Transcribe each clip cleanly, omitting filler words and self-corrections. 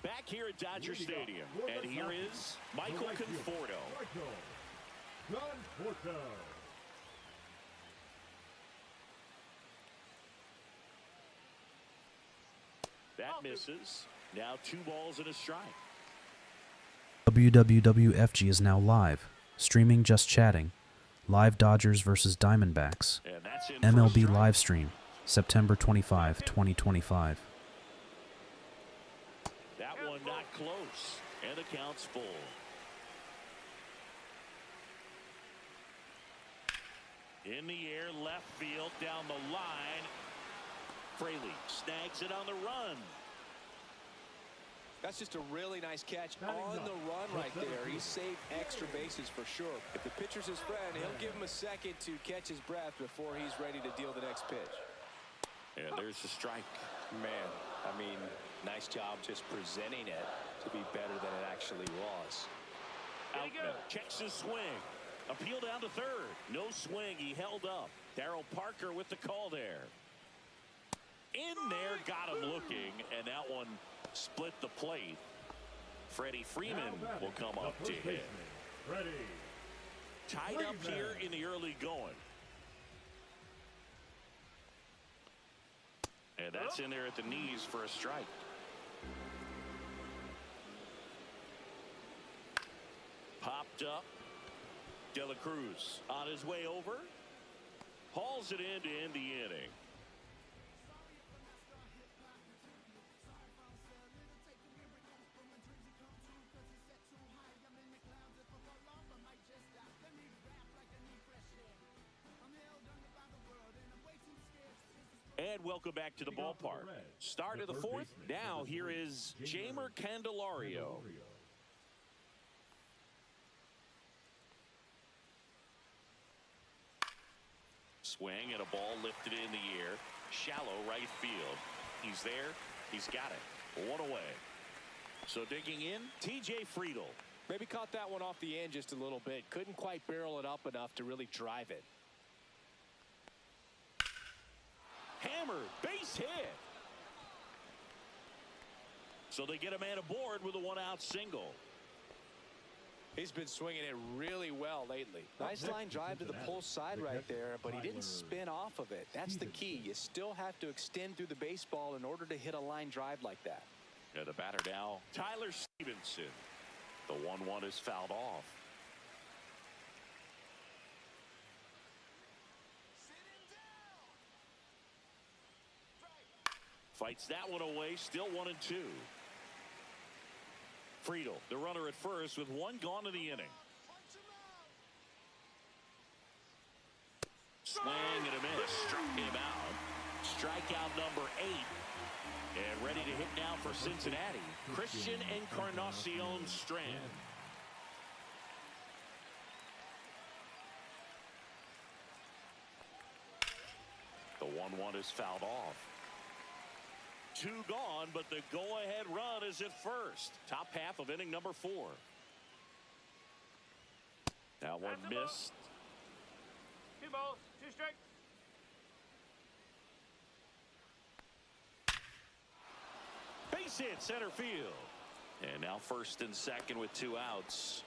Back here at Dodger Stadium, and here is Michael Conforto. That misses. Now 2 balls and a strike. WWWFG is now live. Streaming Just Chatting. Live Dodgers versus Diamondbacks. MLB live stream. September 25, 2025. That one not close. And the count's full. In the air, left field, down the line. Fraley snags it on the run. That's just a really nice catch on the run right there. He saved extra bases for sure. If the pitcher's his friend, he'll give him a second to catch his breath before he's ready to deal the next pitch. And there's the strike. Man, I mean, nice job just presenting it to be better than it actually was. Outman checks his swing. Appeal down to third. No swing. He held up. Darryl Parker with the call there. In there, got him looking, and that one split the plate. Freddie Freeman will come up to hit. Tied up here in the early going. And that's in there at the knees for a strike. Popped up. De La Cruz on his way over. Hauls it in to end the inning. And welcome back to the ballpark. Start of the 4th. Now here is Jeimer Candelario. Swing and a ball lifted in the air. Shallow right field. He's there. He's got it. 1 away. So digging in, TJ Friedl. Maybe caught that one off the end just a little bit. Couldn't quite barrel it up enough to really drive it. Hammered, base hit. So they get a man aboard with a 1-out single. He's been swinging it really well lately. Nice line drive to the pull side right there, but he didn't spin off of it. That's the key. You still have to extend through the baseball in order to hit a line drive like that. And the batter now, Tyler Stevenson. The 1-1 is fouled off. Fights that one away, still 1-2. Friedl, the runner at first with 1 gone in the inning. Swing and a miss, struck him out. Strikeout number 8. And ready to hit now for Cincinnati, Christian Encarnacion Strand. The 1-1 is fouled off. 2 gone, but the go-ahead run is at first. Top half of inning number 4. Now one missed. 2 balls, 2 strikes. Base hit center field. And now first and second with 2 outs.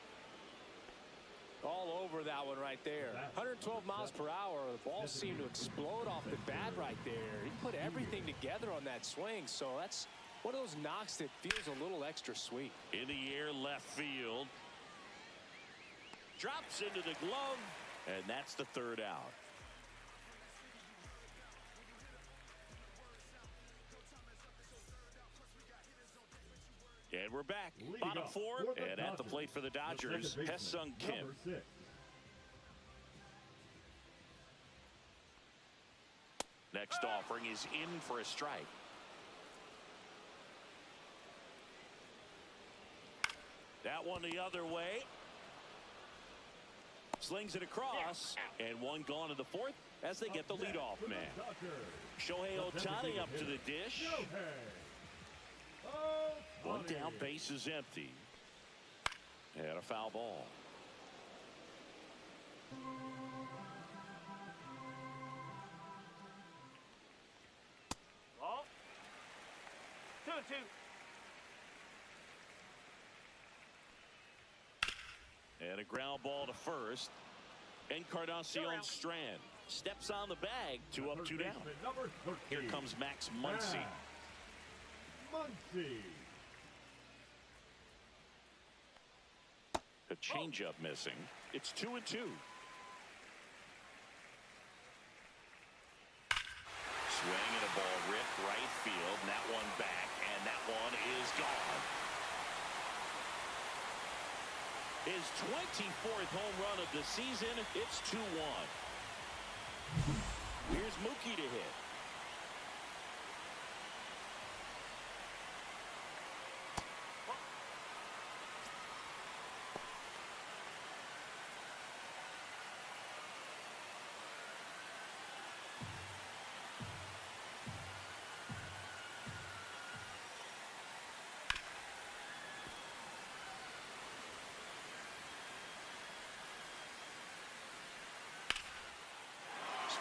All over that one right there. 112 miles per hour. The ball seemed to explode off the bat right there. He put everything together on that swing, so that's one of those knocks that feels a little extra sweet. In the air, left field. Drops into the glove, and that's the 3rd out. And we're back. Bottom 4, and at the plate for the Dodgers, Hesung Kim. Next offering is in for a strike. That one the other way. Slings it across, and 1 gone in the 4th as they get the leadoff man. Shohei Ohtani up to the dish. 1 down, base is empty. And a foul ball. Ball. 2-2. And a ground ball to first. Encarnacion Strand steps on the bag. 2 up, 2 down. Here comes Max Muncy. A changeup missing. It's 2-2. Swing and a ball ripped right field. And that one back, and that one is gone. His 24th home run of the season. It's 2-1. Here's Mookie to hit.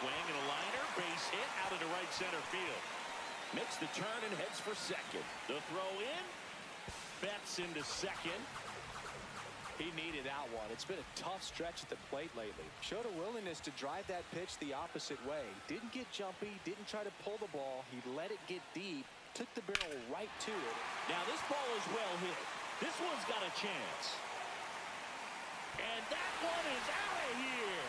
Swing and a liner, base hit out into right center field. Makes the turn and heads for second. The throw in. Betts into second. He needed that one. It's been a tough stretch at the plate lately. Showed a willingness to drive that pitch the opposite way. Didn't get jumpy, didn't try to pull the ball. He let it get deep, took the barrel right to it. Now this ball is well hit. This one's got a chance. And that one is out of here.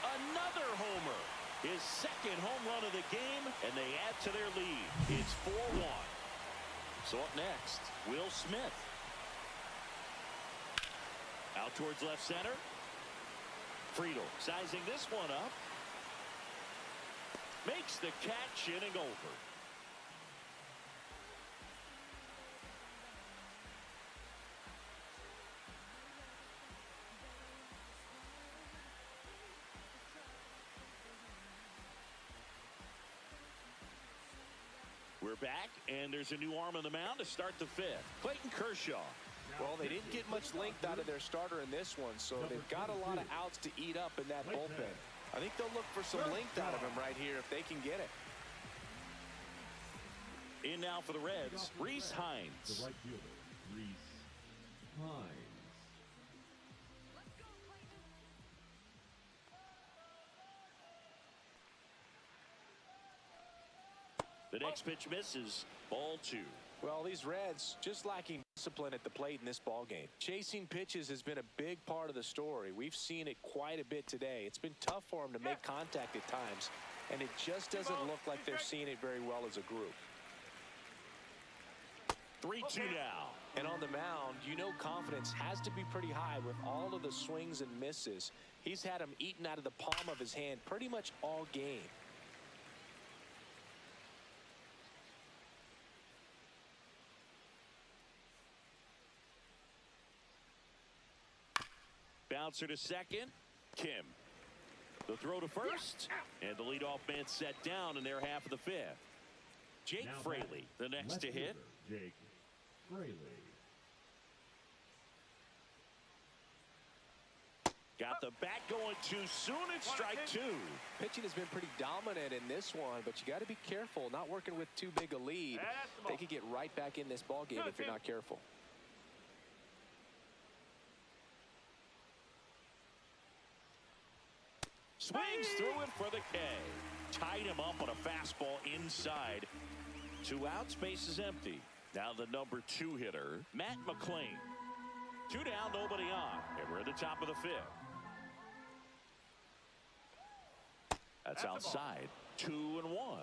Another homer. His second home run of the game, and they add to their lead. It's 4-1. So up next, Will Smith. Out towards left center. Friedel sizing this one up. Makes the catch, inning over. We're back, and there's a new arm on the mound to start the fifth. Clayton Kershaw. Well, they didn't get much length out of their starter in this one, so they've got a lot of outs to eat up in that bullpen. I think they'll look for some length out of him right here if they can get it. In now for the Reds, Rhys Hines. The right fielder, Rhys Hines. The next pitch misses. Ball 2. Well, these Reds just lacking discipline at the plate in this ball game. Chasing pitches has been a big part of the story. We've seen it quite a bit today. It's been tough for them to make contact at times, and it just doesn't look like they're seeing it very well as a group. 3-2 now. And on the mound, you know confidence has to be pretty high with all of the swings and misses. He's had them eaten out of the palm of his hand pretty much all game. Bouncer to second. Kim. The throw to first. And the leadoff man set down in their half of the fifth. Jake Fraley, the next to hit. Jake Fraley. Got the bat going too soon. It's strike 2. Pitching has been pretty dominant in this one, but you got to be careful. Not working with too big a lead. They could get right back in this ball game if you're not careful. Swings through it for the K. Tied him up on a fastball inside. 2 outs, base is empty. Now the number 2 hitter, Matt McClain. 2 down, nobody on. And we're at the top of the fifth. That's outside. 2-1.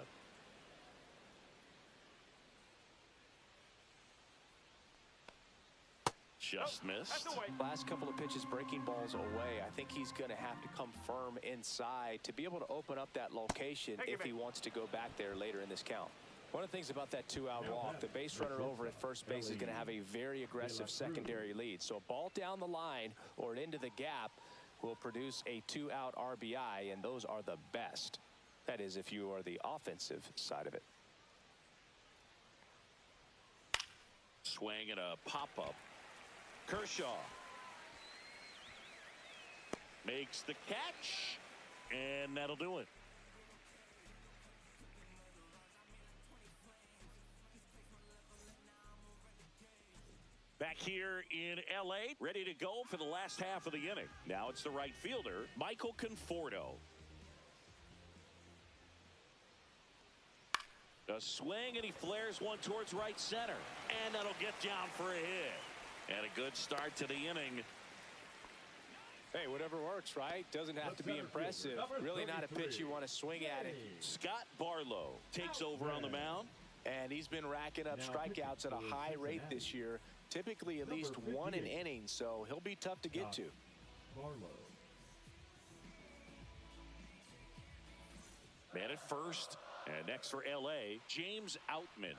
Just missed. Last couple of pitches breaking balls away. I think he's going to have to come firm inside to be able to open up that location if he wants to go back there later in this count. One of the things about that 2-out walk, the base runner over at first base is going to have a very aggressive secondary lead. So a ball down the line or into the gap will produce a 2-out RBI, and those are the best. That is, if you are the offensive side of it. Swing and a pop-up. Kershaw makes the catch, and that'll do it. Back Back here in L.A., ready to go for the last half of the inning. Now it's the right fielder, Michael Conforto. A swing, and he flares one towards right center. And that'll get down for a hit. And a good start to the inning. Hey, whatever works, right? Doesn't have to be impressive. Really not a pitch you want to swing at it. Scott Barlow takes over on the mound. And he's been racking up strikeouts at a high rate this year. Typically at least one an inning, so he'll be tough to get to. Barlow. Man at first. And next for L.A., James Outman.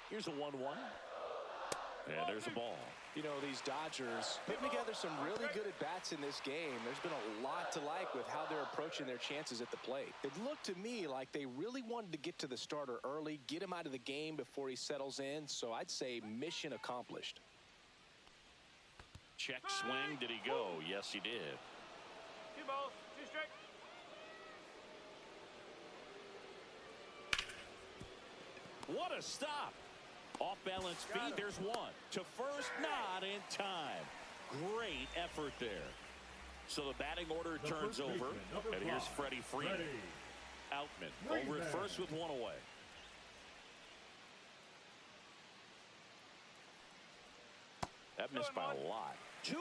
Here's a 1-1. And there's a ball. You know, these Dodgers putting together some really good at-bats in this game. There's been a lot to like with how they're approaching their chances at the plate. It looked to me like they really wanted to get to the starter early, get him out of the game before he settles in. So I'd say mission accomplished. Check swing. Did he go? Yes, he did. 2 balls, 2 strikes. What a stop. Off balance feed. There's one. To first, not in time. Great effort there. So the batting order turns over. And here's Freddie Freeman. Outman over at first with one away. That missed by a lot. 2-1.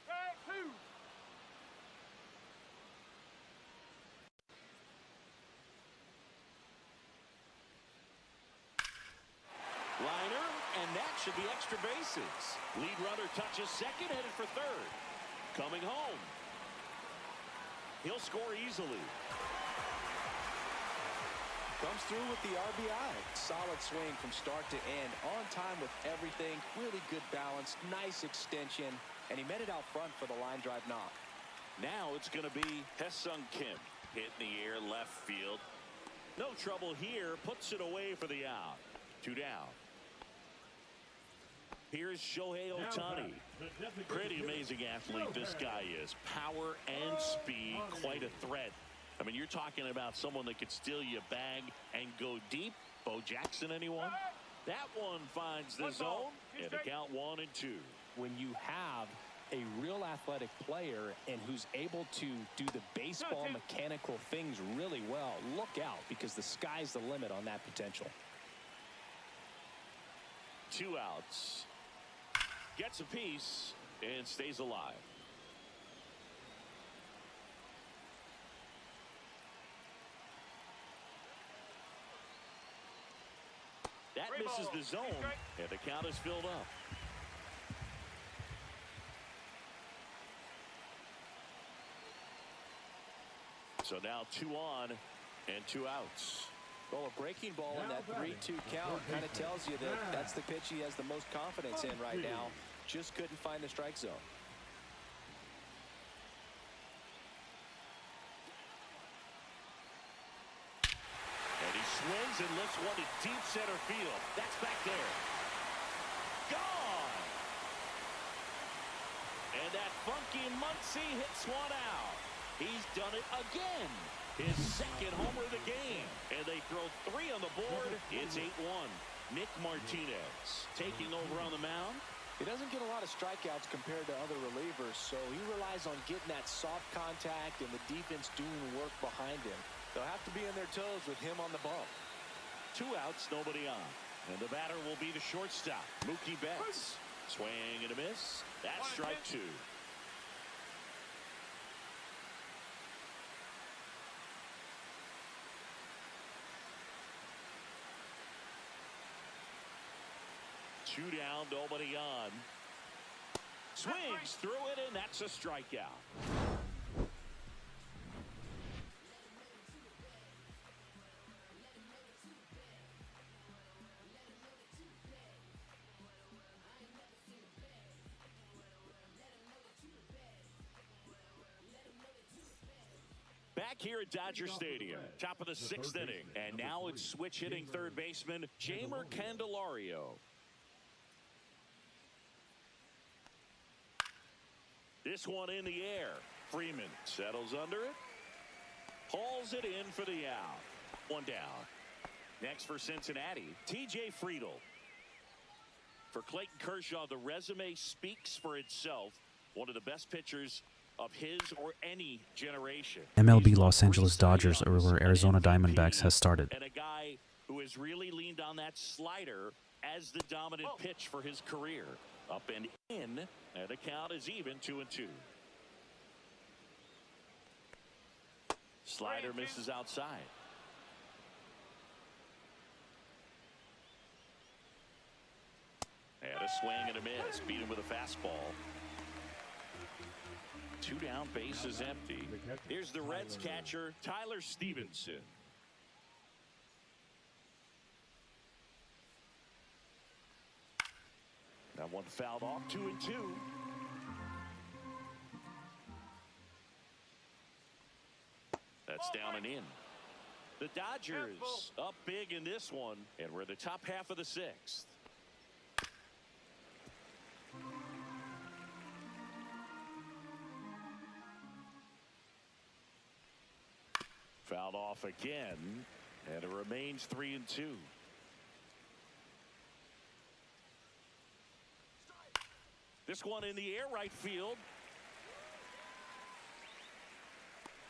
Strike 2. Liner, and that should be extra bases. Lead runner touches second, headed for third. Coming home. He'll score easily. Comes through with the RBI. Solid swing from start to end. On time with everything. Really good balance. Nice extension. And he met it out front for the line drive knock. Now it's going to be Hesung Kim. Hit in the air left field. No trouble here. Puts it away for the out. 2 down. Here's Shohei Ohtani. Pretty amazing athlete this guy is. Power and speed. Quite a threat. I mean, you're talking about someone that could steal you a bag and go deep. Bo Jackson, anyone? That one finds the zone. And the count 1-2. When you have a real athletic player and who's able to do the baseball mechanical things really well, look out, because the sky's the limit on that potential. 2 outs. Gets a piece and stays alive. That misses the zone, and the count is filled up. So now 2 on and 2 outs. Well, a breaking ball in that 3-2 count kind of tells you that that's the pitch he has the most confidence in right now. Just couldn't find the strike zone. And he swings and lifts one to deep center field. That's back there. Gone. And that funky Muncy hits one out. He's done it again. His second homer of the game. And they throw 3 on the board. It's 8-1. Nick Martinez taking over on the mound. He doesn't get a lot of strikeouts compared to other relievers, so he relies on getting that soft contact and the defense doing work behind him. They'll have to be on their toes with him on the bump. 2 outs, nobody on. And the batter will be the shortstop, Mookie Betts. Swing and a miss. That's strike 2. Two down, nobody on. Swings through it, and that's a strikeout. Back here at Dodger Stadium, top of the 6th inning. And now it's switch hitting third baseman, Jeimer Candelario. This one in the air. Freeman settles under it. Hauls it in for the out. One down. Next for Cincinnati, T.J. Friedl. For Clayton Kershaw, the resume speaks for itself. One of the best pitchers of his or any generation. MLB Los Angeles Dodgers over Arizona Diamondbacks has started. And a guy who has really leaned on that slider as the dominant pitch for his career. Up and in, and the count is even 2-2. Slider misses outside. And a swing and a miss. Beat him with a fastball. 2 down, base is empty. Here's the Reds catcher, Tyler Stevenson. That one fouled off, 2-2. That's down and in. The Dodgers up big in this one, and we're the top half of the 6th. Fouled off again, and it remains 3-2. This one in the air, right field.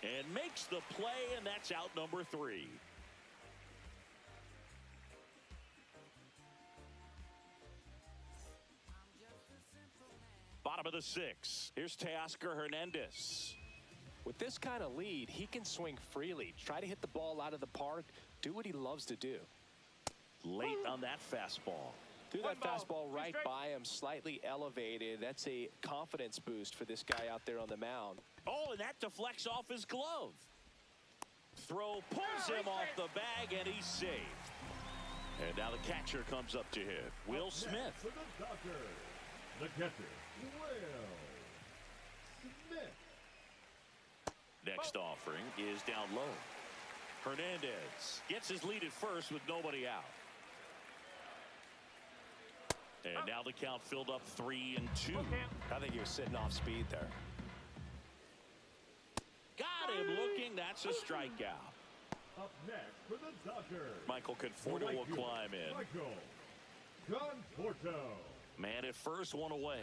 And makes the play, and that's out number 3. Bottom of the 6th. Here's Teoscar Hernandez. With this kind of lead, he can swing freely, try to hit the ball out of the park, do what he loves to do. Late on that fastball. Threw that fastball right by him, slightly elevated. That's a confidence boost for this guy out there on the mound. Oh, and that deflects off his glove. Throw pulls him off the bag, and he's safe. And now the catcher comes up to hit. Will Smith. For the Dodgers, the catcher, Will Smith. Next offering is down low. Hernandez gets his lead at first with nobody out. And now the count filled up 3-2. I think he was sitting off speed there. Got him looking. That's a strikeout. Up next for the Dodgers, Michael Conforto will climb in. Michael Conforto. Man at first, one away.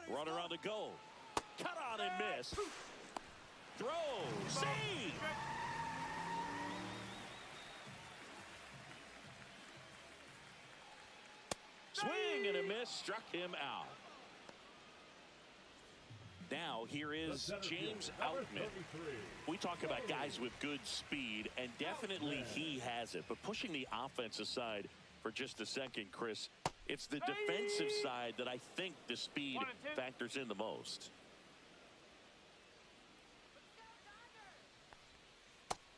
Runner on the go. Cut on and miss. Throw. Save. Swing and a miss. Struck him out. Now here is James Outman. We talk about guys with good speed, and definitely he has it. But pushing the offense aside for just a second, Chris, it's the defensive side that I think the speed factors in the most.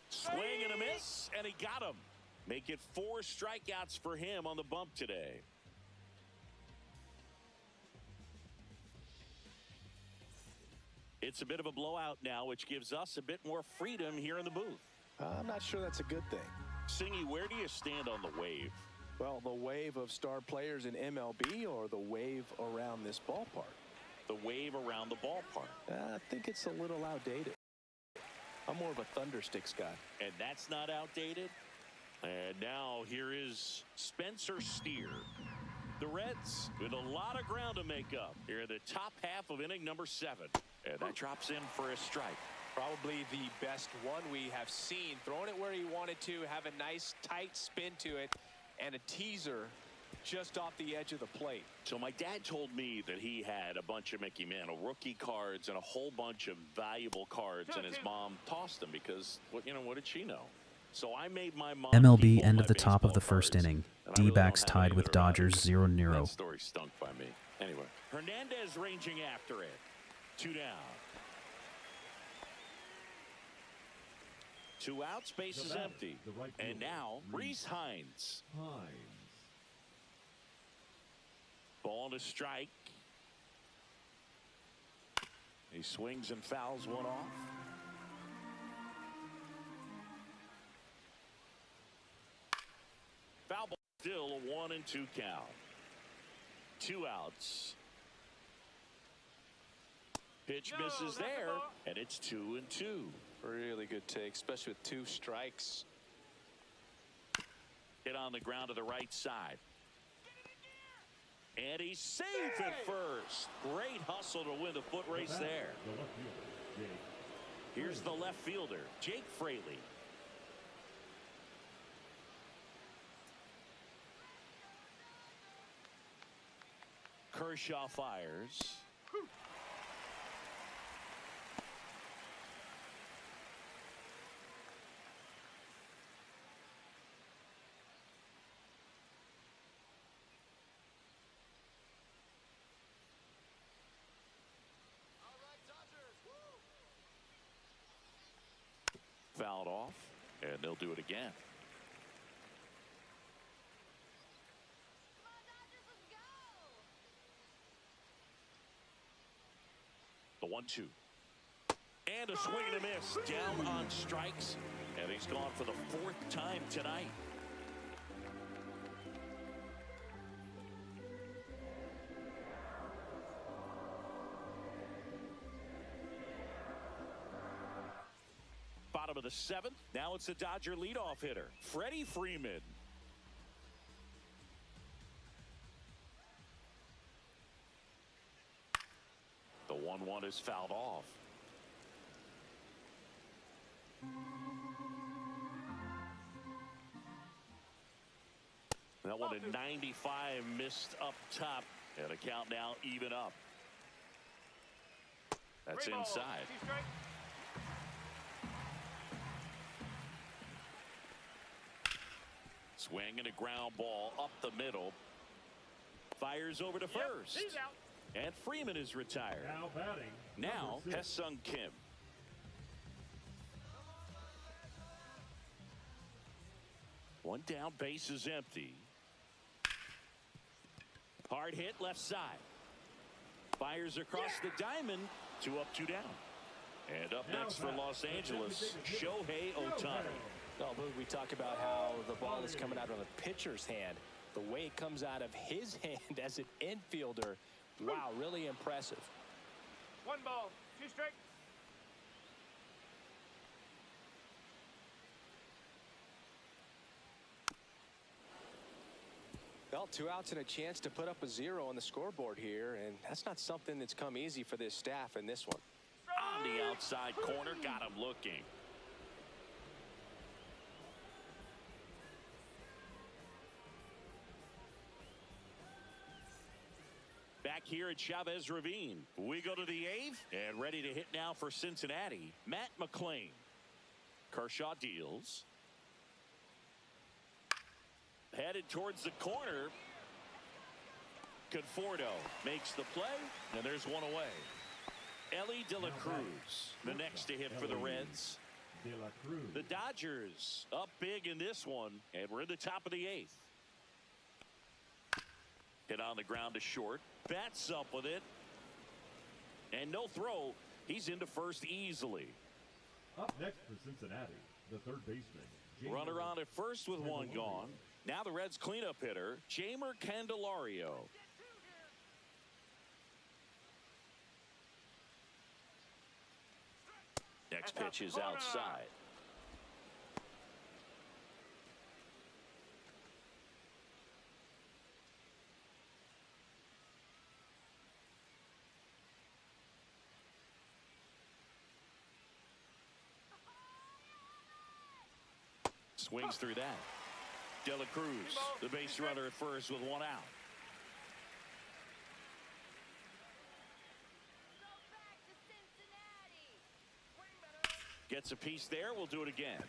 Swing and a miss, and he got him. Make it 4 strikeouts for him on the bump today. It's a bit of a blowout now, which gives us a bit more freedom here in the booth. I'm not sure that's a good thing. Singy, where do you stand on the wave? Well, the wave of star players in MLB or the wave around this ballpark? The wave around the ballpark. I think it's a little outdated. I'm more of a thundersticks guy. And that's not outdated. And now here is Spencer Steer. The Reds with a lot of ground to make up here in the top half of inning number 7. And that drops in for a strike. Probably the best one we have seen. Throwing it where he wanted to, have a nice tight spin to it, and a teaser just off the edge of the plate. So my dad told me that he had a bunch of Mickey Mantle rookie cards and a whole bunch of valuable cards, and his mom tossed them because, what did she know? So I made my mom MLB end of the top of the first inning. D-backs tied with Dodgers 0-0. That story stunk by me. Anyway, Hernandez ranging after it. 2 down. 2 outs, base is empty. And now Reese Hines. Ball to strike. He swings and fouls one off. Foul ball, still a 1-2 count. 2 outs. Pitch misses there, and it's 2-2. Really good take, especially with 2 strikes. Hit on the ground to the right side. And he's safe at first. Great hustle to win the foot race there. Here's the left fielder, Jake Fraley. Kershaw fires. Fouled off, and they'll do it again. The 1-2. And a swing and a miss. Down on strikes. And he's gone for the 4th time tonight. Bottom of the 7th. Now it's the Dodger leadoff hitter, Freddie Freeman. The 1-1 is fouled off. That one at 95 missed up top, and a count now even up. That's inside. Swing and a ground ball up the middle. Fires over to first. He's out. And Freeman is retired. Now batting. Now number 6. Hesung Kim. One down, base is empty. Hard hit left side. Fires across the diamond. 2 up, 2 down. And up next for Los Angeles, Shohei Ohtani. No, but we talk about how the ball is coming out of a pitcher's hand. The way it comes out of his hand as an infielder, wow, really impressive. 1 ball, 2 strikes. Well, 2 outs and a chance to put up a 0 on the scoreboard here, and that's not something that's come easy for this staff in this one. On the outside corner, got him looking. Back here at Chavez Ravine, we go to the 8th, and ready to hit now for Cincinnati, Matt McClain. Kershaw deals. Headed towards the corner. Conforto makes the play, and there's one away. Ellie De La Cruz, the next to hit for the Reds. De La Cruz. The Dodgers up big in this one, and we're in the top of the 8th. Hit on the ground to short. Bats up with it. And no throw. He's into first easily. Up next for Cincinnati, the 3rd baseman. Runner on at first with 1 gone. Now the Reds cleanup hitter, Jeimer Candelario. Next pitch is outside. Swings through that. De La Cruz, the base runner at first with 1 out. Gets a piece there. We'll do it again.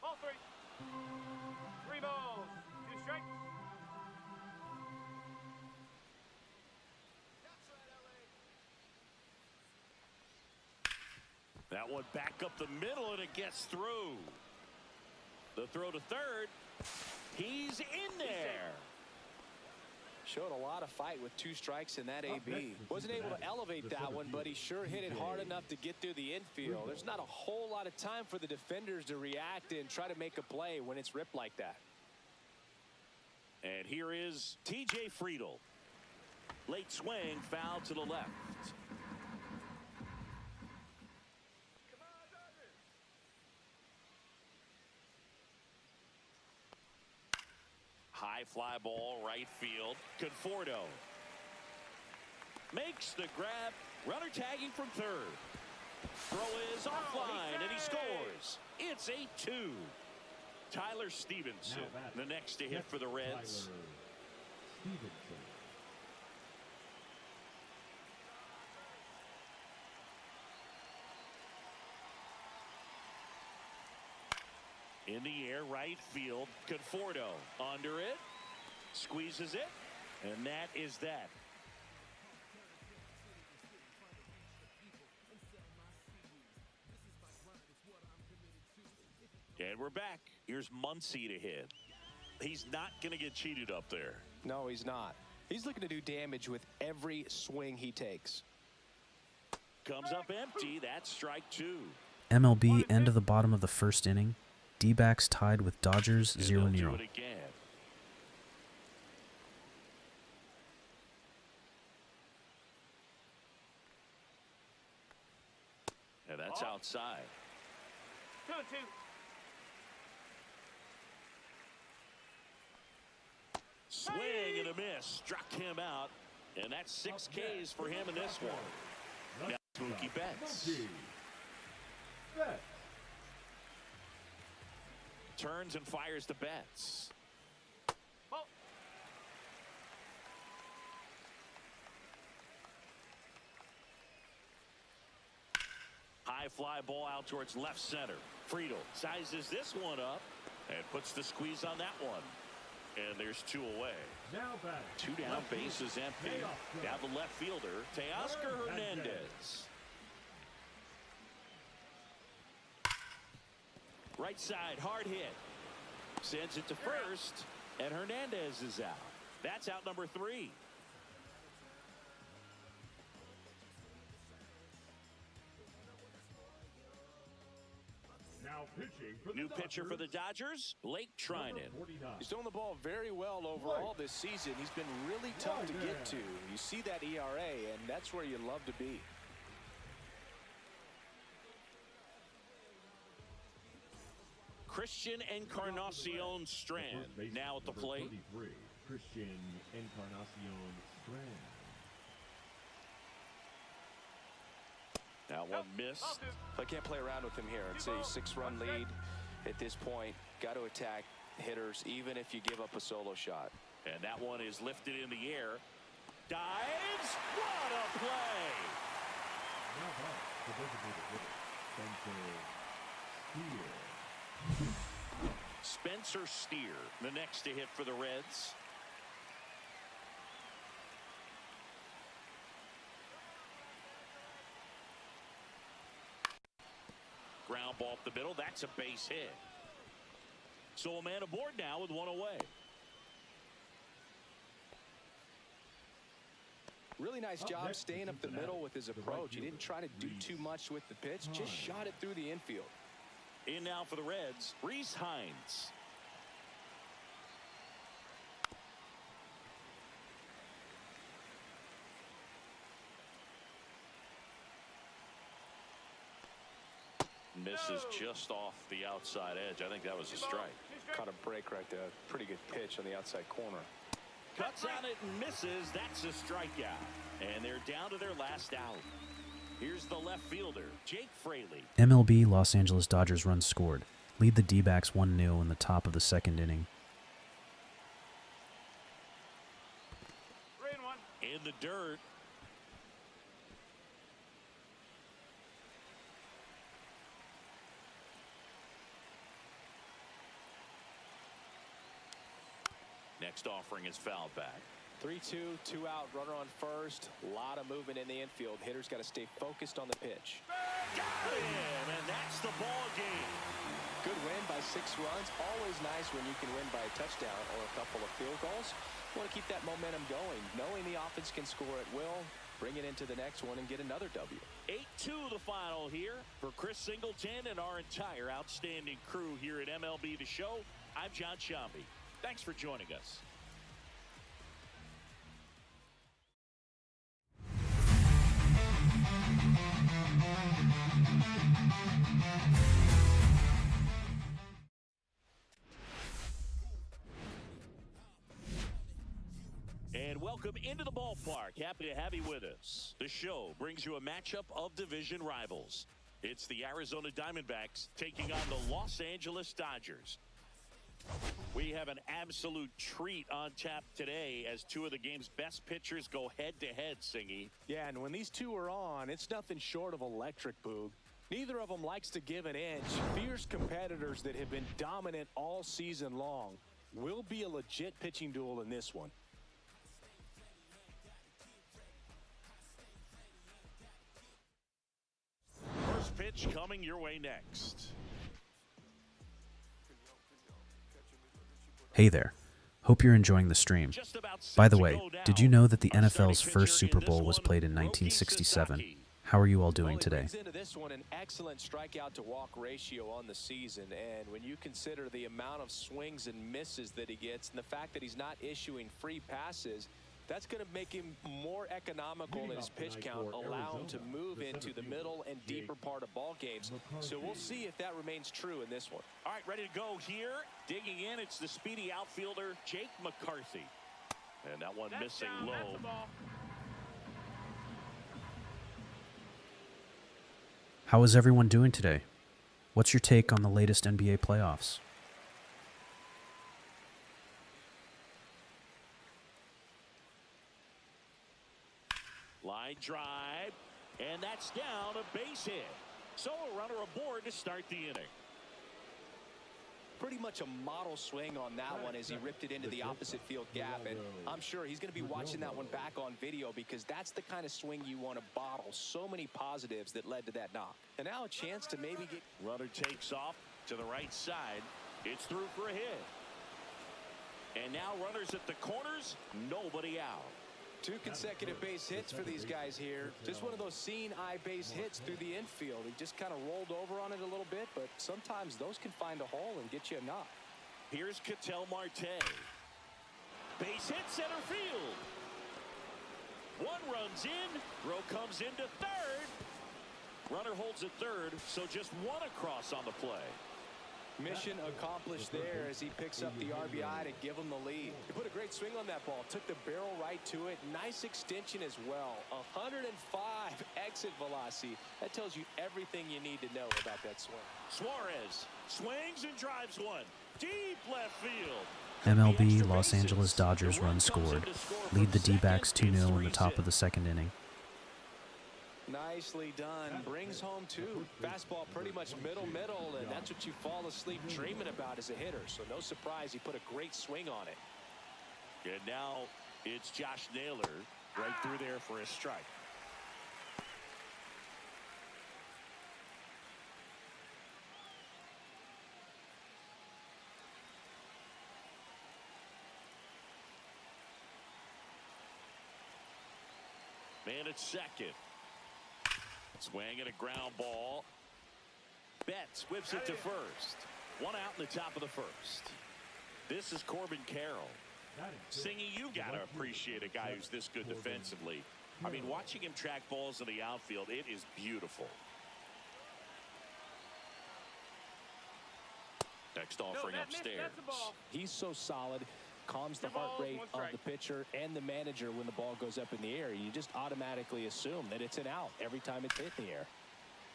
Ball 3. 3 balls, 2 strikes. That one back up the middle, and it gets through. The throw to third. He's in there. Showed a lot of fight with 2 strikes in that AB. Wasn't able to elevate that one, but he sure hit it hard enough to get through the infield. There's not a whole lot of time for the defenders to react and try to make a play when it's ripped like that. And here is TJ Friedel. Late swing, foul to the left. High fly ball, right field. Conforto makes the grab. Runner tagging from third. Throw is offline, and he scores. It's 8-2. Tyler Stevenson, the next to hit for the Reds. In the air, right field. Conforto under it. Squeezes it. And that is that. And we're back. Here's Muncy to hit. He's not going to get cheated up there. No, he's not. He's looking to do damage with every swing he takes. Comes up empty. That's strike 2. MLB end of the bottom of the first inning. D-backs tied with Dodgers 0-0. And that's outside. 2-2. Swing and a miss. Struck him out. And that's 6 Ks for him in this one. Now Mookie Betts. Turns and fires to Betts. High fly ball out towards left center. Friedel sizes this one up and puts the squeeze on that one. And there's 2 away. Now back. 2 down, bases empty. Down the left fielder, Teoscar Hernandez. Right side, hard hit. Sends it to first, and Hernandez is out. That's out number 3. Now pitching for the New pitcher for the Dodgers, Blake Trinan. He's throwing the ball very well overall this season. He's been really tough to get to. You see that ERA, and that's where you love to be. Christian Encarnacion Strand now at the plate. Christian Encarnacion Strand. Now one missed. I can't play around with him here. It's a 6-run lead at this point. Got to attack hitters even if you give up a solo shot. And that one is lifted in the air. Dives. What a play. Spencer Steer, the next to hit for the Reds. Ground ball up the middle. That's a base hit. So a man aboard now with 1 away. Really nice job staying up the middle with his approach. He didn't try to do too much with the pitch. Just shot it through the infield. In now for the Reds, Reese Hines. Misses just off the outside edge. I think that was a strike. Caught a break right there. Pretty good pitch on the outside corner. Cuts on it and misses. That's a strikeout. And they're down to their last out. Here's the left fielder, Jake Fraley. MLB Los Angeles Dodgers runs scored. Lead the D-backs 1-0 in the top of the second inning. 3-1. In the dirt. Next offering is fouled back. 3-2, 2 out, runner on first. A lot of movement in the infield. Hitters got to stay focused on the pitch. Got him, and that's the ball game. Good win by 6 runs. Always nice when you can win by a touchdown or a couple of field goals. You want to keep that momentum going, knowing the offense can score at will, bring it into the next one, and get another W. 8-2 the final here for Chris Singleton and our entire outstanding crew here at MLB The Show. I'm John Shambi. Thanks for joining us. And welcome into the ballpark. Happy to have you with us. The show brings you a matchup of division rivals. It's the Arizona Diamondbacks taking on the Los Angeles Dodgers. We have an absolute treat on tap today as two of the game's best pitchers go head-to-head, Singy. Yeah, and when these two are on, it's nothing short of electric, Boog. Neither of them likes to give an inch. Fierce competitors that have been dominant all season long. Will be a legit pitching duel in this one. First pitch coming your way next. Hey there. Hope you're enjoying the stream. By the way, did you know that the NFL's first Super Bowl was played in 1967? How are you all doing today? Into this one, an excellent strikeout to walk ratio on the season, and when you consider the amount of swings and misses that he gets and the fact that he's not issuing free passes, that's going to make him more economical in his pitch count, allow him to move into the middle and deeper part of ball games. So we'll see if that remains true in this one. All right, ready to go here. Digging in, it's the speedy outfielder, Jake McCarthy. And that one missing low. How is everyone doing today? What's your take on the latest NBA playoffs? Line drive, and that's down, a base hit. So a runner aboard to start the inning. Pretty much a model swing on that one as he ripped it into the opposite field gap, and I'm sure he's going to be watching that one back on video because that's the kind of swing you want to bottle. So many positives that led to that knock. And now a chance to maybe get... Runner takes off to the right side. It's through for a hit. And now runners at the corners, nobody out. 2 consecutive base hits for these guys here. Just one of those seeing eye base hits through the infield. He just kind of rolled over on it a little bit, but sometimes those can find a hole and get you a knock. Here's Ketel Marte. Base hit center field. One runs in. Throw comes into third. Runner holds at third, so just one across on the play. Mission accomplished there as he picks up the RBI to give him the lead. He put a great swing on that ball. Took the barrel right to it. Nice extension as well. 105 exit velocity. That tells you everything you need to know about that swing. Suarez swings and drives one. Deep left field. MLB Los Angeles Dodgers run scored. Lead the D-backs 2-0 in the top of the second inning. Nicely done. Brings home 2. Fastball pretty much middle, and that's what you fall asleep dreaming about as a hitter. So no surprise he put a great swing on it. And now it's Josh Naylor right through there for a strike. Man at second. Swing and a ground ball. Betts whips it to first. One out in the top of the first. This is Corbin Carroll. Singy, you got to appreciate a guy who's this good defensively. I mean, watching him track balls in the outfield, it is beautiful. Next offering upstairs. He's so solid. Calms the heart rate of the pitcher and the manager when the ball goes up in the air. You just automatically assume that it's an out every time it's hit in the air.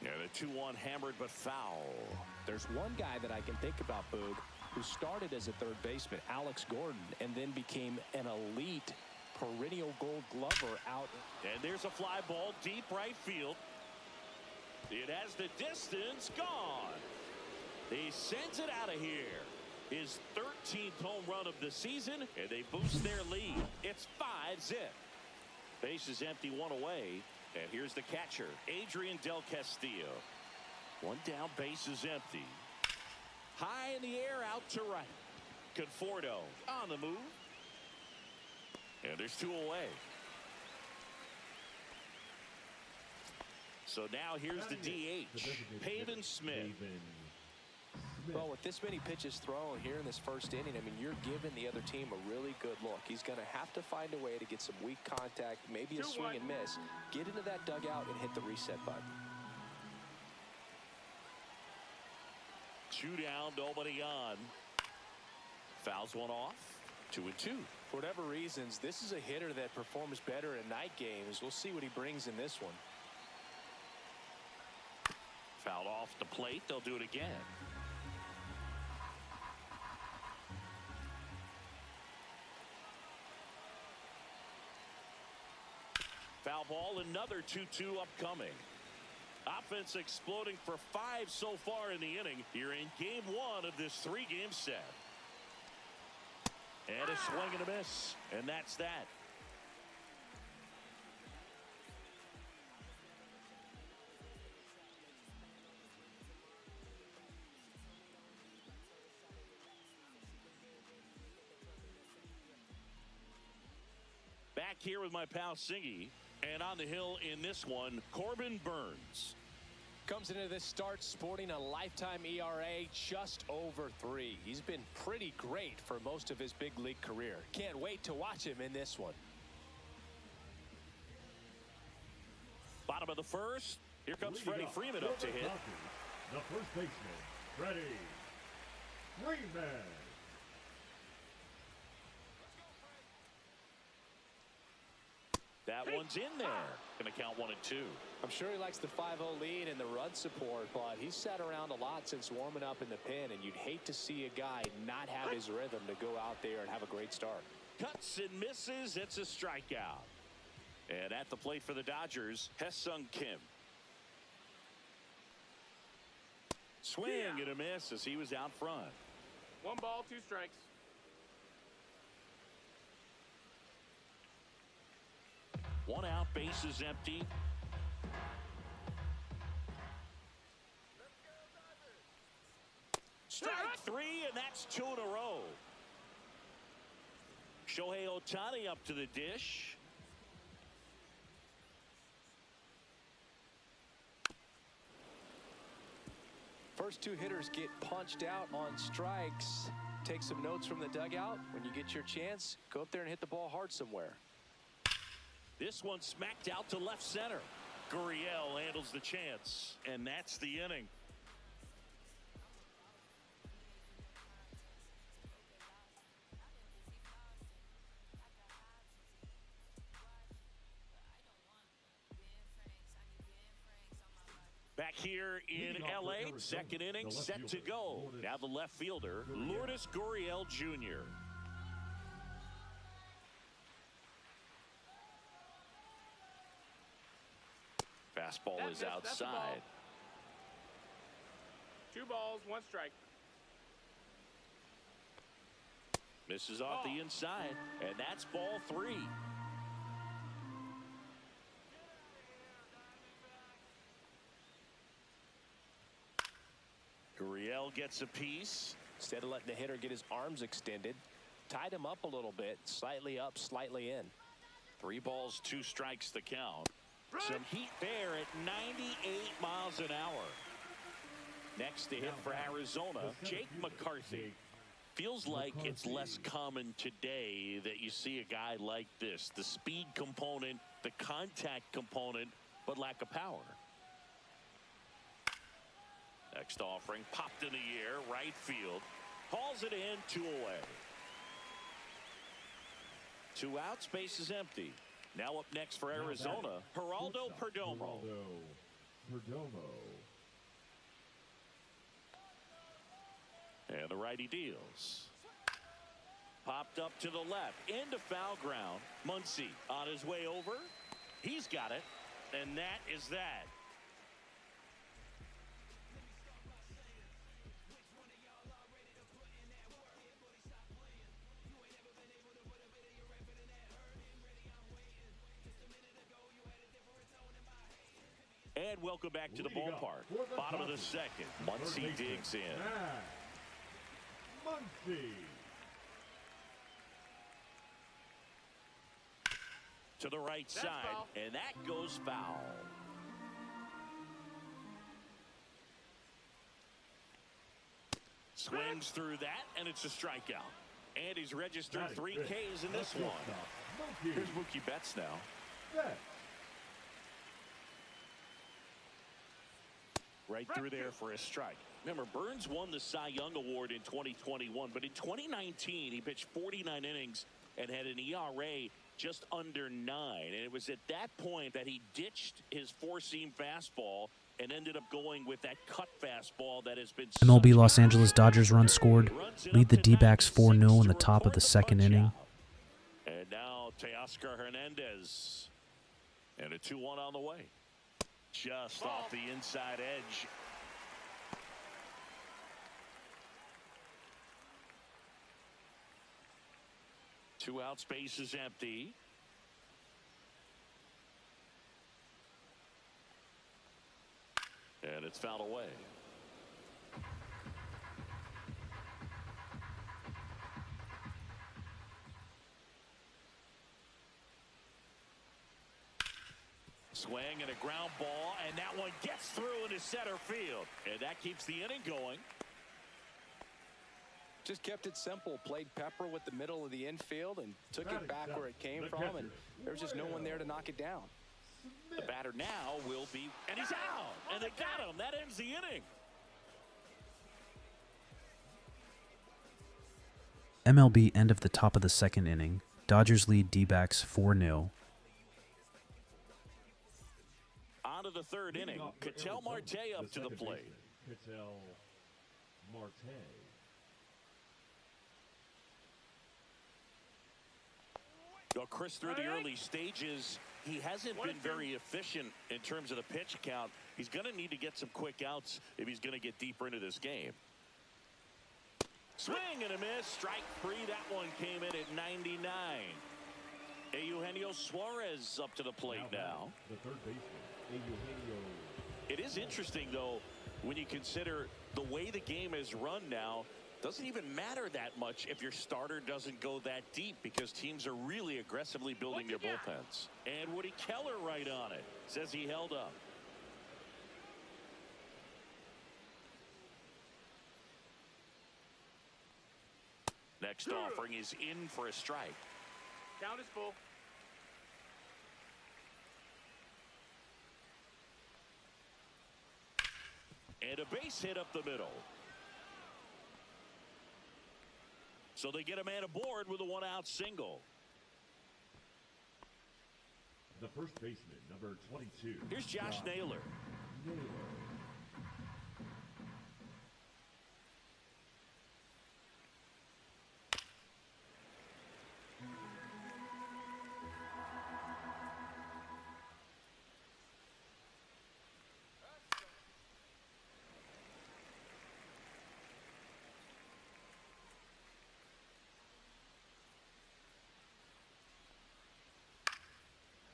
Yeah, the 2-1 hammered but foul. There's one guy that I can think about, Boog, who started as a third baseman, Alex Gordon, and then became an elite perennial Gold Glover out. And there's a fly ball deep right field. It has the distance gone. He sends it out of here. His 13th home run of the season, and they boost their lead. It's 5-0. Base is empty, one away, and here's the catcher, Adrian Del Castillo. One down, base is empty. High in the air, out to right. Conforto on the move. And there's 2 away. So now here's the DH, Pavin Smith. Well, with this many pitches thrown here in this first inning, I mean, you're giving the other team a really good look. He's going to have to find a way to get some weak contact, maybe a swing and miss, get into that dugout and hit the reset button. 2 down, nobody on. Fouls one off. 2-2. For whatever reasons, this is a hitter that performs better in night games. We'll see what he brings in this one. Fouled off the plate. They'll do it again. Foul ball, another 2-2 upcoming. Offense exploding for 5 so far in the inning. You're in game 1 of this 3-game set. And a swing and a miss. And that's that. Back here with my pal Singy. And on the hill in this one, Corbin Burns. Comes into this start sporting a lifetime ERA just over 3. He's been pretty great for most of his big league career. Can't wait to watch him in this one. Bottom of the first. Here comes Freddie Freeman up to hit. The first baseman, Freddie Freeman. That one's in there. Going to count 1 and 2. I'm sure he likes the 5-0 lead and the run support, but he's sat around a lot since warming up in the pen, and you'd hate to see a guy not have his rhythm to go out there and have a great start. Cuts and misses. It's a strikeout. And at the plate for the Dodgers, Hesung Kim. Swing and a miss as he was out front. 1 ball, 2 strikes. One out, bases empty. Strike 3, and that's 2 in a row. Shohei Ohtani up to the dish. First 2 hitters get punched out on strikes. Take some notes from the dugout. When you get your chance, go up there and hit the ball hard somewhere. This one smacked out to left center. Gurriel handles the chance, and that's the inning. Back here in LA, second inning set to go. Now the left fielder, Lourdes Gurriel Jr. Fastball is outside. 2 balls, 1 strike. Misses off the inside, and that's ball 3. Gurriel gets a piece. Instead of letting the hitter get his arms extended, tied him up a little bit, slightly up, slightly in. 3 balls, 2 strikes the count. Some heat there at 98 miles an hour. Next to hit for Arizona, Jake McCarthy. Feels like it's less common today that you see a guy like this. The speed component, the contact component, but lack of power. Next offering, popped in the air, right field. Hauls it in, 2 away. 2 outs, base is empty. Now up next for Arizona, Geraldo Perdomo. And the righty deals. Popped up to the left, into foul ground. Muncy on his way over. He's got it, and that is that. And welcome back to the ballpark. Bottom of the second. Muncy digs in. Muncy. To the right That's side, foul. and that goes foul. Swings through that, and it's a strikeout. And he's registered 3 Ks in this one. Here's Mookie Betts now. Betts. Right through there for a strike. Remember, Burns won the Cy Young Award in 2021, but in 2019, he pitched 49 innings and had an ERA just under 9. And it was at that point that he ditched his four-seam fastball and ended up going with that cut fastball that has been MLB Los Angeles Dodgers run scored. Lead the D-backs 4-0 in the top of the second inning. And now Teoscar Hernandez. And a 2-1 on the way. Just off the inside edge. Two out, space is empty. And it's fouled away. Swing and a ground ball, and that one gets through into center field. And that keeps the inning going. Just kept it simple. Played pepper with the middle of the infield and took it back where it came from. And there was just no one there to knock it down. The batter now will be, and he's out. And they got him. That ends the inning. MLB end of the top of the second inning. Dodgers lead D-backs 4-0. On to the third inning. Ketel Marte up to the plate. Ketel Marte. Well, Chris, through the early stages, he hasn't been very efficient in terms of the pitch count. He's going to need to get some quick outs if he's going to get deeper into this game. Swing and a miss. Strike 3. That one came in at 99. Eugenio Suarez up to the plate now. The third baseman, Eugenio. It is interesting, though, when you consider the way the game is run now. Doesn't even matter that much if your starter doesn't go that deep because teams are really aggressively building their bullpens. And Woody Keller right on it. Says he held up. Next offering is in for a strike. Count is full. And a base hit up the middle. So they get a man aboard with a one-out single. The first baseman, number 22. Here's Josh Naylor.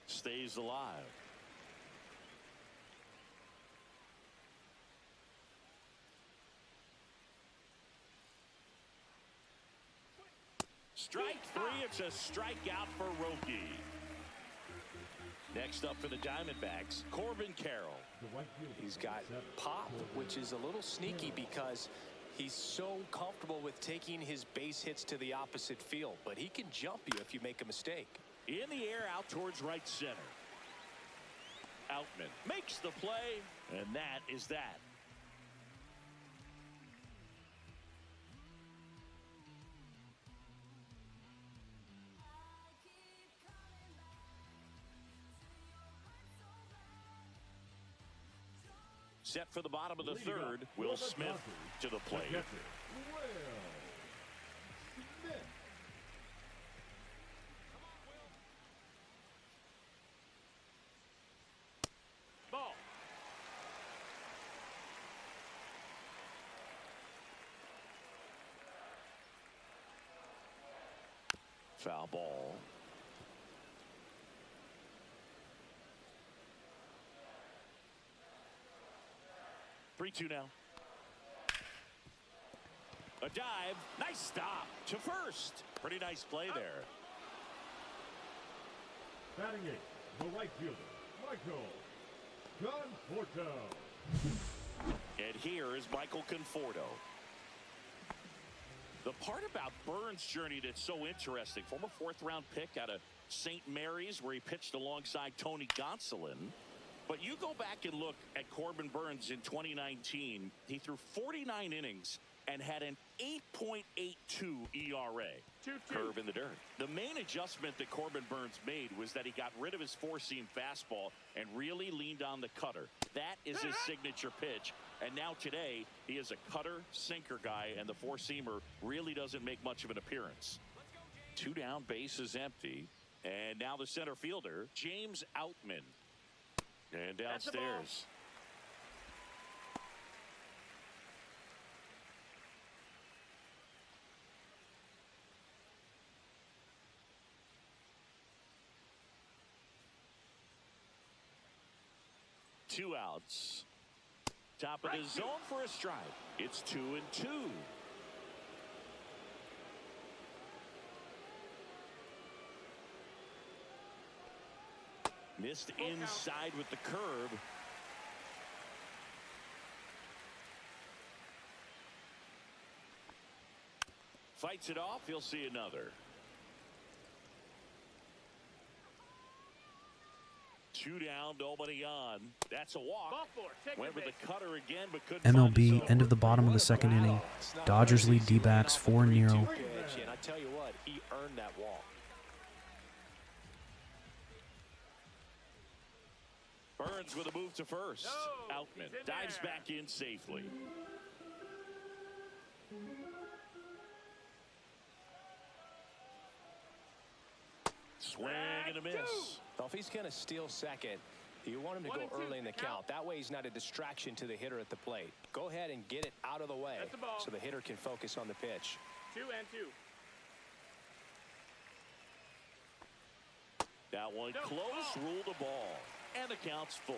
Stays alive. Strike 3. It's a strikeout for Roki. Next up for the Diamondbacks, Corbin Carroll. He's got pop, which is a little sneaky because he's so comfortable with taking his base hits to the opposite field, but he can jump you if you make a mistake. In the air, out towards right center. Outman makes the play, and that is that. Set for the bottom of the third, Will Smith to the plate. Ball. Foul ball. Three-two now. A dive. Nice stop to first. Pretty nice play there. Batting eighth, the right fielder, Michael Conforto. And here is Michael Conforto. The part about Burns' journey that's so interesting, former fourth-round pick out of St. Mary's, where he pitched alongside Tony Gonsolin. But you go back and look at Corbin Burns in 2019. He threw 49 innings and had an 8.82 ERA. 2-2. Curve in the dirt. The main adjustment that Corbin Burns made was that he got rid of his four-seam fastball and really leaned on the cutter. That is his signature pitch. And now today, he is a cutter, sinker guy, and the four-seamer really doesn't make much of an appearance. 2 down, bases empty. And now the center fielder, James Outman. And downstairs. 2 outs. Top of the zone for a strike. It's 2-2. Missed inside with the curve. Fights it off. He'll see another. 2 down, nobody on. That's a walk. Went with the cutter again, but couldn't. MLB, end of the bottom of the second inning. Dodgers lead D-backs 4-0. And I tell you what, he earned that walk. Burns with a move to first. Outman dives back in safely. Swing and a miss. Well, if he's going to steal second, you want him to go early in the count. That way he's not a distraction to the hitter at the plate. Go ahead and get it out of the way so the hitter can focus on the pitch. 2-2. That one close, ruled the ball. And the count's full.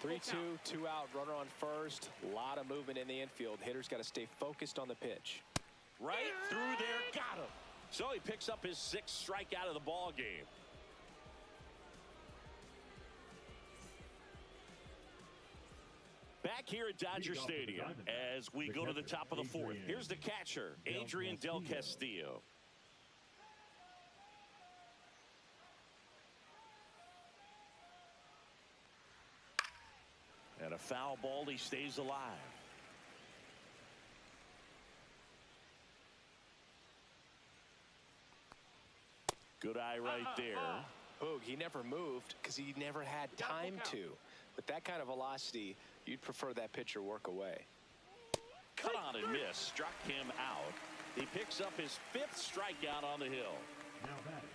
3-2, 2 out, runner on first. A lot of movement in the infield. Hitter's got to stay focused on the pitch. Right through there, got him. So he picks up his 6th strikeout of the ball game. Back here at Dodger Stadium as we go to the top of the 4th. Here's the catcher, Adrian Del Castillo. And a foul ball, he stays alive. Good eye right there. Boog, he never moved because he never had time to. With that kind of velocity, you'd prefer that pitcher work away. Cut on and miss. Struck him out. He picks up his 5th strikeout on the hill.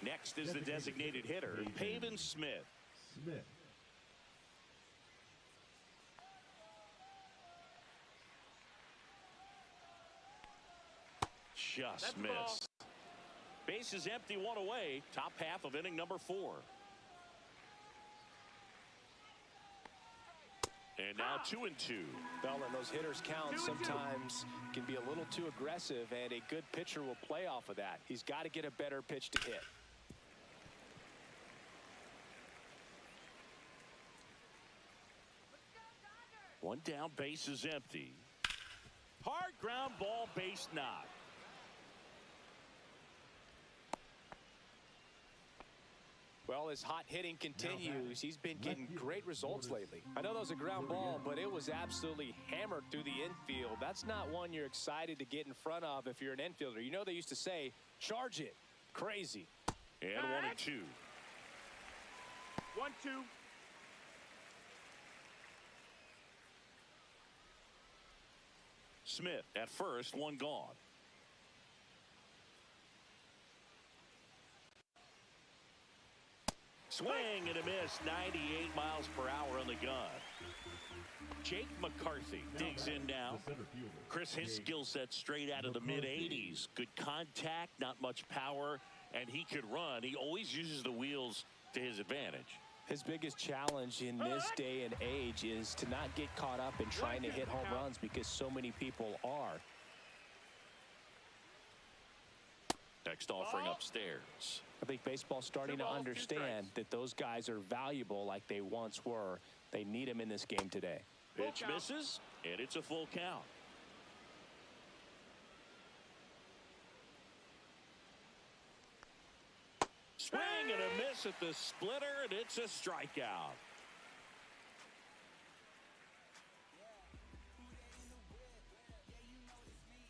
Next is the designated hitter, Pavin Smith. Just missed. Base is empty, 1 away. Top half of inning number 4. And now 2-2. Well, and those hitters count sometimes can be a little too aggressive, and a good pitcher will play off of that. He's got to get a better pitch to hit. One down, base is empty. Hard ground ball, base knock. Well, his hot hitting continues. He's been getting great results lately. I know that was a ground ball, but it was absolutely hammered through the infield. That's not one you're excited to get in front of if you're an infielder. You know they used to say, charge it. Crazy. And 1-2. 1-2. Smith at first, 1 gone. Swing and a miss, 98 miles per hour on the gun. Jake McCarthy digs in now. Chris, his skill set straight out of the mid-80s. Good contact, not much power, and he could run. He always uses the wheels to his advantage. His biggest challenge in this day and age is to not get caught up in trying to hit home runs because so many people are. Next offering upstairs. I think baseball's starting to understand that those guys are valuable like they once were. They need them in this game today. Pitch misses, and it's a full count. Swing and a miss at the splitter, and it's a strikeout.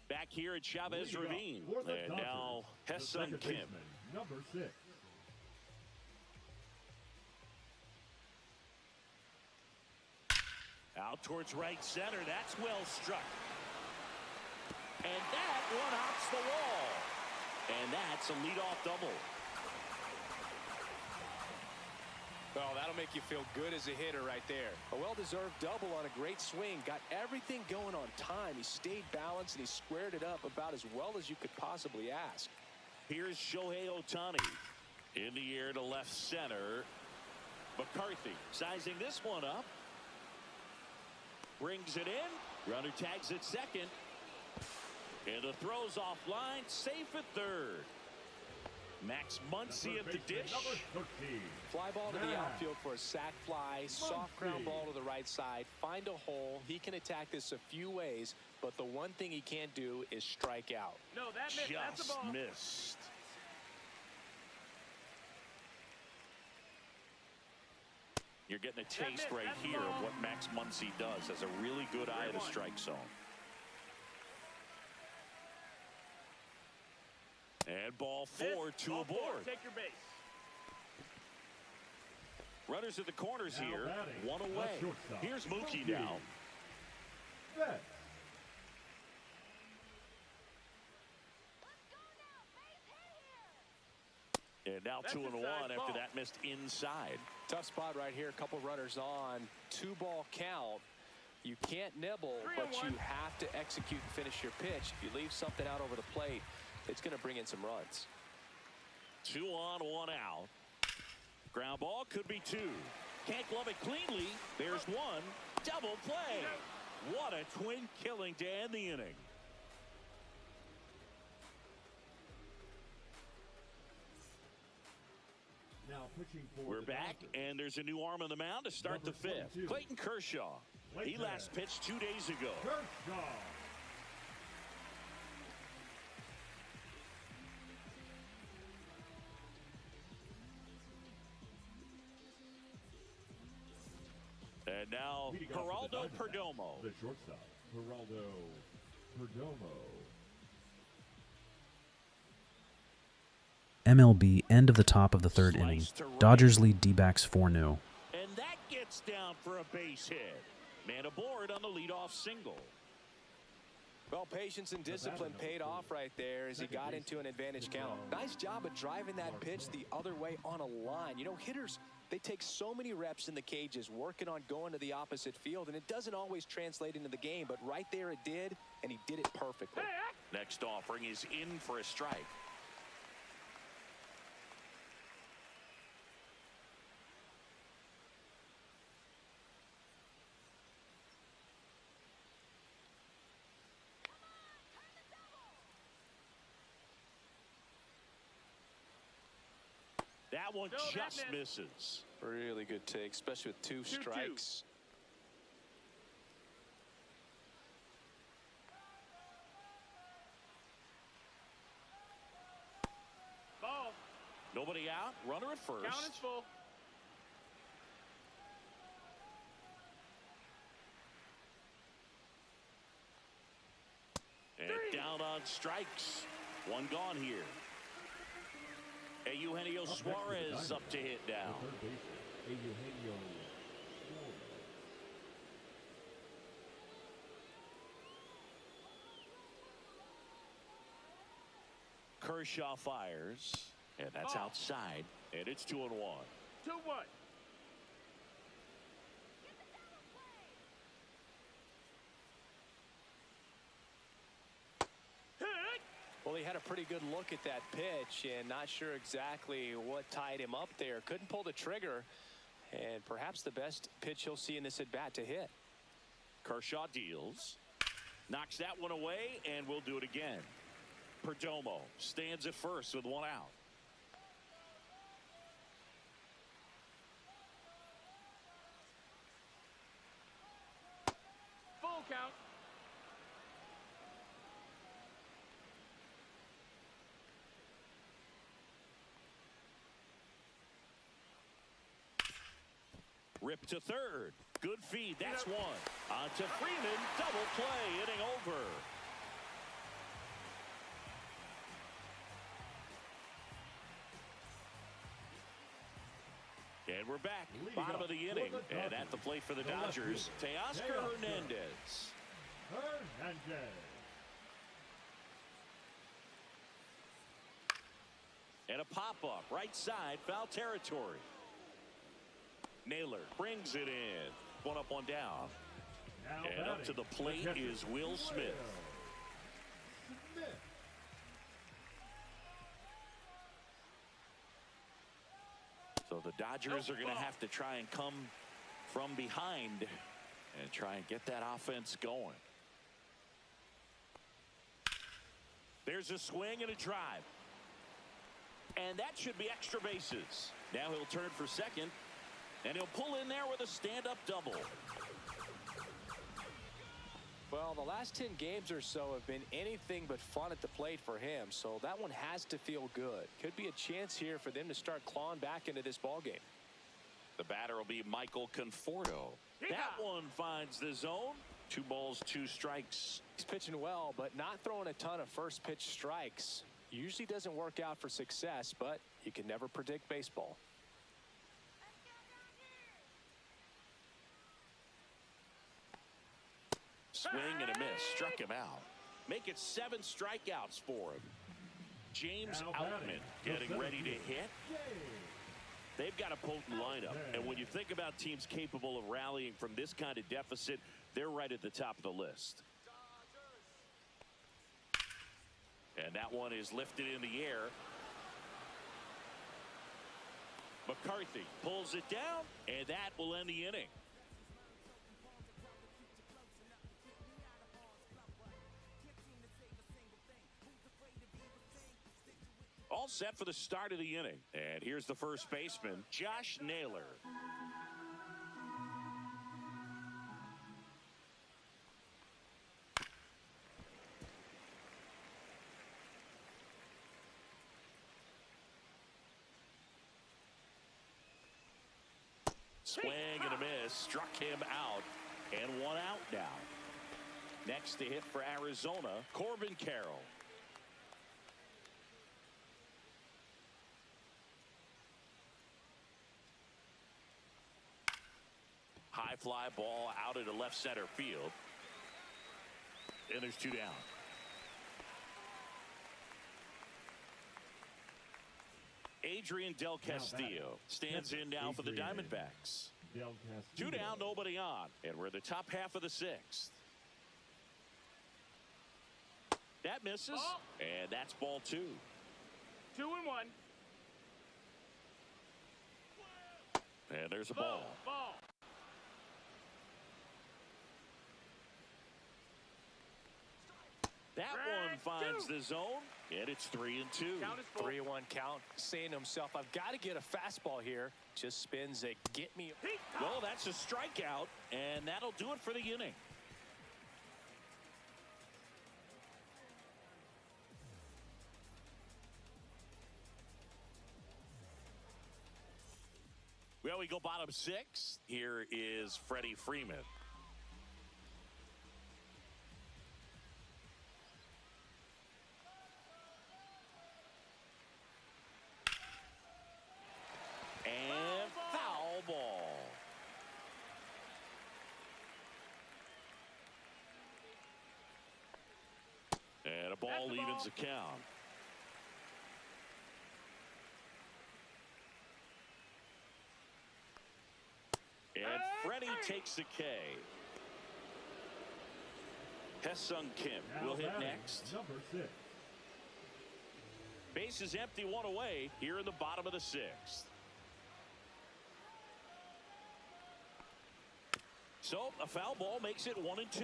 Back here at Chavez Ravine, and now Hessun Kim. Number 6. Out towards right center. That's well struck. And that one hops the wall. And that's a leadoff double. Oh, that'll make you feel good as a hitter right there. A well-deserved double on a great swing. Got everything going on time. He stayed balanced and he squared it up about as well as you could possibly ask. Here's Shohei Ohtani. In the air to left center. McCarthy sizing this one up. Brings it in. Runner tags at second. And the throw's offline. Safe at third. Max Muncy at the dish. Fly ball to the outfield for a sac fly. Soft ground ball to the right side. Find a hole. He can attack this a few ways, but the one thing he can't do is strike out. No, that missed. That's a ball. Missed. You're getting a taste right here of what Max Muncy does. Has a really good eye at the strike zone. And ball 4, 2 aboard. Take your base. Runners at the corners Now here. batting, 1 away. Here's Mookie now. Betts. And now That's 2 and a 1 side after ball. that missed inside. Tough spot right here. A couple runners on. 2-ball count. You can't nibble, but you have to execute and finish your pitch. If you leave something out over the plate, it's going to bring in some runs. 2 on, 1 out. Ground ball could be 2. Can't glove it cleanly. There's 1. Double play. What a twin killing to end the inning. Now pitching for We're the back, Dodgers. and there's a new arm on the mound to start the Number 5th. 22. Clayton Kershaw. He last pitched 2 days ago. Kershaw. And now Leading off for Geraldo the Diamondbacks, Perdomo. The shortstop, Geraldo Perdomo. MLB end of the top of the 3rd inning. Slice to right. Dodgers lead D-backs 4-0. And that gets down for a base hit. Man aboard on the leadoff single. Well, patience and discipline paid off right there as he got into an advantage count. Nice job of driving that pitch the other way on a line. You know, hitters, they take so many reps in the cages working on going to the opposite field, and it doesn't always translate into the game, but right there it did, and he did it perfectly. Next offering is in for a strike. That one just misses. Really good take, especially with 2 strikes. Ball. Nobody out. Runner at first. Count is full. And down on strikes. 1 gone here. Eugenio Suarez up to hit down. The third baseman, Eugenio Suarez. Kershaw fires, and that's Ball. outside, and it's 2 and 1. 2-1. Well, he had a pretty good look at that pitch and not sure exactly what tied him up there. Couldn't pull the trigger, and perhaps the best pitch he'll see in this at-bat to hit. Kershaw deals, knocks that one away, and we'll do it again. Perdomo stands at first with one out. Full count. Rip to third. Good feed. That's one. On to Freeman. Double play. Inning over. And we're back. Bottom of the inning. And at the plate for the Dodgers, Teoscar Hernandez. And a pop-up. Right side. Foul territory. Naylor brings it in. One up, one down. And up to the plate is Will Smith. So the Dodgers are going to have to try and come from behind and try and get that offense going. There's a swing and a drive. And that should be extra bases. Now he'll turn for second. And he'll pull in there with a stand-up double. Well, the last 10 games or so have been anything but fun at the plate for him, so that one has to feel good. Could be a chance here for them to start clawing back into this ballgame. The batter will be Michael Conforto. That one finds the zone. 2 balls, 2 strikes. He's pitching well, but not throwing a ton of first pitch strikes. Usually doesn't work out for success, but you can never predict baseball. Swing and a miss. Struck him out. Make it 7 strikeouts for him. James Outman getting ready to hit. They've got a potent lineup. And when you think about teams capable of rallying from this kind of deficit, they're right at the top of the list. And that one is lifted in the air. McCarthy pulls it down, and that will end the inning. All set for the start of the inning. And here's the first baseman, Josh Naylor. Swing and a miss. Struck him out. And one out now. Next to hit for Arizona, Corbin Carroll. High fly ball out into left center field. And there's 2 down. Adrian Del Castillo stands in now for the Diamondbacks. 2 down, nobody on. And we're in the top half of the 6th. That misses. And that's ball 2. 2-1. And there's a ball. That one finds the zone, and it's 3-2. 3-1 count. Saying to himself, I've got to get a fastball here. Just spins a get me. Well, that's a strikeout, and that'll do it for the inning. Well, we go bottom 6. Here is Freddie Freeman. And foul ball. And a ball evens the count. And Freddie takes the K. Hesung Kim will hit next. Number 6. Base is empty, 1 away here in the bottom of the 6th. So a foul ball makes it 1-2.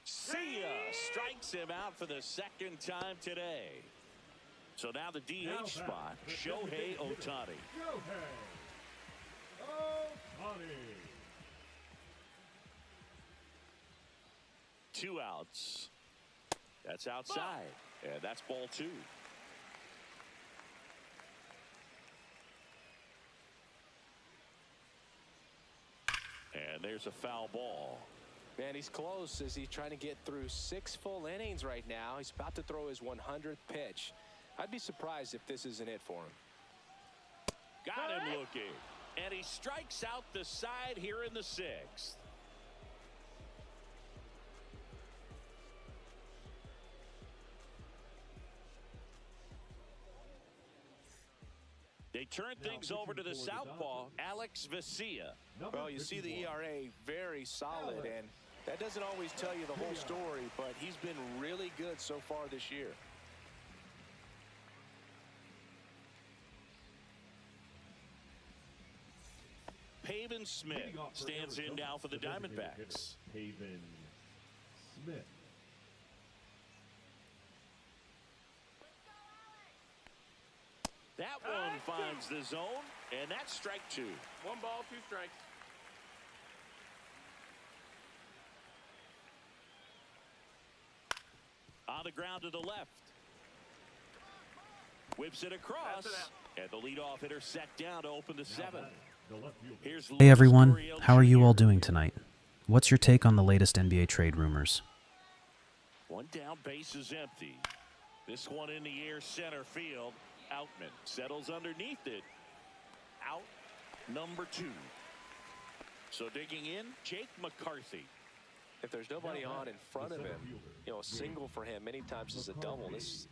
See ya. Strikes him out for the second time today. So now the DH spot, Shohei Ohtani. Shohei Ohtani. 2 outs. That's outside. And that's ball 2. And there's a foul ball. Man, he's close as he's trying to get through 6 full innings right now. He's about to throw his 100th pitch. I'd be surprised if this isn't it for him. Got him looking. And he strikes out the side here in the 6th. They turn things over to the southpaw, Alex Vesia. Well, you see the ERA very solid, and that doesn't always tell you the whole story, but he's been really good so far this year. Pavin Smith stands in now for the Diamondbacks. Pavin Smith. That one finds the zone, and that's strike 2. 1 ball, 2 strikes. On the ground to the left. Whips it across, and the leadoff hitter set down to open the 7th. Here's Hey everyone, how are you all doing tonight? What's your take on the latest NBA trade rumors? 1 down, base is empty. This one in the air, center field. Outman settles underneath it. Out number 2. So digging in, Jake McCarthy. If there's nobody on in front of him, you know, a single for him many times is a double. This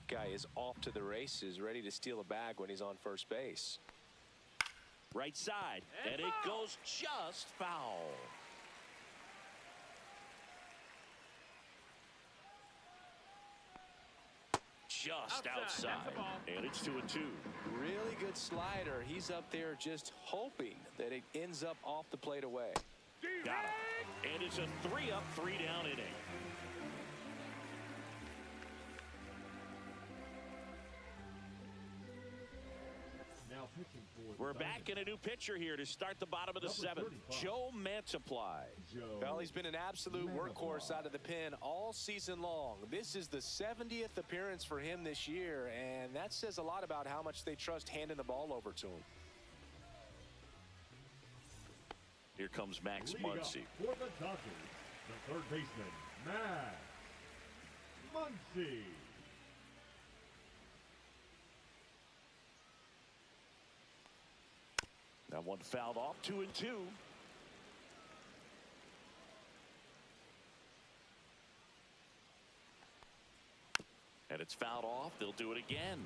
guy is off to the races, ready to steal a bag when he's on first base. Right side, and it goes just foul. Just outside, and it's 2-2. Really good slider. He's up there just hoping that it ends up off the plate away. Got it. And it's a 3-up, 3-down inning. We're back in a new pitcher here to start the bottom of the 7th. Joe Mantiply. Well, he's been an absolute workhorse out of the pen all season long. This is the 70th appearance for him this year, and that says a lot about how much they trust handing the ball over to him. Here comes Max Muncy. For the Dodgers, the 3rd baseman, Max Muncy. That one fouled off, 2-2. And it's fouled off. They'll do it again.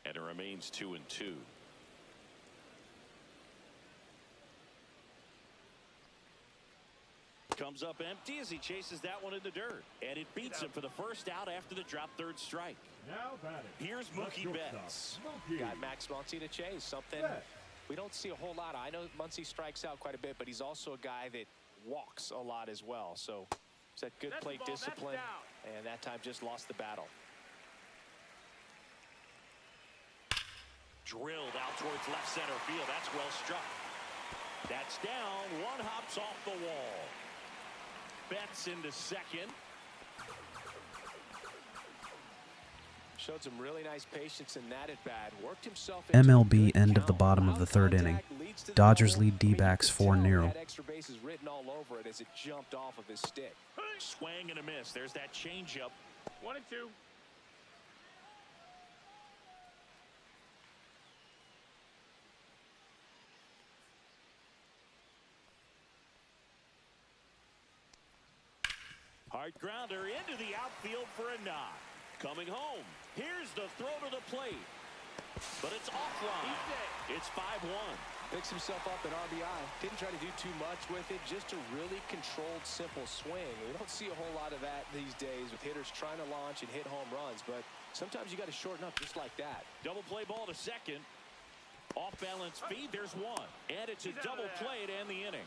And it remains 2-2. Comes up empty as he chases that one in the dirt. And it beats him for the first out after the drop 3rd strike. Now batting. Here's Mookie Betts. Got Max Muncy to chase. Something we don't see a whole lot of. I know Muncy strikes out quite a bit, but he's also a guy that walks a lot as well. So it's that good plate discipline. And that time just lost the battle. Drilled out towards left center field. That's well struck. That's down. One hops off the wall. Betts into second. Showed some really nice patience in that at bat. Worked himself MLB end of the bottom of the 3rd inning. Dodgers lead D-backs 4-0. That extra base is written all over it as it jumped off of his stick. Swing and a miss. There's that changeup. 1-2. Hard grounder into the outfield for a knock. Coming home. Here's the throw to the plate. But it's offline. It's 5-1. Picks himself up an RBI. Didn't try to do too much with it. Just a really controlled, simple swing. We don't see a whole lot of that these days with hitters trying to launch and hit home runs. But sometimes you got to shorten up just like that. Double play ball to second. Off balance feed, there's one. And it's a double play to end the inning.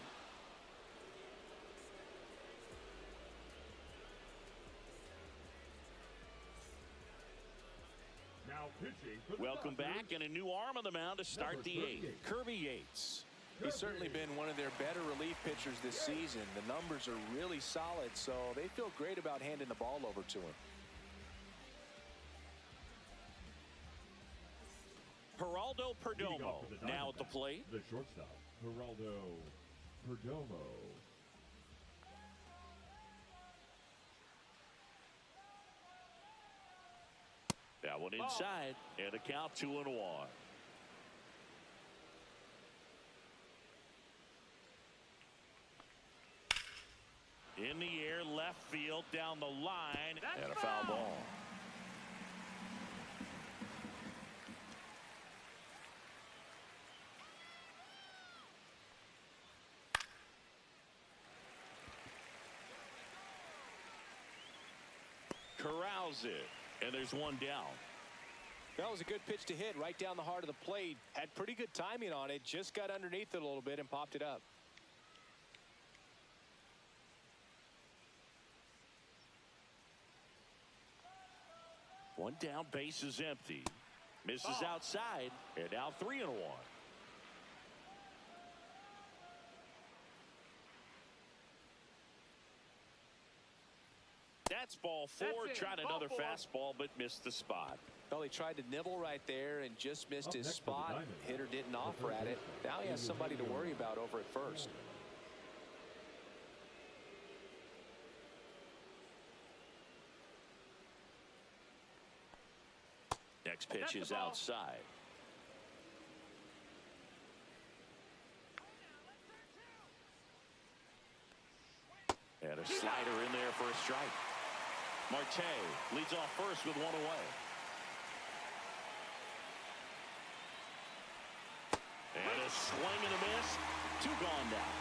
Now pitching for the Welcome Dodgers, back, and a new arm on the mound to start the eighth. Kirby Yates. He's certainly been one of their better relief pitchers this season. The numbers are really solid, so they feel great about handing the ball over to him. Geraldo leading Perdomo off for the now at the Diamondbacks, plate. The shortstop, Geraldo Perdomo. That one inside, and a count 2-1. In the air, left field, down the line, and a foul ball. Corrals it, and there's one down. That was a good pitch to hit right down the heart of the plate. Had pretty good timing on it. Just got underneath it a little bit and popped it up. One down, base is empty. Misses outside, and now 3-1. That's ball four. Tried another fastball, but missed the spot. Well, he tried to nibble right there and just missed his spot. Hitter didn't offer at it. Now he has somebody to worry about over at first. Next pitch is outside. And a slider in there for a strike. Marte leads off first with one away. And a swing and a miss. Two gone now.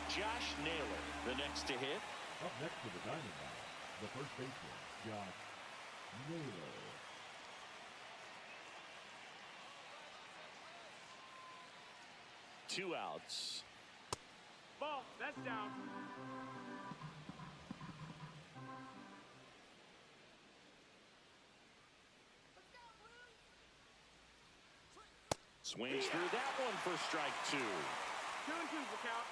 Josh Naylor, the next to hit. Up next for the Diamondbacks, the first baseman, Josh Naylor. Two outs. Ball, that's down. Swings through that one for strike two. 2-2 the count.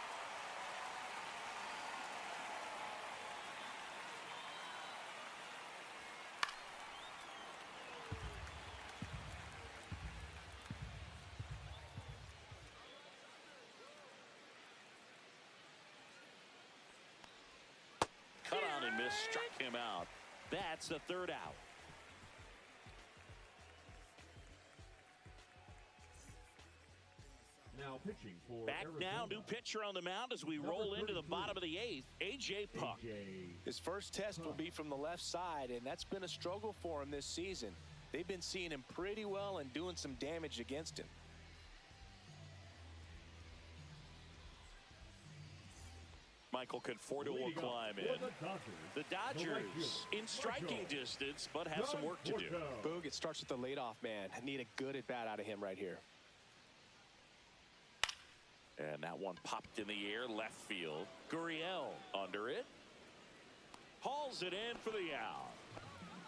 Cut on and missed, struck him out. That's the third out. Now pitching for Back Arizona, now, new pitcher on the mound as we roll into the bottom of the eighth. A.J. Puck. His first test will be from the left side, and that's been a struggle for him this season. They've been seeing him pretty well and doing some damage against him. Michael Conforto will climb in. The Dodgers in striking distance, but have some work to do. Boog, it starts with the leadoff man. I need a good at-bat out of him right here. And that one popped in the air, left field. Gurriel under it. Hauls it in for the out.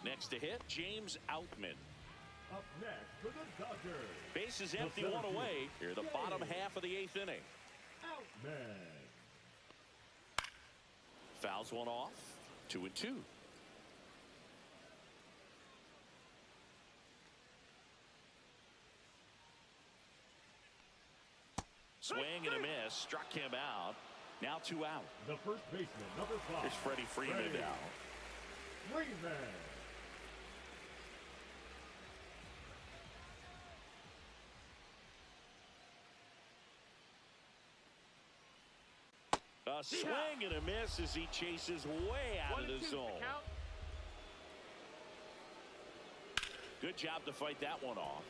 Next to hit, James Outman. Up next for the Dodgers, Base is empty, one away. Here, the bottom half of the eighth inning. Outman. Fouls one off. 2-2. Swing and a miss. Struck him out. Now 2 out. The first baseman, number 5. Here's Freddie Freeman now. Freeman. A swing and a miss as he chases way out of the zone. Good job to fight that one off.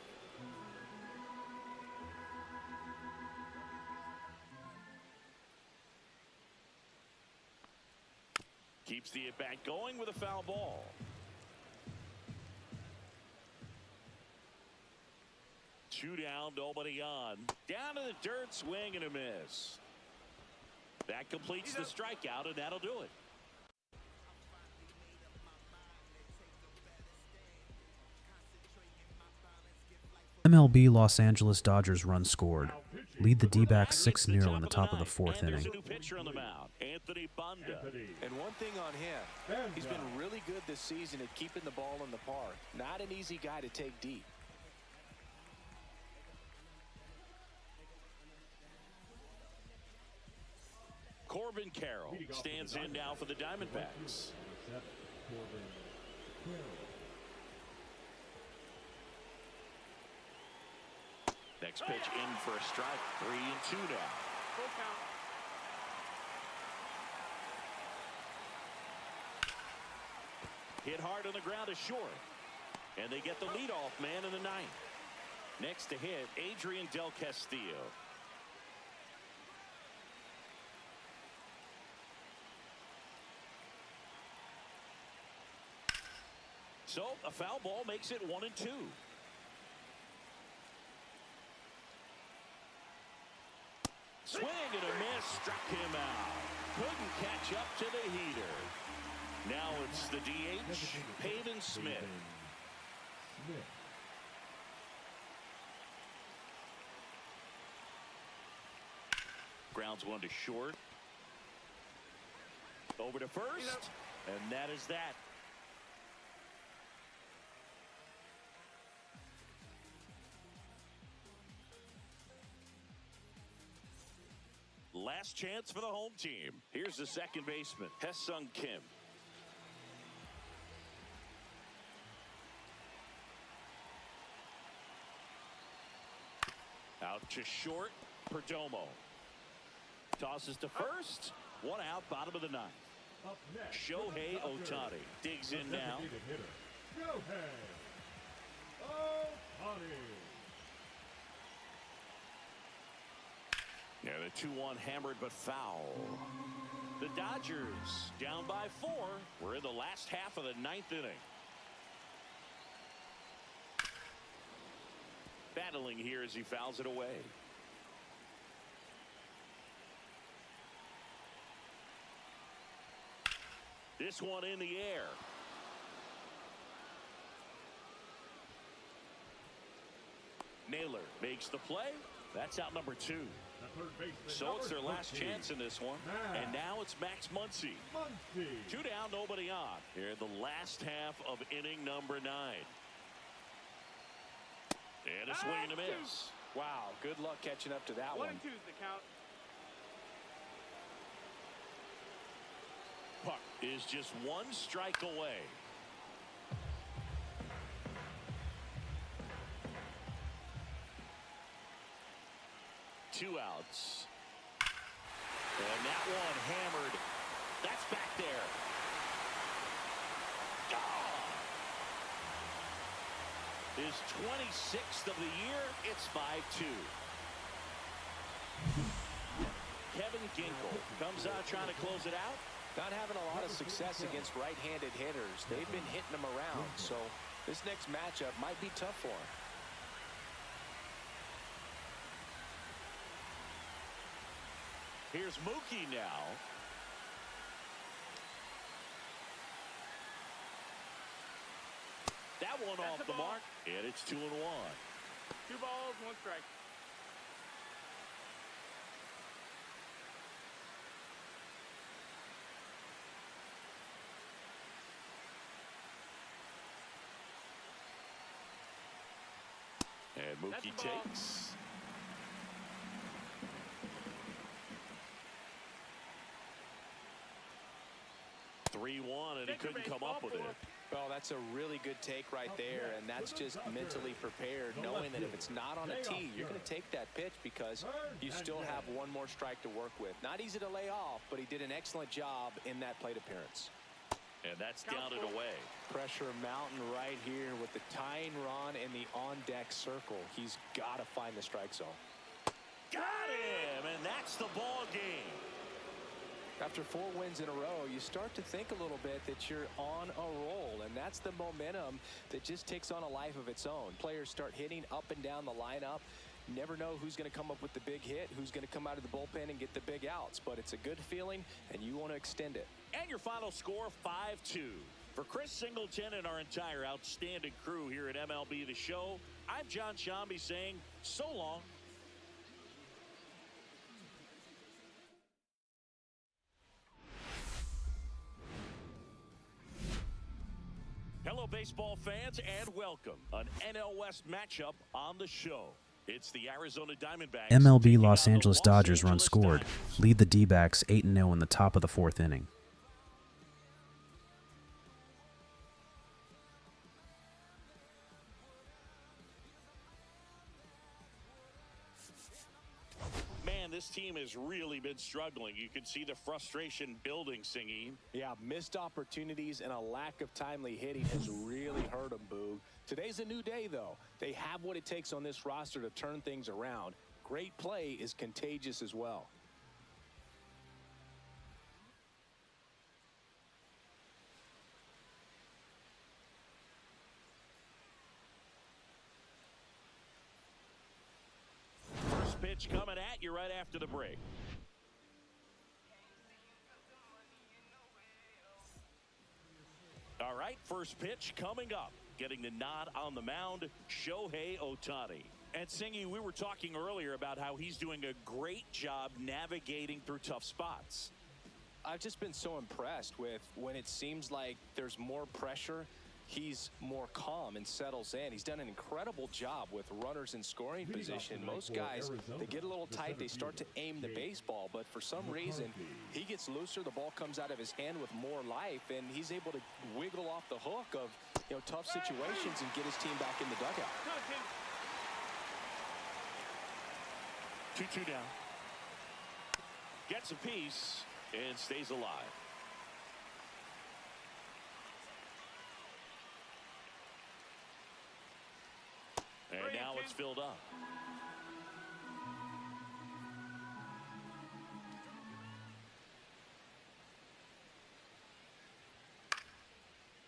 Keeps the at-bat going with a foul ball. 2 down, nobody on. Down to the dirt, swing and a miss. That completes the strikeout, and that'll do it. MLB Los Angeles Dodgers run scored. Lead the D-backs 6-0 in the top of the 4th inning. A new pitcher on the mound, Anthony Banda. And one thing on him, he's been really good this season at keeping the ball in the park. Not an easy guy to take deep. Corbin Carroll stands in now for the Diamondbacks. Next pitch in for a strike. 3-2 now. Full count. Hit hard on the ground is short. And they get the leadoff man in the 9th. Next to hit, Adrian Del Castillo. So a foul ball makes it 1-2. Swing and a miss, struck him out. Couldn't catch up to the heater. Now it's the DH, Pavin Smith. Grounds one to short. Over to first, and that is that. Last chance for the home team. Here's the second baseman, Hesung Kim. Out to short, Perdomo. Tosses to first. One out, bottom of the 9th. Shohei Ohtani digs in now. Shohei Ohtani. Yeah, the 2-1 hammered but foul. The Dodgers down by 4. We're in the last half of the 9th inning. Battling here as he fouls it away. This one in the air. Naylor makes the play. That's out number 2. So it's their last chance in this one. And now it's Max Muncy. 2 down, nobody on. Here in the last half of inning number 9. And a swing and a miss. Wow, good luck catching up to that 1-2 one. is the count. Puck is just 1 strike away. Two outs. And that one hammered. That's back there. Gone. His 26th of the year. It's 5-2. Kevin Ginkel comes out trying to close it out. Not having a lot of success against right-handed hitters. They've been hitting them around, so this next matchup might be tough for him. Here's Mookie now. That one off the mark, and it's 2-1. 2 balls, 1 strike. And Mookie takes. And he couldn't come up with it. Well, that's a really good take right there, and that's just mentally prepared, knowing that if it's not on a tee, you're going to take that pitch because you still have 1 more strike to work with. Not easy to lay off, but he did an excellent job in that plate appearance. And that's down and away. Pressure mountain right here with the tying run in the on-deck circle. He's got to find the strike zone. Got him, and that's the ball game. After 4 wins in a row, you start to think a little bit that you're on a roll, and that's the momentum that just takes on a life of its own. Players start hitting up and down the lineup. Never know who's going to come up with the big hit, who's going to come out of the bullpen and get the big outs, but it's a good feeling, and you want to extend it. And your final score, 5-2. For Chris Singleton and our entire outstanding crew here at MLB The Show, I'm John Shambi saying so long. Hello, baseball fans, and welcome. An NL West matchup on the show. It's the Arizona Diamondbacks. MLB Los Angeles Dodgers run scored. Lead the D-backs 8-0 in the top of the 4th inning. Man, this team has really been struggling. You can see the frustration building, Singy. Yeah, missed opportunities and a lack of timely hitting has really hurt them, Boog. Today's a new day, though. They have what it takes on this roster to turn things around. Great play is contagious as well. First pitch coming at you right after the break. All right, first pitch coming up. Getting the nod on the mound, Shohei Ohtani. And Singy, we were talking earlier about how he's doing a great job navigating through tough spots. I've just been so impressed with when it seems like there's more pressure, he's more calm and settles in. He's done an incredible job with runners in scoring position. Most guys, they get a little tight, they start to aim the baseball, but for some reason, he gets looser, the ball comes out of his hand with more life, and he's able to wiggle off the hook of, you know, tough situations and get his team back in the dugout. 2-2 down. Gets a piece and stays alive. And now it's filled up.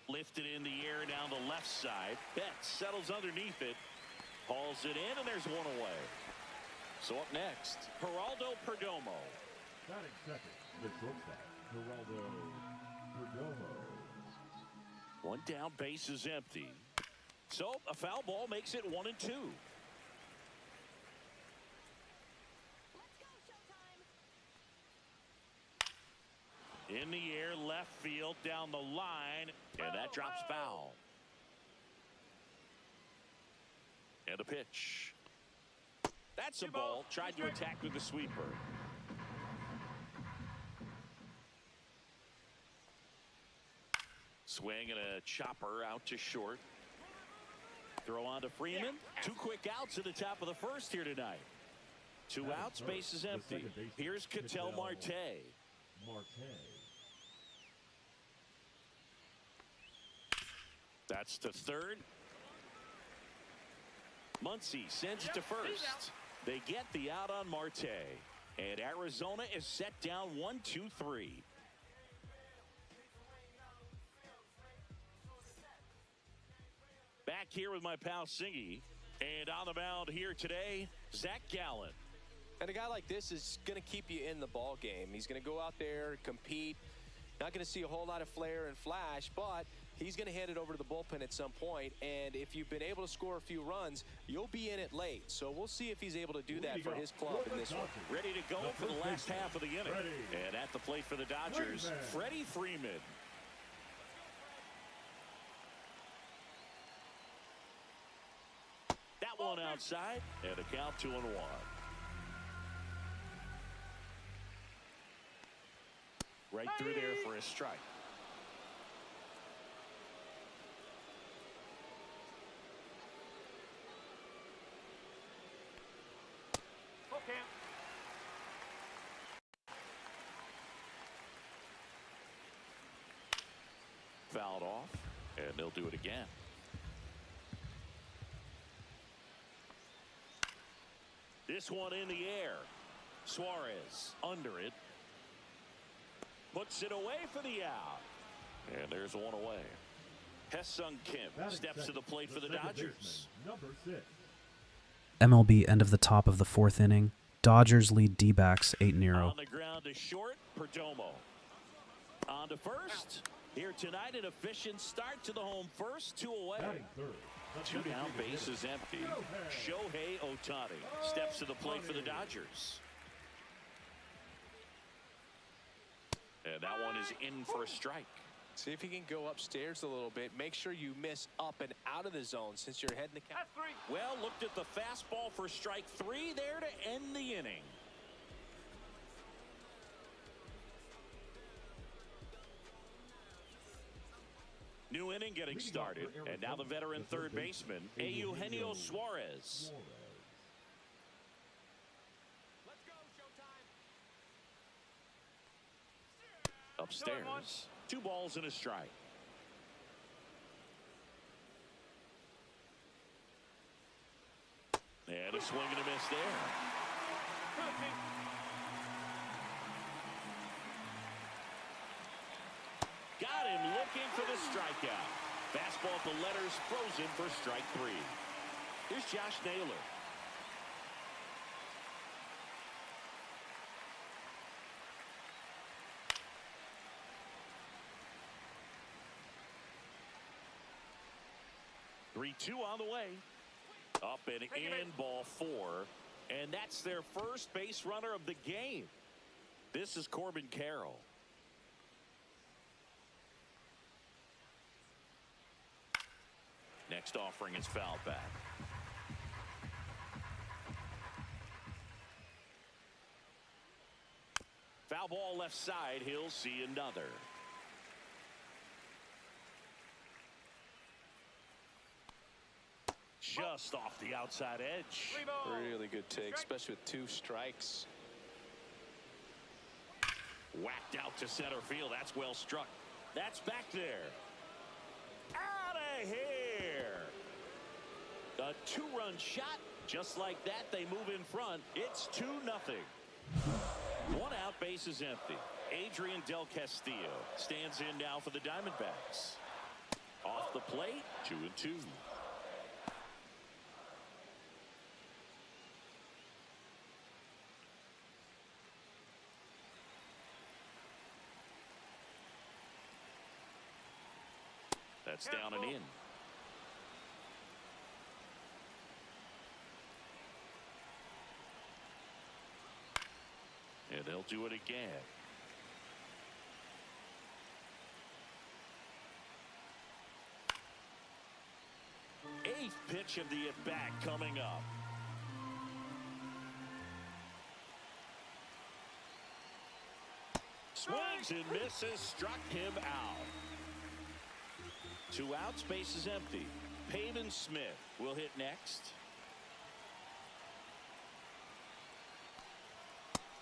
Lifted in the air down the left side. Betts settles underneath it. Hauls it in, and there's one away. So up next, Geraldo Perdomo. Batting second, the shortstop, Geraldo Perdomo. One down, base is empty. So a foul ball makes it 1-2. In the air, left field, down the line, and that drops foul. And a pitch. That's a ball. Tried to attack with the sweeper. Swing and a chopper out to short. Throw on to Freeman. 2 quick outs at the top of the first here tonight. 2 outs, base is empty. Here's Ketel Marte. That's to third. Muncy sends it to first. They get the out on Marte. And Arizona is set down 1-2-3. Back here with my pal Singy. And on the mound here today, Zach Gallen. And a guy like this is going to keep you in the ball game. He's going to go out there, compete. Not going to see a whole lot of flair and flash, but he's going to hand it over to the bullpen at some point. And if you've been able to score a few runs, you'll be in it late. So we'll see if he's able to do that for his club in this one. Ready to go for the last half of the inning. And at the plate for the Dodgers, Freddie Freeman. That one outside, and a count 2-1. Right through there for a strike. Okay. Fouled off, and they'll do it again. This one in the air. Suarez under it. Puts it away for the out. And there's one away. Hesung Kim steps to the plate for the Dodgers. Number 6. MLB end of the top of the 4th inning. Dodgers lead D-backs 8-0. On the ground to short, Perdomo. On to first. Here tonight, an efficient start to the home first, 2 away. Batting third. 2 down, bases empty. Shohei Ohtani steps to the plate for the Dodgers. And that one is in for a strike. See if he can go upstairs a little bit. Make sure you miss up and out of the zone since you're heading the count. Well, looked at the fastball for strike 3 there to end the inning. New inning getting started, and now the veteran third baseman, Eugenio Suarez. Let's go, showtime. Upstairs, 2 balls and a strike. And a swing and a miss there. Got him looking for the strikeout. Fastball at the letters, frozen for strike 3. Here's Josh Naylor. Three-2 on the way. Up and in, ball 4. And that's their first base runner of the game. This is Corbin Carroll. Next offering is foul back. Foul ball left side. He'll see another. Just off the outside edge. Really good take, especially with 2 strikes. Whacked out to center field. That's well struck. That's back there. Out of here. A 2-run shot. Just like that, they move in front. It's 2-0. 1 out, base is empty. Adrian Del Castillo stands in now for the Diamondbacks. Off the plate, 2-2. That's down and in. And they'll do it again. Eighth pitch of the at-bat coming up. Swings and misses, struck him out. 2 outs, base is empty. Pavin Smith will hit next.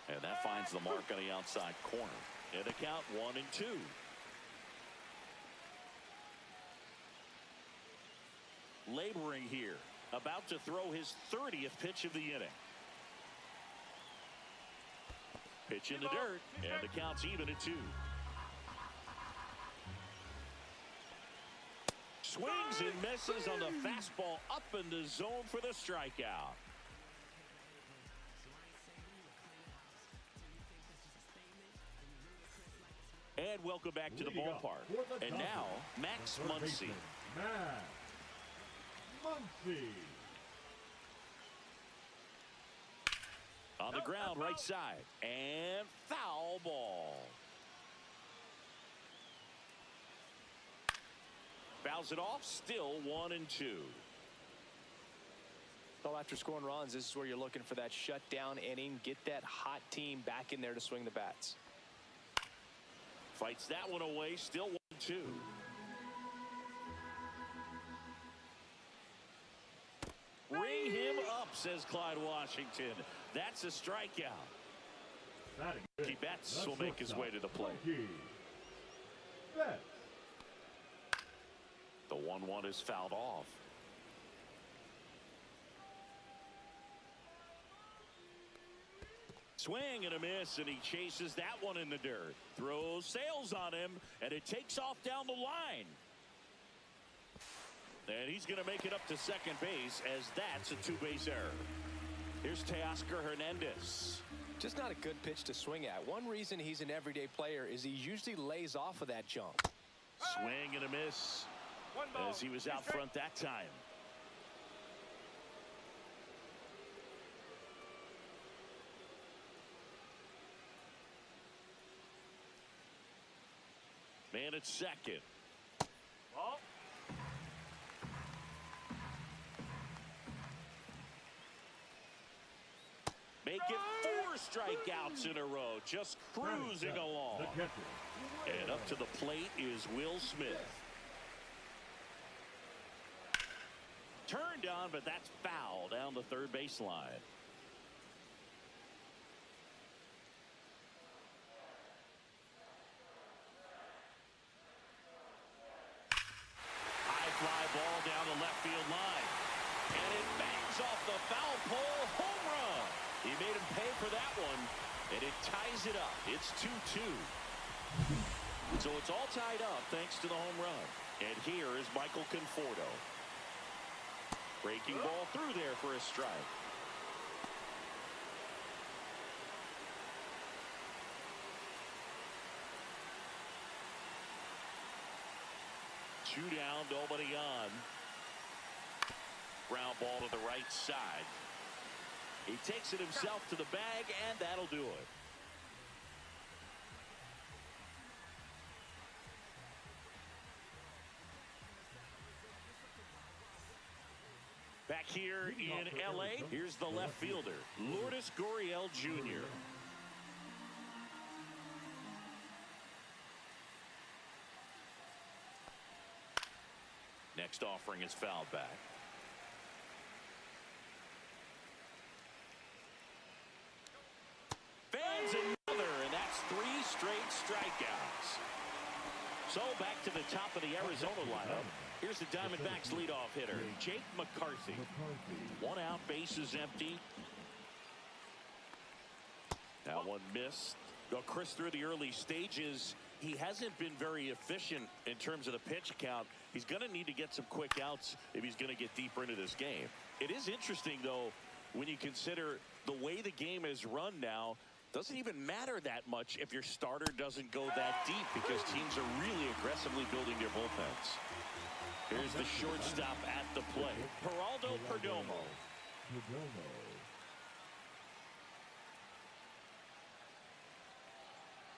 And that finds the mark on the outside corner. And the count 1-2. Laboring here. About to throw his 30th pitch of the inning. Pitch in the dirt. And the count's even at 2. Swings and misses on the fastball up in the zone for the strikeout. And welcome back to the ballpark. And now, Max Muncy. Max Muncy. On the ground, right side. And foul ball. Fouls it off, still 1-2. Well, after scoring runs, this is where you're looking for that shutdown inning. Get that hot team back in there to swing the bats. Fights that one away, still 1-2. Ring him up, says Clyde Washington. That's a strikeout. Mookie Betts will make his way to the plate. The 1-1 is fouled off. Swing and a miss, and he chases that one in the dirt. Throws sails on him, and it takes off down the line. And he's going to make it up to second base, as that's a two-base error. Here's Teoscar Hernandez. Just not a good pitch to swing at. One reason he's an everyday player is he usually lays off of that jump. Swing and a miss, as he was out front that time. Man at second. Ball. Make it 4 strikeouts in a row, just cruising along. And up to the plate is Will Smith. Turned on, but that's foul down the third baseline. High fly ball down the left field line. And it bangs off the foul pole. Home run. He made him pay for that one, and it ties it up. It's 2-2. So it's all tied up thanks to the home run. And here is Michael Conforto. Breaking ball through there for a strike. Two down, nobody on. Ground ball to the right side. He takes it himself to the bag, and that'll do it. Back here in L.A., here's the left fielder, Lourdes Gurriel Jr. Next offering is fouled back. Fans another, and that's 3 straight strikeouts. So back to the top of the Arizona lineup. Here's the Diamondbacks leadoff hitter, Jake McCarthy. 1 out, bases empty. That one missed. Well, Chris, through the early stages, he hasn't been very efficient in terms of the pitch count. He's going to need to get some quick outs if he's going to get deeper into this game. It is interesting, though, when you consider the way the game is run now. Doesn't even matter that much if your starter doesn't go that deep, because teams are really aggressively building their bullpens. Here's the shortstop at the plate, Geraldo Perdomo.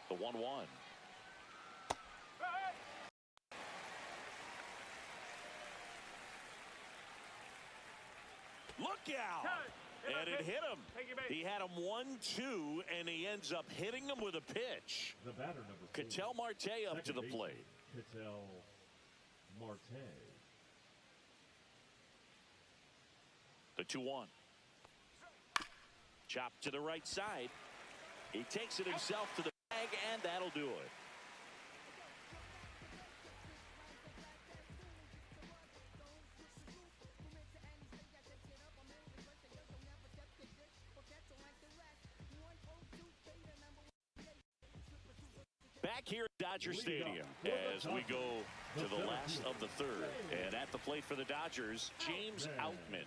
The 1-1. Look out! And it hit him. He had him 1-2, and he ends up hitting him with a pitch. The batter, number 4. Ketel Marte up to the plate. Ketel Marte. The 2-1. Chop to the right side. He takes it himself to the bag, and that'll do it. Back here at Dodger Stadium as we go to the last of the third. And at the plate for the Dodgers, James Outman.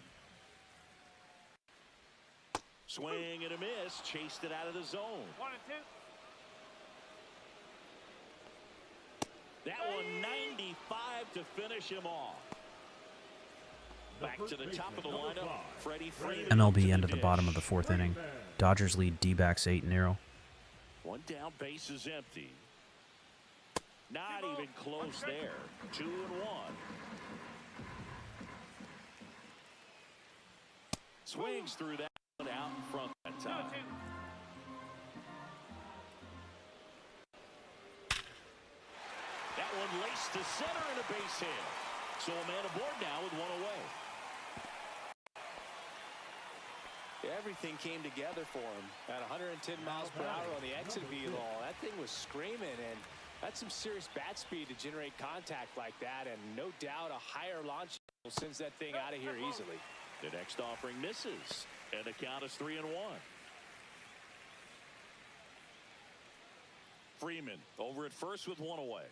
Swing and a miss. Chased it out of the zone. 1 and 2. That one 95 to finish him off. Back to the top of the lineup. Freddie Freeman. MLB end of the bottom of the 4th inning. Dodgers lead D-backs 8-0. 1 down, bases empty. Not even close there. 2-1. Swings through that one out in front that time. 2-2. That one laced to center and a base hit. So a man aboard now with 1 away. Everything came together for him at 110 miles per hour on the exit velo. That thing was screaming, and that's some serious bat speed to generate contact like that, and no doubt a higher launch sends that thing out of here easily. The next offering misses, and the count is 3-1. Freeman over at first with one away.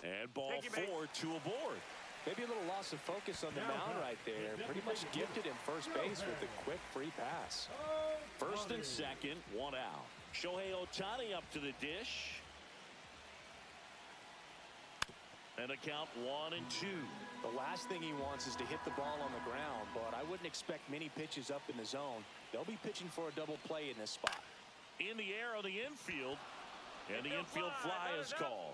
And ball 4, 2 aboard. Maybe a little loss of focus on the mound right there. Pretty much gifted him first base with a quick free pass. First and second, 1 out. Shohei Ohtani up to the dish. And a count 1 and 2. The last thing he wants is to hit the ball on the ground, but I wouldn't expect many pitches up in the zone. They'll be pitching for a double play in this spot. In the air on the infield, and the infield fly is called.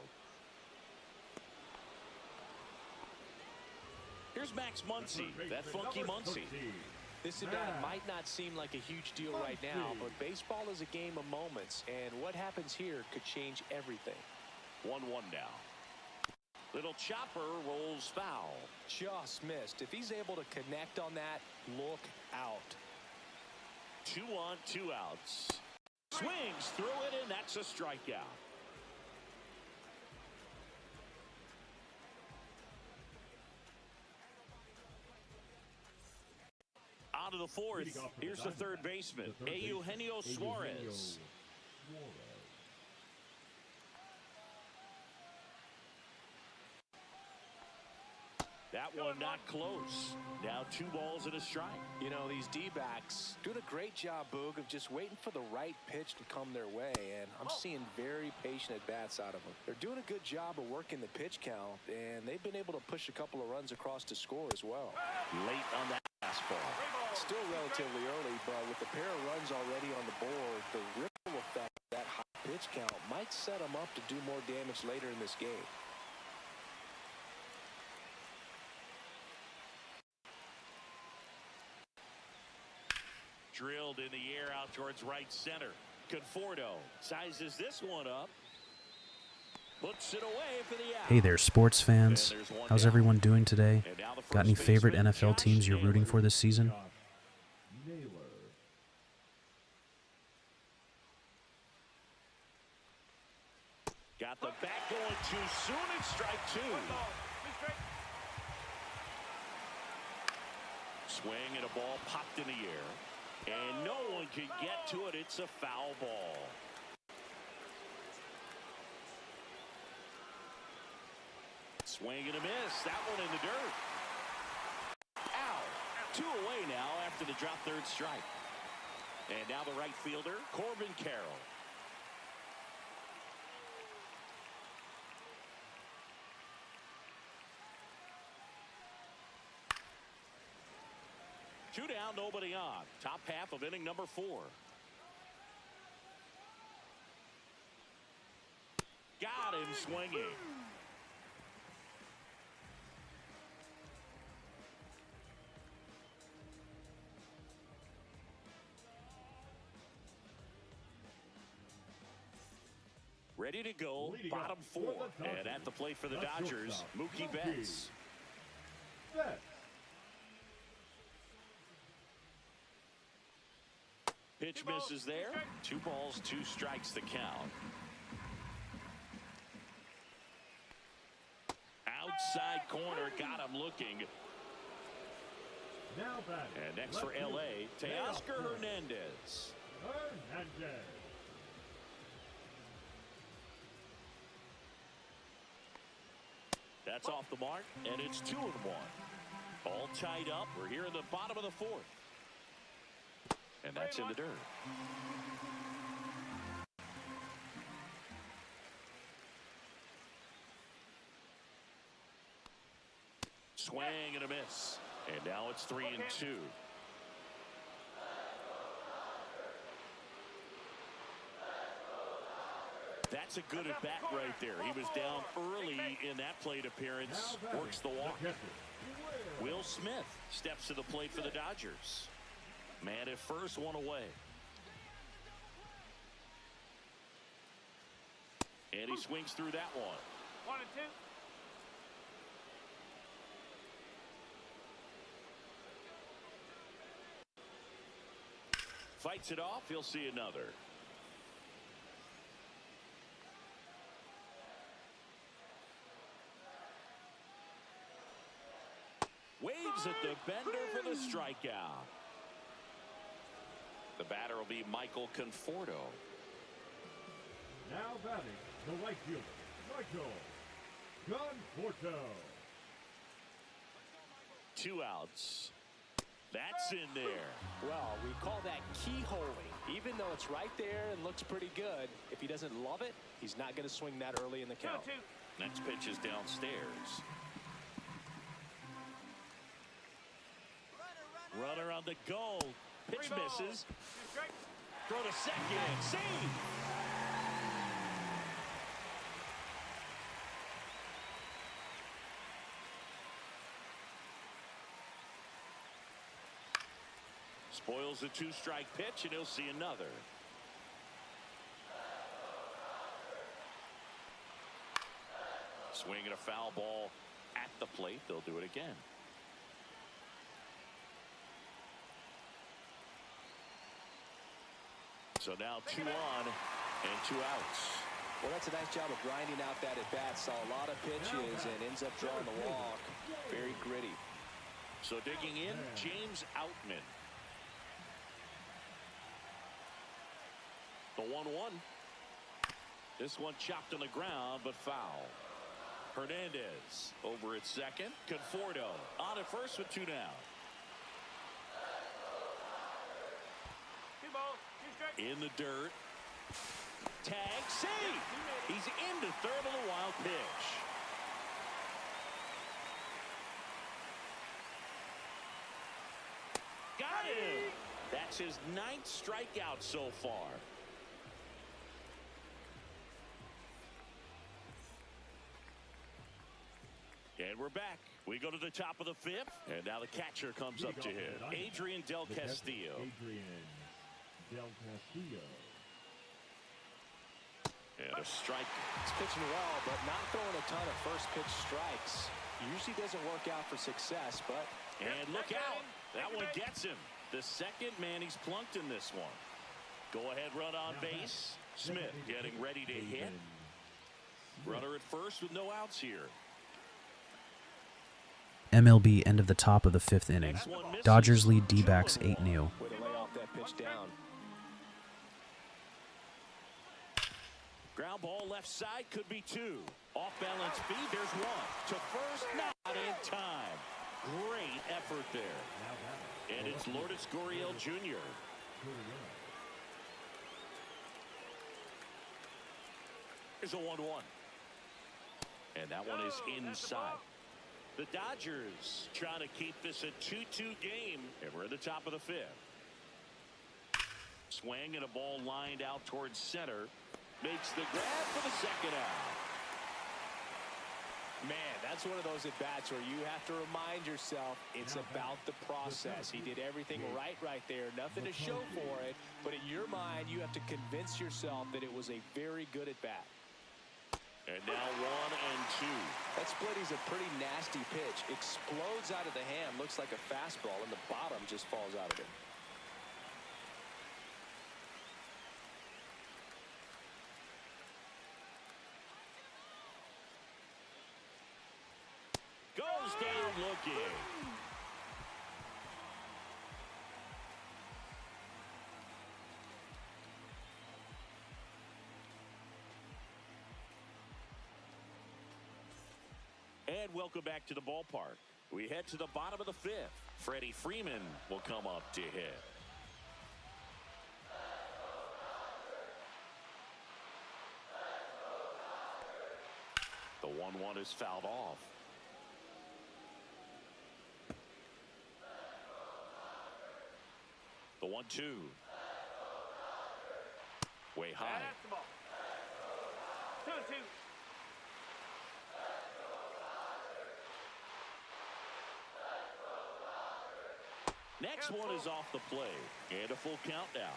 Here's Max Muncy, that funky Muncy. This at-bat might not seem like a huge deal right now, but baseball is a game of moments, and what happens here could change everything. 1-1 now. Little chopper rolls foul. Just missed. If he's able to connect on that, look out. 2 on, 2 outs. Swings through it, and that's a strikeout. Out of the fourth, here's the third baseman, Eugenio Suarez. That one not close. Now 2 balls and a strike. You know, these D-backs doing a great job, Boog, of just waiting for the right pitch to come their way, and I'm seeing very patient at-bats out of them. They're doing a good job of working the pitch count, and they've been able to push a couple of runs across to score as well. Late on that fastball. Still relatively early, but with a pair of runs already on the board, the ripple effect of that high pitch count might set them up to do more damage later in this game. Drilled in the air out towards right center. Conforto sizes this one up. Puts it away for the out. Hey there, sports fans. How's everyone doing today? Got any favorite NFL teams you're rooting for this season? Got the bat going too soon. It's strike 2. Swing and a ball popped in the air. And no one can get to it. It's a foul ball. Swing and a miss. That one in the dirt. Out. 2 away now after the drop third strike. And now the right fielder, Corbin Carroll. Two down, nobody on. Top half of inning number 4. Got him swinging. Ready to go, bottom 4. And at the plate for the Dodgers, Mookie Betts. Pitch misses there. 2 balls, 2 strikes the count. Outside corner, got him looking. And next for LA, Teoscar Hernandez. That's off the mark, and it's 2-1. All tied up. We're here in the bottom of the 4th. And that's in the dirt. Swing and a miss. And now it's 3-2. That's a good at bat right there. He was down early in that plate appearance. Works the walk. Will Smith steps to the plate for the Dodgers. Man at first, 1 away. And he swings through that one. 1 and 2. Fights it off. He'll see another. Waves at the bender for the strikeout. The batter will be Michael Conforto. Now batting, the right fielder, Michael Conforto. 2 outs. That's in there. Well, we call that keyholing. Even though it's right there and looks pretty good, if he doesn't love it, he's not going to swing that early in the count. Next pitch is downstairs. Runner on the goal. Pitch misses. Throw to second. Save. Spoils the 2-strike pitch, and he'll see another. Swinging a foul ball at the plate. They'll do it again. So now 2 on and 2 outs. Well, that's a nice job of grinding out that at bat. Saw a lot of pitches and ends up drawing the walk. Very gritty. So digging in, James Outman. The 1-1. This one chopped on the ground, but foul. Hernandez over at second. Conforto on at first with 2 down. In the dirt. Tag, save. He's into third on the wild pitch. Got him. That's his 9th strikeout so far. And we're back. We go to the top of the 5th, and now the catcher comes up to hit. Adrian Del Castillo. Adrian Del Castillo. And a strike. He's pitching well, but not throwing a ton of first pitch strikes. Usually doesn't work out for success, but. And look out. That one gets him. The second man he's plunked in this one. Go ahead, run on base. Smith getting ready to hit. Runner at first with no outs here. MLB end of the top of the 5th inning. Dodgers lead D-backs 8-0. Way to lay off that pitch down. Ground ball left side, could be 2. Off balance feed, there's 1. To first, not in time. Great effort there. And it's Lourdes Gurriel Jr. Here's a 1-1. And that one is inside. The Dodgers trying to keep this a 2-2 game. And we're at the top of the 5th. Swing and a ball lined out towards center. Makes the grab for the second out. Man, that's one of those at-bats where you have to remind yourself it's about the process. He did everything right there. Nothing to show for it. But in your mind, you have to convince yourself that it was a very good at-bat. And now 1 and 2. That splitty's a pretty nasty pitch. Explodes out of the hand. Looks like a fastball, and the bottom just falls out of it. Goes down looking. And welcome back to the ballpark. We head to the bottom of the 5th. Freddie Freeman will come up to hit. The 1-1 is fouled off. The 1-2. Way high. That's the ball. 2-2. Next one is off the play. And a full count now.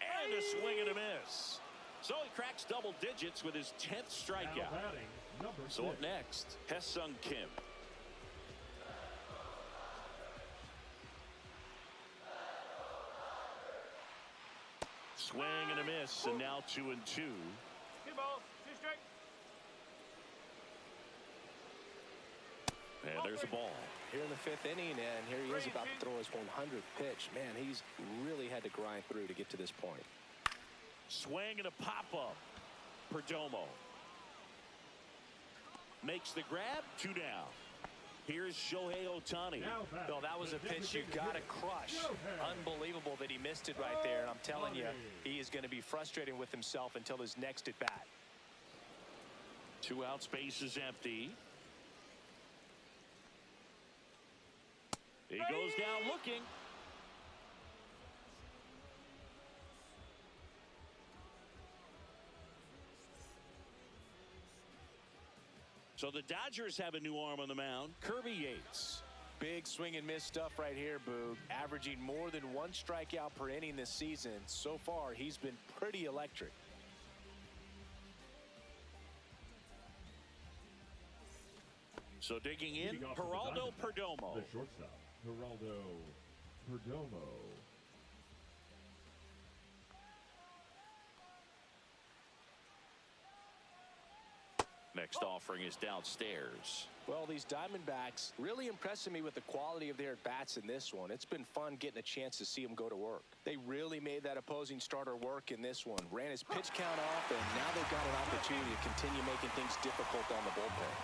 And a swing and a miss. So he cracks double digits with his 10th strikeout. So up next, Hae-Sung Kim. Swing and a miss, and now 2 and 2. 2 balls, 2 strikes. And there's a ball. here in the 5th inning, and here he is about to throw his 100th pitch. Man, he's really had to grind through to get to this point. Swing and a pop-up. Perdomo makes the grab. 2 down. Here's Shohei Ohtani. Bill, that was a pitch you got to crush. Unbelievable that he missed it right there. And I'm telling you, he is going to be frustrated with himself until his next at bat. 2 outs, base is empty. He goes down looking. So the Dodgers have a new arm on the mound, Kirby Yates. Big swing and miss stuff right here, Boog. Averaging more than 1 strikeout per inning this season. So far, he's been pretty electric. So digging in, Geraldo Perdomo. The shortstop, Geraldo Perdomo. Next offering is downstairs. Well, these Diamondbacks really impressing me with the quality of their at-bats in this one. It's been fun getting a chance to see them go to work. They really made that opposing starter work in this one. Ran his pitch count off, and now they've got an opportunity to continue making things difficult on the bullpen.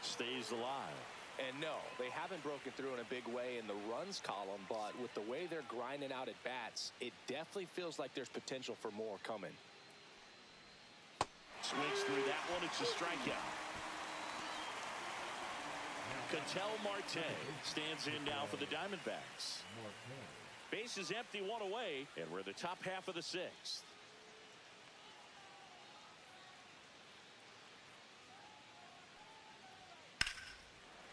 Stays alive. And no, they haven't broken through in a big way in the runs column, but with the way they're grinding out at bats, it definitely feels like there's potential for more coming. Swings through that one. It's a strikeout. Ketel Marte stands in now for the Diamondbacks. Base is empty, 1 away, and we're in the top half of the 6th.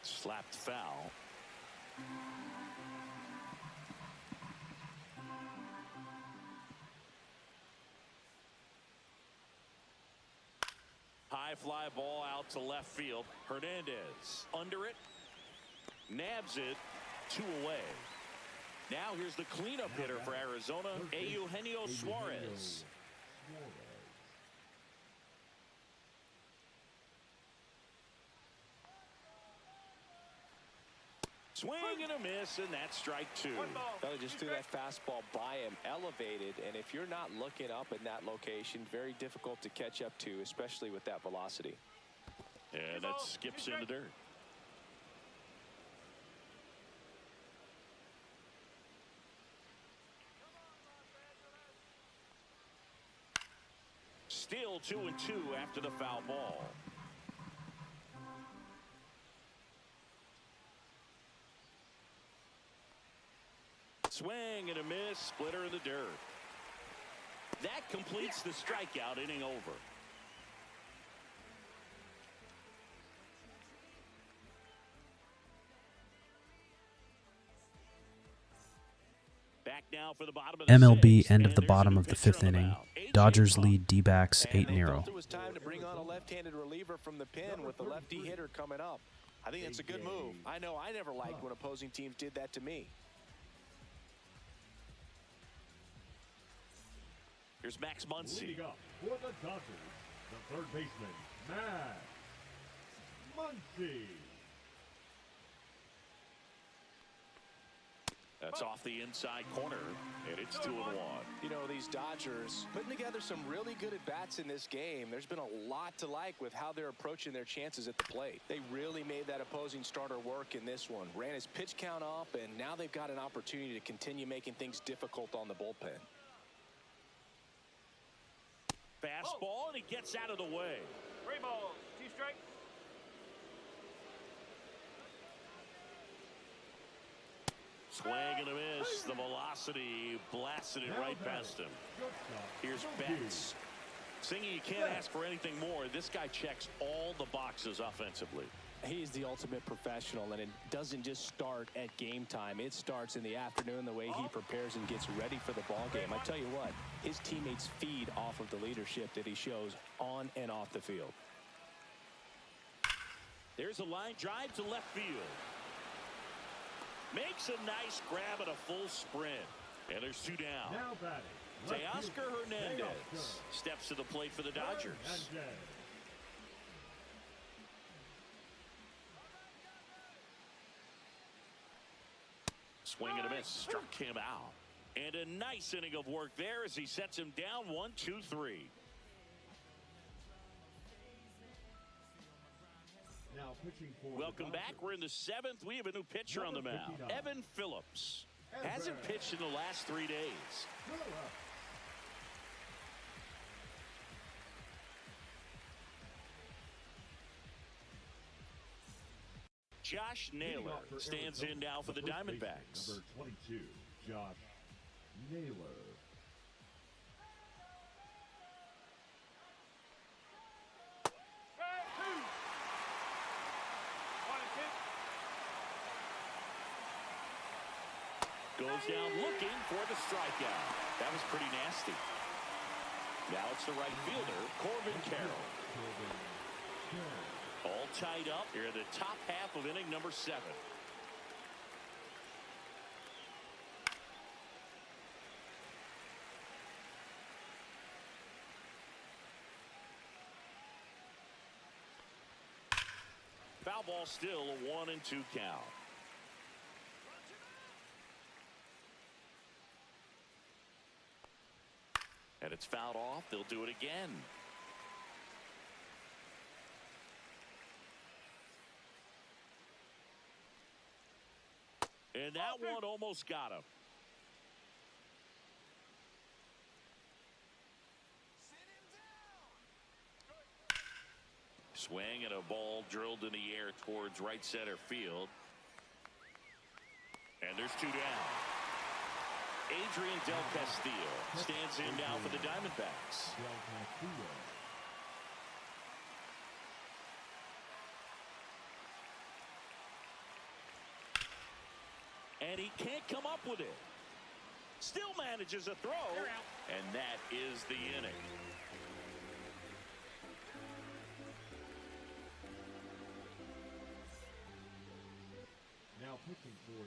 Slapped foul. High fly ball out to left field. Hernandez under it. Nabs it. 2 away. Now here's the cleanup hitter for Arizona, Eugenio Suarez. Swing and a miss, and that's strike 2. They just threw that fastball by him, elevated, and if you're not looking up in that location, very difficult to catch up to, especially with that velocity. And that skips into dirt. Still 2-2 after the foul ball. Swing and a miss, splitter in the dirt. That completes the strikeout, inning over. Back now for the bottom of the MLB 6th, end of the and bottom there's of a the new pitcher 5th on the inning. mound. Dodgers lead D-backs 8-0. It was time to bring on a left-handed reliever from the pen with the lefty hitter coming up. I think it's a good move. I know I never liked when opposing teams did that to me. Here's Max Muncy. Leading up for the Dodgers, the third baseman, Max Muncy. That's off the inside corner, and it's 2-1. You know, these Dodgers putting together some really good at-bats in this game. There's been a lot to like with how they're approaching their chances at the plate. They really made that opposing starter work in this one. Ran his pitch count up, and now they've got an opportunity to continue making things difficult on the bullpen. Fastball, and he gets out of the way. 3 balls, 2 strikes. Swing and a miss. The velocity blasted it right past him. Here's Betts. Singing, you can't ask for anything more. This guy checks all the boxes offensively. He's the ultimate professional, and it doesn't just start at game time. It starts in the afternoon, the way he prepares and gets ready for the ball game. I tell you what, his teammates feed off of the leadership that he shows on and off the field. There's a line drive to left field. Makes a nice grab at a full sprint. And there's 2 down. Now batting, Teoscar Hernandez steps to the plate for the Dodgers. Swing and a miss. Struck him out. And a nice inning of work there as he sets him down 1-2-3. Now pitching for Welcome back. We're in the 7th. We have a new pitcher on the mound. Evan Phillips. Hasn't pitched in the last 3 days. Josh Naylor stands in now for the Diamondbacks. Number 22, Josh Naylor. Goes down looking for the strikeout. That was pretty nasty. Now it's the right fielder, Corbin Carroll. All tied up here in the top half of inning number 7. Foul ball, still a 1-2 count. And it's fouled off. They'll do it again. And that one almost got him. Swing and a ball drilled in the air towards right center field. And there's 2 down. Adrian Del Castillo stands in now for the Diamondbacks. And he can't come up with it. Still manages a throw. And that is the inning.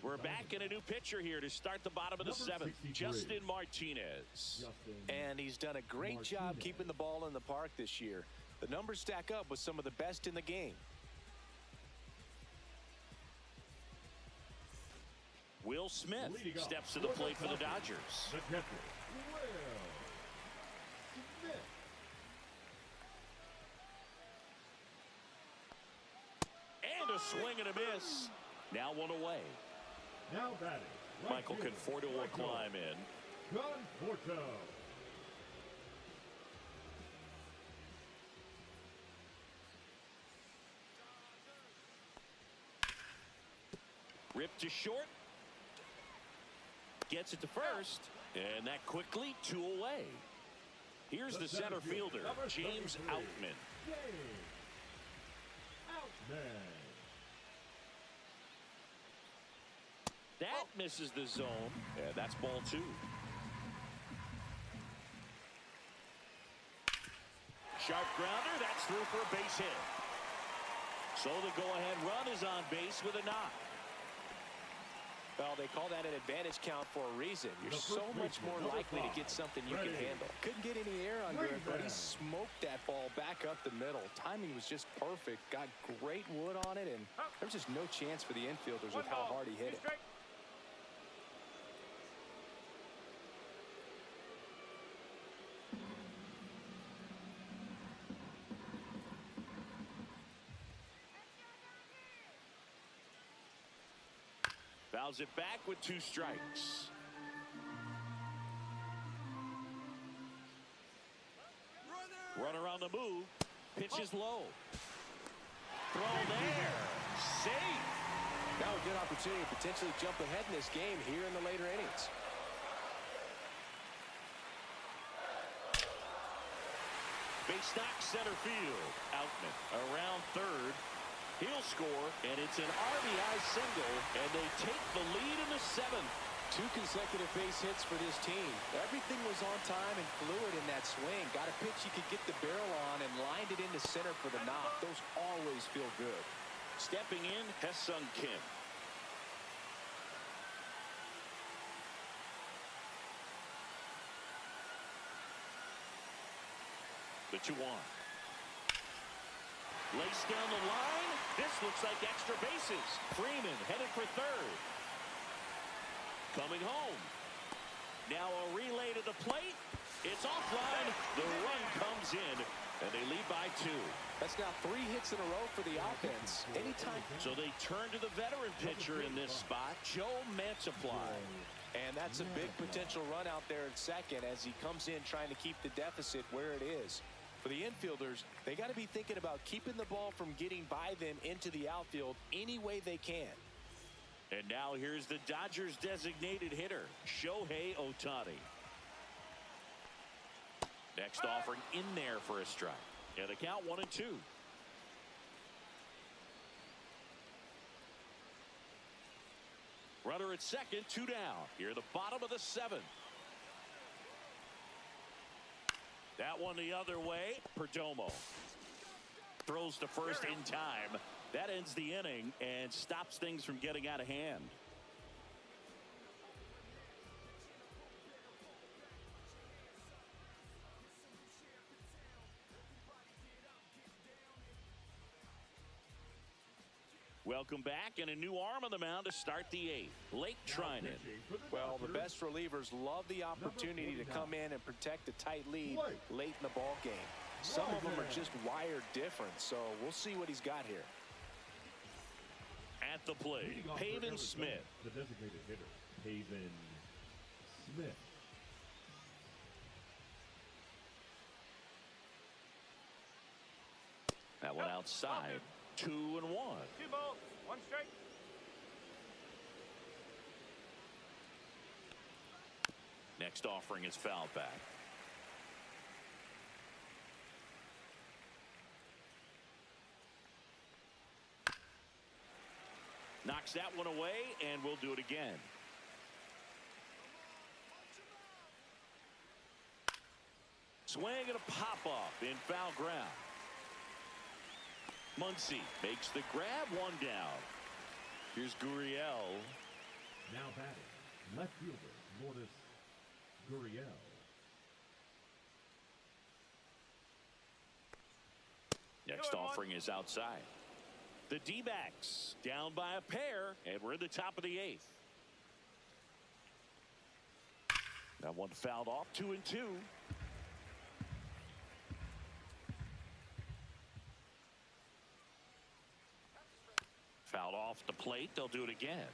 We're back in a new pitcher here to start the bottom of the 7th. Justin Martinez. And he's done a great job keeping the ball in the park this year. The numbers stack up with some of the best in the game. Will Smith steps to the plate for the Dodgers. And a swing and a miss. Now 1 away. Now batting. Michael Conforto will climb in. Conforto. Ripped to short. Gets it to first. And that quickly 2 away. Here's the center fielder, James Outman. That misses the zone. Yeah, that's ball 2. Sharp grounder. That's through for a base hit. So the go-ahead run is on base with a knock. Well, they call that an advantage count for a reason. You're so much more likely to get something you can handle. Couldn't get any air under it, but he smoked that ball back up the middle. Timing was just perfect. Got great wood on it, and there was just no chance for the infielders with how hard he hit it. Fouls it back with 2 strikes. Runner on the move. Pitches low. Throw there. Safe. Now a good opportunity to potentially jump ahead in this game here in the later innings. Base knock center field. Outman around third. He'll score, and it's an RBI single, and they take the lead in the 7th. 2 consecutive base hits for this team. Everything was on time and fluid in that swing. Got a pitch you could get the barrel on and lined it into center for the knock. Those always feel good. Stepping in, Hae-Sung Kim. The 2-1. Lace down the line. This looks like extra bases. Freeman headed for third. Coming home. Now a relay to the plate. It's offline. The run comes in, and they lead by 2. That's now 3 hits in a row for the offense. Anytime. So they turn to the veteran pitcher in this spot, Joe Mantiply. And that's a big potential run out there at second as he comes in trying to keep the deficit where it is. For the infielders, they got to be thinking about keeping the ball from getting by them into the outfield any way they can. And now here's the Dodgers designated hitter, Shohei Ohtani. Next offering in there for a strike. And the count 1-2. Runner at second, 2 down. Here the bottom of the 7th. That one the other way. Perdomo throws to first in time. That ends the inning and stops things from getting out of hand. Welcome back, and a new arm on the mound to start the 8th. Lake Trinan. Well, the best relievers love the opportunity to come in and protect a tight lead late in the ball game. Some of them are just wired different, so we'll see what he's got here. At the plate, Pavin Smith. The designated hitter, Pavin Smith. That one outside. 2-1. 2 balls, 1 strike. Next offering is fouled back. Knocks that one away, and we'll do it again. Swing and a pop-off in foul ground. Muncy makes the grab, 1 down. Here's Gurriel. Now batting, left fielder, Lourdes Gurriel. Next offering is outside. The D-backs down by a pair, and we're in the top of the 8th. That one fouled off, 2-2. Fouled off the plate. They'll do it again.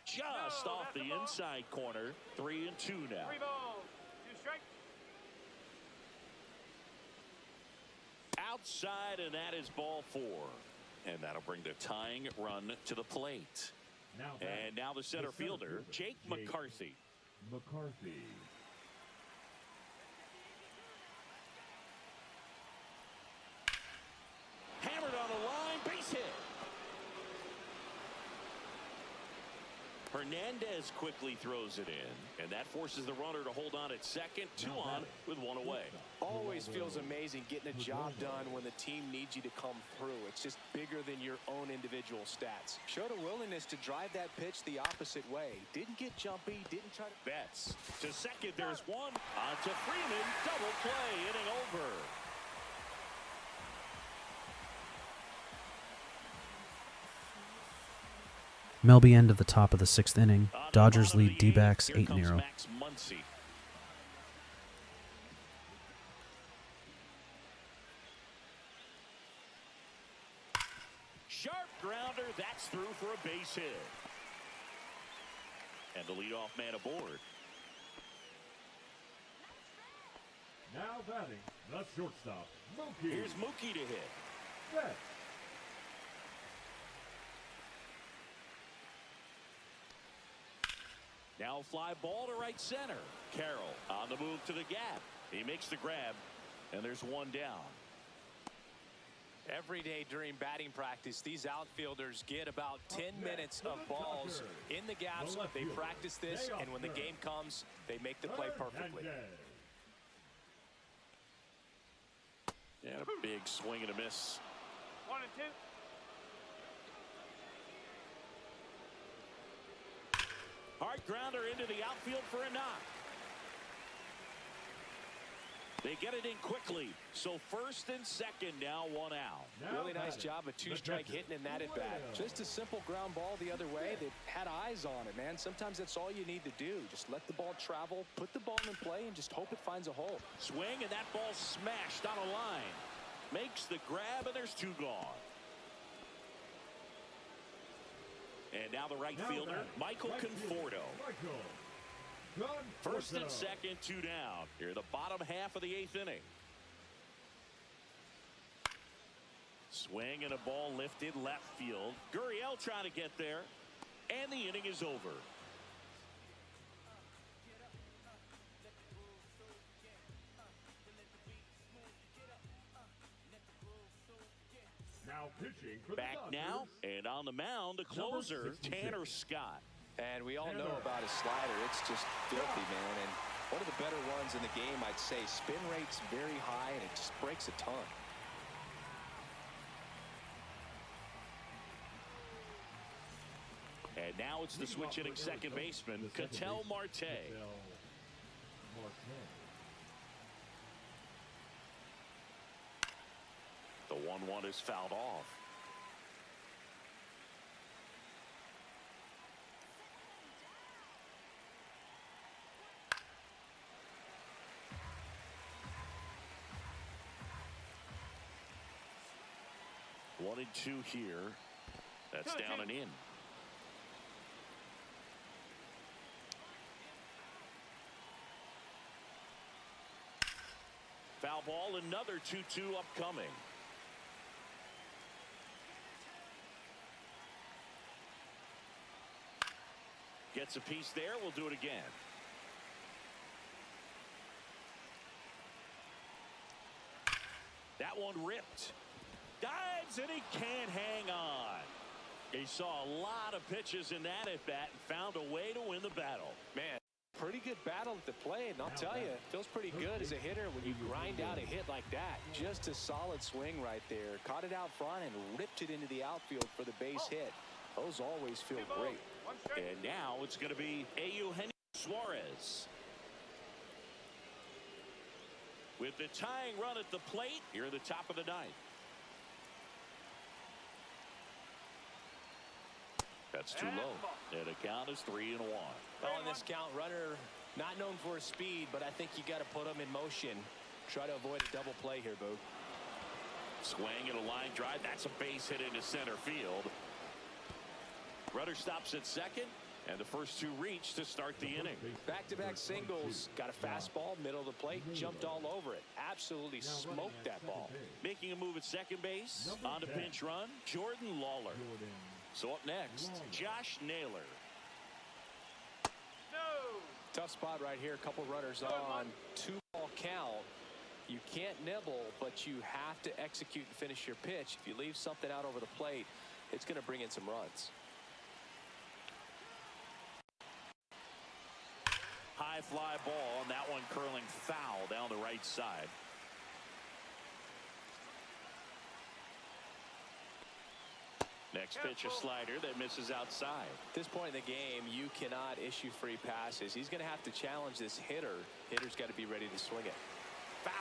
Just off the inside corner. 3-2 now. 3 balls, 2 strikes. Outside, and that is ball 4. And that'll bring the tying run to the plate. And now the center fielder, Jake McCarthy. Hammered on the line, base hit. Hernandez quickly throws it in, and that forces the runner to hold on at second. 2 on with 1 away. Always feels amazing getting a job done when the team needs you to come through. It's just bigger than your own individual stats. Showed a willingness to drive that pitch the opposite way. Didn't get jumpy, didn't try to... Betts to second, there's one. On to Freeman, double play, inning over. MLB end of the top of the 6th inning. Dodgers lead D-backs 8-0. Sharp grounder, that's through for a base hit. And the leadoff man aboard. Now batting, the shortstop, Mookie. Here's Mookie to hit. Betts. Now a fly ball to right center. Carroll on the move to the gap. He makes the grab, and there's 1 down. Every day during batting practice, these outfielders get about 10 minutes of balls in the gaps. They practice this, and when the game comes, they make the play perfectly. And a big swing and a miss. 1 and 2. Hard grounder into the outfield for a knock. They get it in quickly. So first and second now, one out. Really nice job of two-strike hitting in that at-bat. Just a simple ground ball the other way. They had eyes on it, man. Sometimes that's all you need to do. Just let the ball travel, put the ball in play, and just hope it finds a hole. Swing, and that ball smashed on a line. Makes the grab, and there's two gone. And now the right fielder, Michael Conforto. First and second, two down. Here, the bottom half of the 8th inning. Swing and a ball lifted left field. Gurriel trying to get there. And the inning is over. Now pitching for Back the now, and on the mound, the closer, Tanner Scott. And we all know about his slider. It's just filthy, man. And one of the better ones in the game, I'd say. Spin rate's very high, and it just breaks a ton. And now it's the switch hitting second baseman, Ketel Marte. The 1-1 is fouled off. One and two here. That's down and in. Foul ball, another 2-2 upcoming. Gets a piece there. We'll do it again. That one ripped. Dives, and he can't hang on. He saw a lot of pitches in that at-bat and found a way to win the battle. Man, pretty good battle at the plate, and I'll tell you, it feels pretty good as a hitter when you grind out a hit like that. Just a solid swing right there. Caught it out front and ripped it into the outfield for the base hit. Those always feel great. And now it's going to be Eugenio Suarez. With the tying run at the plate, here at the top of the ninth. That's too low. And the count is 3-1. Well, in this count, runner not known for his speed, but I think you got to put him in motion. Try to avoid a double play here, Boo. Swing and a line drive. That's a base hit into center field. Runner stops at second, and the first two reach to start the inning. Back-to-back singles. Got a fastball, middle of the plate, jumped all over it. Absolutely smoked that ball. Making a move at second base on the pinch run, Jordan Lawler. So up next, Josh Naylor. Tough spot right here. A couple runners on. 2-ball count. You can't nibble, but you have to execute and finish your pitch. If you leave something out over the plate, it's going to bring in some runs. High fly ball, and that one curling foul down the right side. Next pitch, a slider that misses outside. At this point in the game, you cannot issue free passes. He's going to have to challenge this hitter. Hitter's got to be ready to swing it. Foul.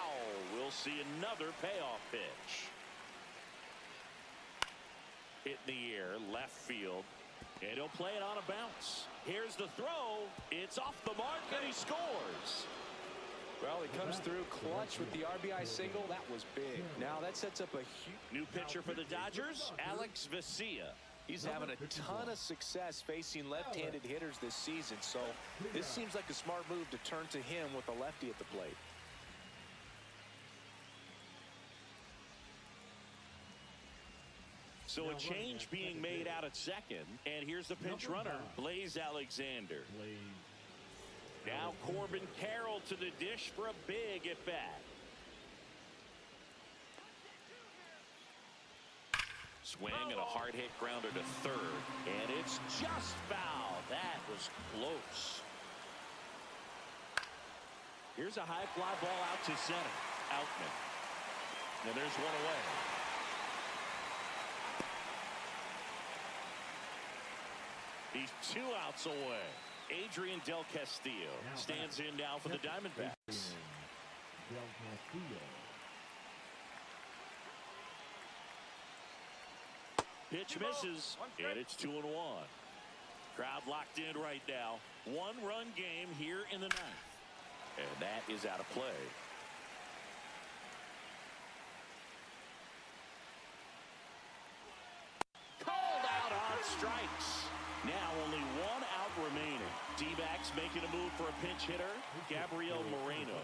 We'll see another payoff pitch. Hit in the air, left field. And he'll play it on a bounce. Here's the throw. It's off the mark, and he scores. Well, he comes through clutch with the RBI single. That was big. Now that sets up a huge... New pitcher for the Dodgers, Alex Vesia. He's having a ton of success facing left-handed hitters this season, so this seems like a smart move to turn to him with a lefty at the plate. So a change being made out at second, and here's the pinch runner, Blaze Alexander. Now Corbin Carroll to the dish for a big at-bat. Swing and a hard hit grounder to third, and it's just foul. That was close. Here's a high fly ball out to center. Outman. And there's one away. He's 2 outs away. Adrian Del Castillo stands in now for the Diamondbacks. Del Castillo. Pitch misses, and it's 2-1. Crowd locked in right now. One-run game here in the ninth. And that is out of play. Called out on strikes. Now only one out remaining. D-backs making a move for a pinch hitter, Gabriel Moreno.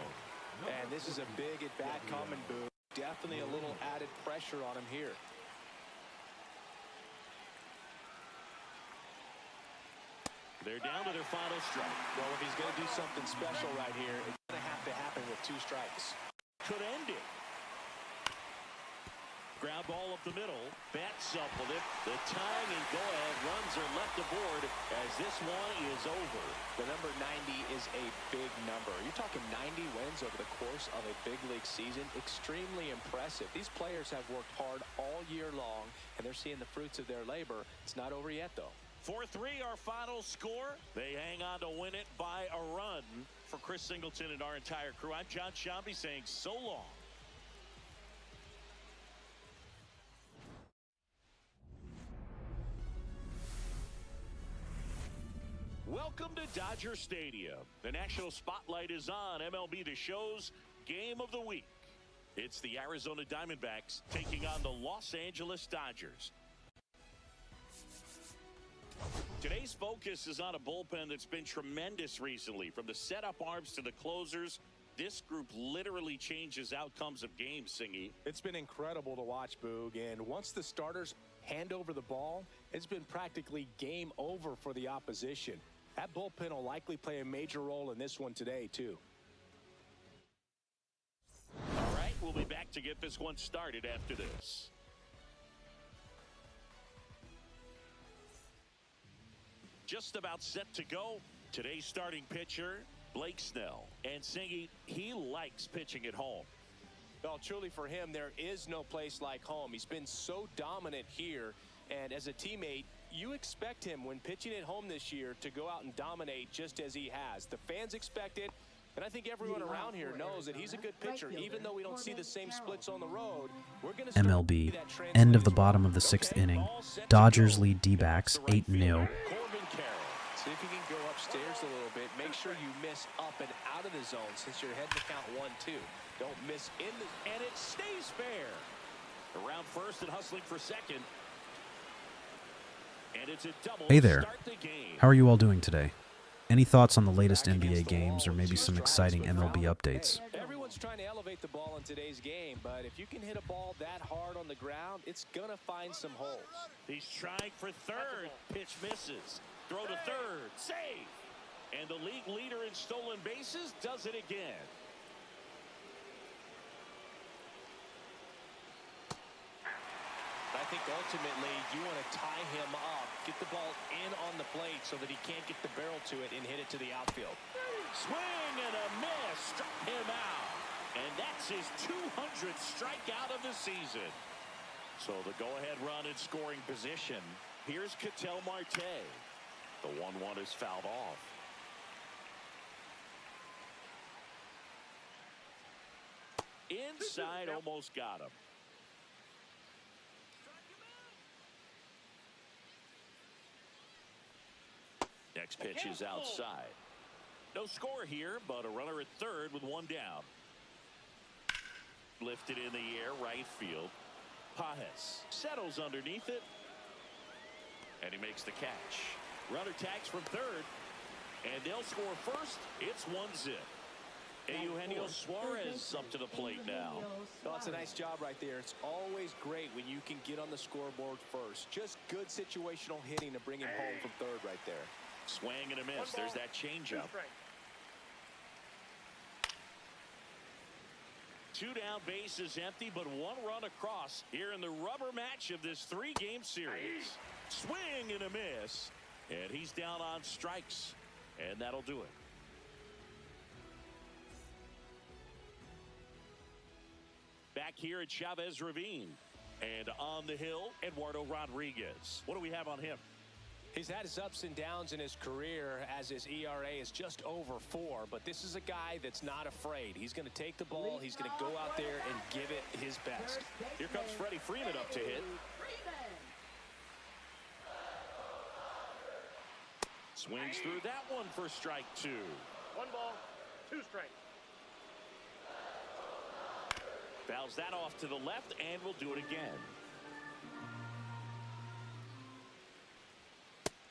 And this is a big at-bat coming, Boo. Definitely a little added pressure on him here. They're down to their final strike. Well, if he's going to do something special right here, it's going to have to happen with 2 strikes. Could end it. Ground ball up the middle. Bats up with it. The tying and go-ahead runs are left aboard as this one is over. The number 90 is a big number. You're talking 90 wins over the course of a big league season. Extremely impressive. These players have worked hard all year long, and they're seeing the fruits of their labor. It's not over yet, though. 4-3 our final score. They hang on to win it by a run. For Chris Singleton and our entire crew, I'm John Shambi saying so long. Welcome to Dodger Stadium. The national spotlight is on MLB The Show's Game of the Week. It's the Arizona Diamondbacks taking on the Los Angeles Dodgers. Today's focus is on a bullpen that's been tremendous recently. From the setup arms to the closers, this group literally changes outcomes of games, Singy. It's been incredible to watch, Boog. And once the starters hand over the ball, it's been practically game over for the opposition. That bullpen will likely play a major role in this one today, too. All right, we'll be back to get this one started after this. Just about set to go. Today's starting pitcher, Blake Snell. And Singy, he likes pitching at home. Well, truly for him, there is no place like home. He's been so dominant here. And as a teammate, you expect him when pitching at home this year to go out and dominate just as he has. The fans expect it. And I think everyone around here knows that he's a good pitcher. Even though we don't see the same splits on the road, we're going to MLB, end of the bottom of the 6th inning. Dodgers lead D-backs 8-0. See if you can go upstairs a little bit. Make sure you miss up and out of the zone since you're heading to count 1-2. Don't miss in the... And it stays fair. Around first and hustling for second. And it's a double. Hey there. Start the game. How are you all doing today? Any thoughts on the latest NBA games or maybe some exciting MLB updates? Everyone's trying to elevate the ball in today's game, but if you can hit a ball that hard on the ground, it's going to find some holes. He's trying for third. Pitch misses. Throw to third. Save. And the league leader in stolen bases does it again. I think ultimately you want to tie him up, get the ball in on the plate so that he can't get the barrel to it and hit it to the outfield. Swing and a miss. Struck him out. And that's his 200th strikeout of the season. So the go-ahead run in scoring position. Here's Ketel Marte. The 1-1 is fouled off. Inside, almost got him. Next pitch is outside. No score here, but a runner at third with one down. Lifted in the air, right field. Pajes settles underneath it. And he makes the catch. Runner tags from third. And they'll score first. It's 1-0. Eugenio Suarez up to the plate now. Well, that's a nice job right there. It's always great when you can get on the scoreboard first. Just good situational hitting to bring him home from third right there. Swing and a miss. There's that changeup. 2 down, bases empty, but 1 run across here in the rubber match of this 3-game series. Swing and a miss. And he's down on strikes. And that'll do it. Back here at Chavez Ravine. And on the hill, Eduardo Rodriguez. What do we have on him? He's had his ups and downs in his career as his ERA is just over 4, but this is a guy that's not afraid. He's going to take the ball. He's going to go out there and give it his best. Here comes Freddie Freeman up to hit. Swings through that one for strike 2. 1 ball, 2 strikes. Fouls that off to the left, and we'll do it again.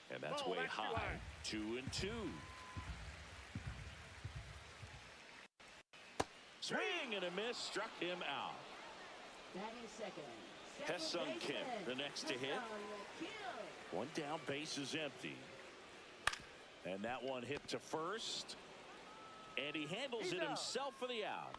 And that's way high. 2-2. Swing and a miss, struck him out. Hesung Kim, the next to hit. One down, base is empty. And that one hit to first. And he handles it himself for the out.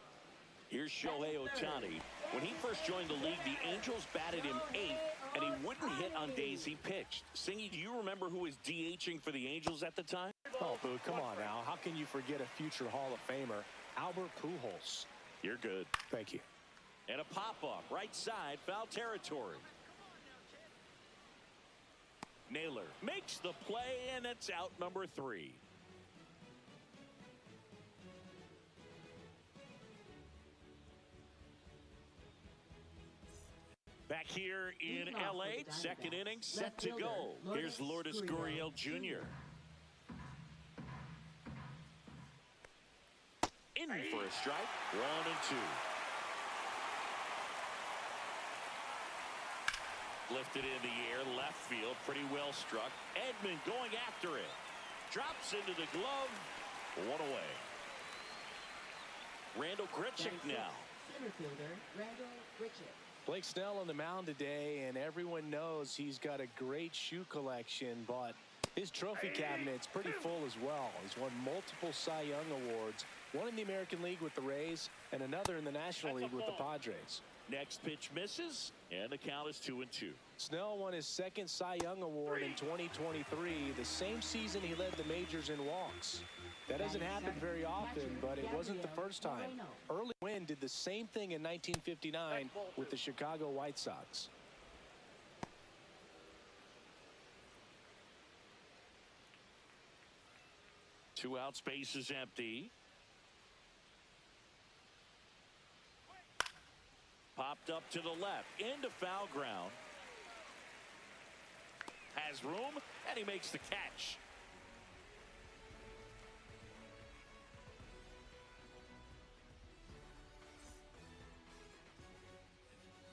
Here's Shohei Ohtani. When he first joined the league, the Angels batted him 8th, and he wouldn't hit on days he pitched. Singy, do you remember who was DHing for the Angels at the time? Oh, Boo, come on now. How can you forget a future Hall of Famer, Albert Pujols? You're good. Thank you. And a pop-up, right side, foul territory. Naylor makes the play, and it's out number 3. Back here in L.A., second inning set to go. Here's Lourdes Gurriel Jr. In for a strike, 1-2. Lifted in the air, left field, pretty well struck. Edman going after it. Drops into the glove, 1 away. Randall Grichuk now. Center fielder, Randall Grichuk. Blake Snell on the mound today, and everyone knows he's got a great shoe collection, but his trophy cabinet's pretty full as well. He's won multiple Cy Young awards, one in the American League with the Rays and another in the National League with the Padres. Next pitch misses, and the count is 2-2. Snell won his second Cy Young award in 2023, the same season he led the majors in walks. That doesn't happen very often, but it wasn't the first time. Early Wynn did the same thing in 1959 with the Chicago White Sox. Two out, space is empty. Popped up to the left, into foul ground. Has room, and he makes the catch.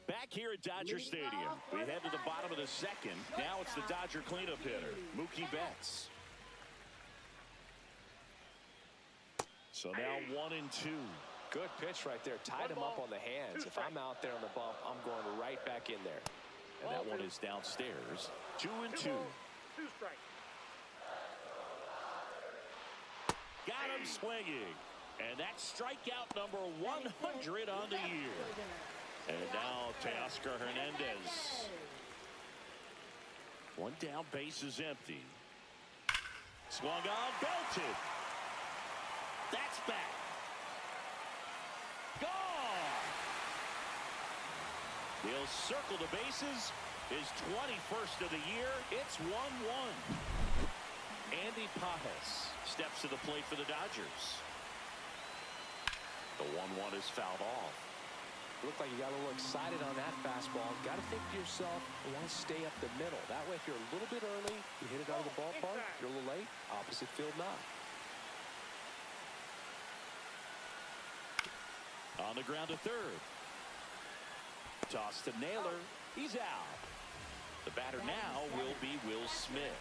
Back here at Dodger Stadium, we head to the bottom of the second. Now it's the Dodger cleanup hitter, Mookie Betts. So now 1-2. Good pitch right there. Tied him up on the hands. If I'm out there on the bump, I'm going right back in there. And that one is downstairs. 2-2. 2 strikes. Got him swinging. And that's strikeout number 100 on the year. And now Teoscar Hernandez. One down, base is empty. Swung on, belted. That's back. Gone. He'll circle the bases. His 21st of the year. It's 1-1. Andy Pajes steps to the plate for the Dodgers. The 1-1 is fouled off. Looked like you got a little excited on that fastball. Got to think to yourself, you want to stay up the middle. That way, if you're a little bit early, you hit it out of the ballpark. If you're a little late, opposite field not. On the ground to third. Toss to Naylor. He's out. The batter now will be Will Smith.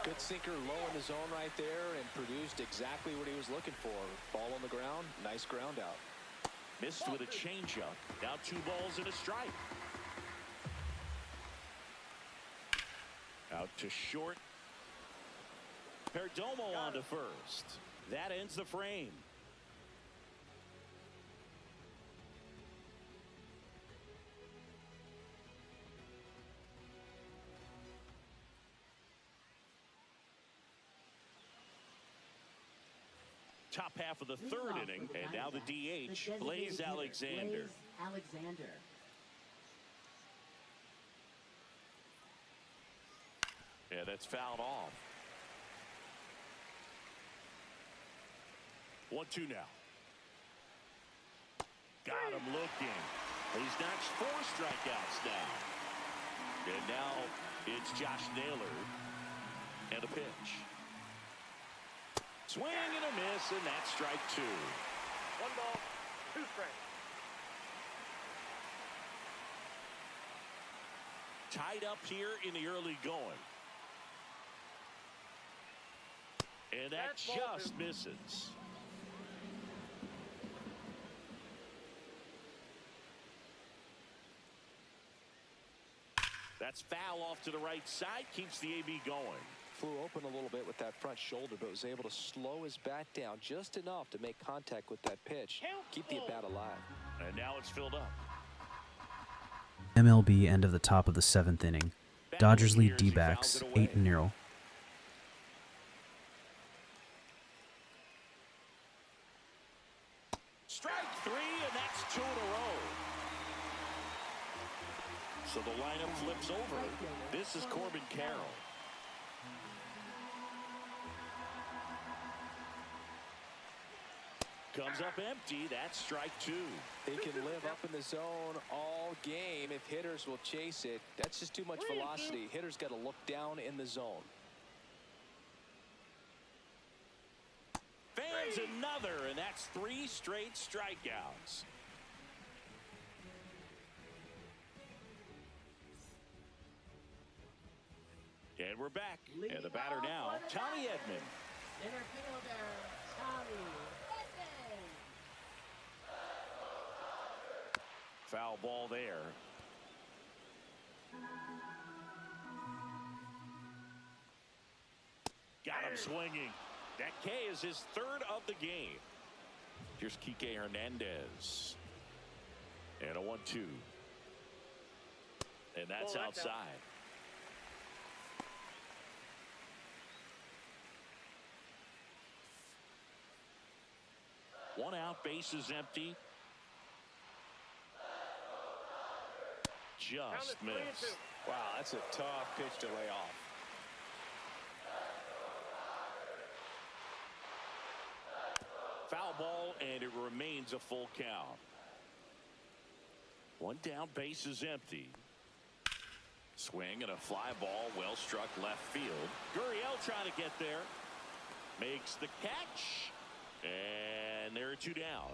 Good sinker low in the zone right there and produced exactly what he was looking for. Ball on the ground. Nice ground out. Missed with a changeup. Now 2 balls and a strike. Out to short. Perdomo on to first. That ends the frame. Top half of the third inning, and now the DH, Blaze Alexander. Yeah, that's fouled off. 1-2 now. Got him looking. He's notched 4 strikeouts now. And now it's Josh Naylor and a pitch. Swing and a miss, and that's strike 2. 1 ball, 2 strikes. Tied up here in the early going. And that just misses. That's foul off to the right side. Keeps the AB going. Flew open a little bit with that front shoulder, but was able to slow his bat down just enough to make contact with that pitch. Keep the at-bat alive. And now it's filled up. MLB end of the top of the 7th inning. Dodgers lead D-backs 8-0. Strike 3, and that's 2 in a row. So the lineup flips over. This is Corbin Carroll. Comes up empty. That's strike 2. They can live up in the zone all game if hitters will chase it. That's just too much velocity. Hitters got to look down in the zone. Fans another, and that's 3 straight strikeouts. And we're back. And the batter now, Tommy Edman. Center fielder, Tommy Edman. Foul ball there. Got him swinging. That K is his 3rd of the game. Here's Kike Hernandez. And a 1-2. And that's outside. One out, bases empty. Just missed. Wow, that's a tough pitch to lay off. Foul ball, and it remains a full count. 1 down, bases empty. Swing and a fly ball, well struck left field. Gurriel trying to get there. Makes the catch. And there are 2 down.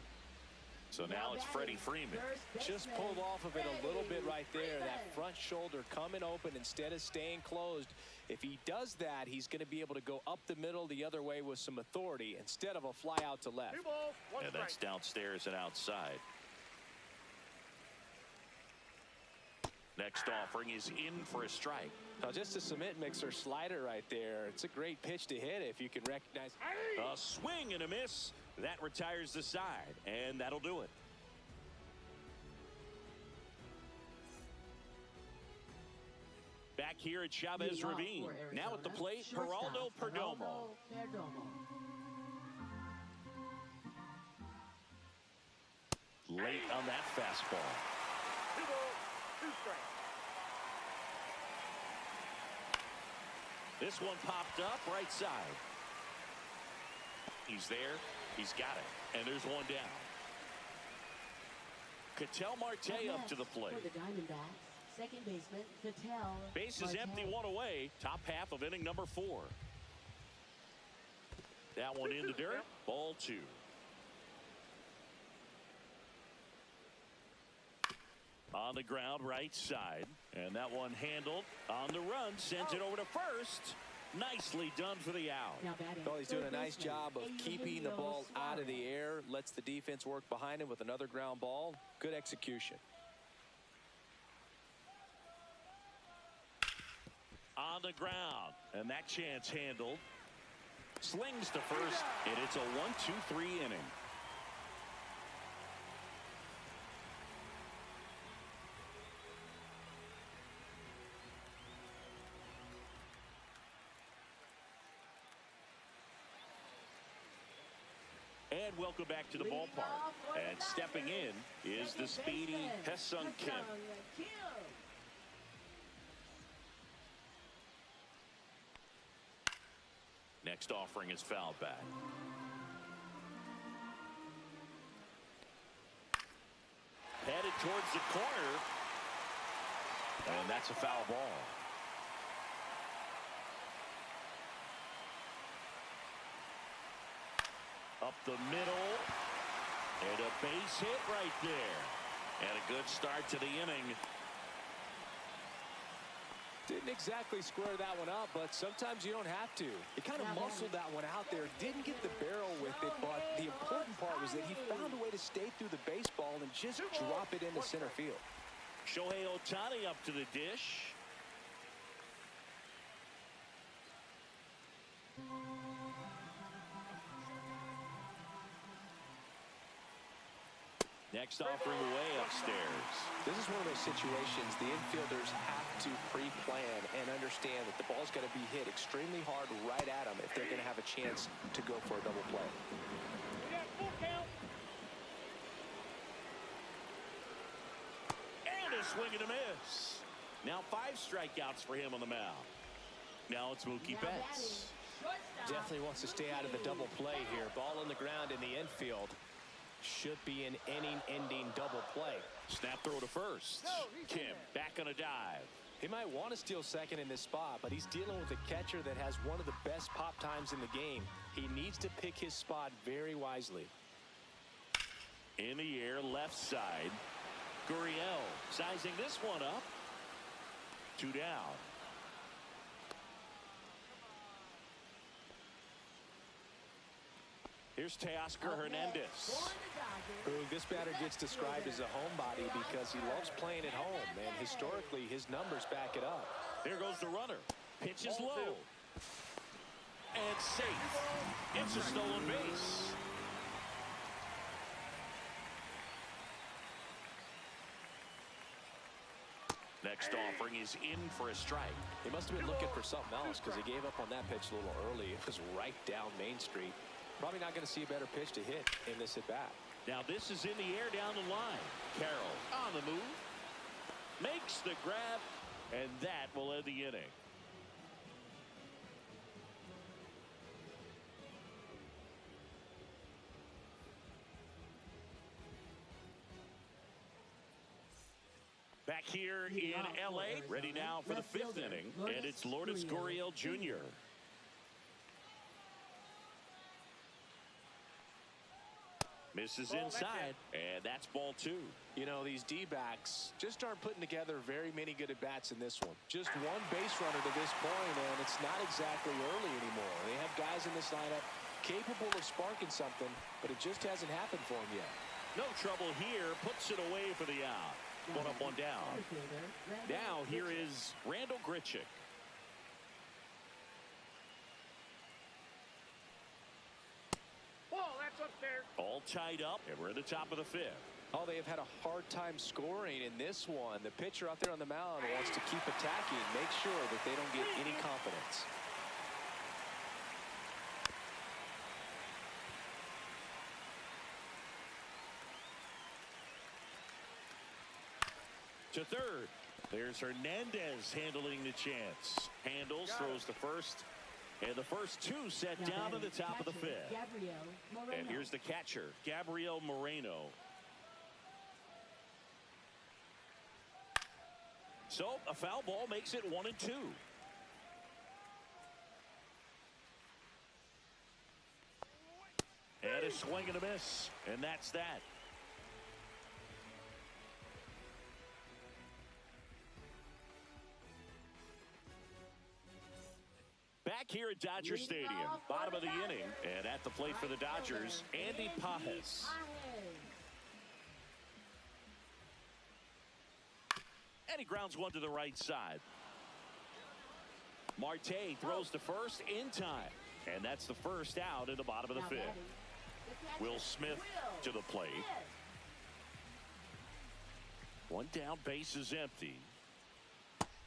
So now it's Freddie Freeman. Just pulled off of it a little bit right there. That front shoulder coming open instead of staying closed. If he does that, he's going to be able to go up the middle the other way with some authority instead of a fly out to left. 2 balls, 1 And strike. that's downstairs and outside. Next offering is in for a strike. Now just a cement mixer slider right there. It's a great pitch to hit if you can recognize. A swing and a miss. That retires the side, and that'll do it. Back here at Chavez Ravine. Now at the plate, Geraldo Perdomo. Late on that fastball. 2 balls, 2 strikes. This one popped up right side. He's there. He's got it. And there's 1 down. Ketel Marte up to the plate. For the Diamondbacks, second baseman, Ketel Base is Marte. empty, 1 away. Top half of inning number 4. That one in the dirt. Ball 2. On the ground, right side. And that one handled on the run. Sends it over to first. Nicely done for the out. Now batting, Well, he's doing a third nice baseman, job of keeping the ball out of the air. Lets the defense work behind him with another ground ball. Good execution. On the ground. And that chance handled. Slings to first. And it's a 1-2-3 inning. And welcome back to the ballpark. And stepping in is the speedy Ha-Seong Kim. Next offering is fouled back. Headed towards the corner. And that's a foul ball. Up the middle. And a base hit right there. And a good start to the inning. Didn't exactly square that one up, but sometimes you don't have to. He kind of muscled that one out there. Didn't get the barrel with it, but the important part was that he found a way to stay through the baseball and just drop it into center field. Shohei Ohtani up to the dish. Next offering way upstairs. This is one of those situations the infielders have to pre-plan and understand that the ball's got to be hit extremely hard right at them if they're going to have a chance to go for a double play. We got full count. And a swing and a miss. Now 5 strikeouts for him on the mound. Now it's Mookie Betts. Definitely wants to stay out of the double play here. Ball on the ground in the infield. Should be an inning-ending double play. Snap throw to first. Kim back on a dive. He might want to steal second in this spot, but he's dealing with a catcher that has one of the best pop times in the game. He needs to pick his spot very wisely. In the air, left side. Gurriel sizing this one up. 2 down. Here's Teoscar Hernandez. This batter gets described as a homebody because he loves playing at home, and historically his numbers back it up. There goes the runner. Pitch is low. And safe. It's a stolen base. Next offering is in for a strike. He must have been looking for something else because he gave up on that pitch a little early. It was right down Main Street. Probably not going to see a better pitch to hit in this at bat. Now this is in the air down the line. Carroll on the move. Makes the grab. And that will end the inning. Back here in LA, ready now for the 5th inning, and it's Lourdes Gurriel Jr. Misses inside, and that's ball 2. You know, these D-backs just aren't putting together very many good at-bats in this one. Just one base runner to this point, and it's not exactly early anymore. They have guys in this lineup capable of sparking something, but it just hasn't happened for them yet. No trouble here, puts it away for the out. 1 up, 1 down. Now here is Randall Grichuk. Ball, that's upstairs. All tied up, and we're at the top of the 5th. Oh, they have had a hard time scoring in this one. The pitcher out there on the mound wants to keep attacking, make sure that they don't get any confidence. To third. There's Hernandez handling the chance. Handles, throws to first. And the first 2 set down to the top of the 5th. And here's the catcher, Gabriel Moreno. So a foul ball makes it 1 and 2. And a swing and a miss. And that's that. Back here at Dodger Stadium, bottom of the inning, and at the plate for the Dodgers, Andy Pajes. And he grounds one to the right side. Marte throws to first in time, and that's the first out in the bottom of the 5th. Will Smith to the plate. 1 down, base is empty.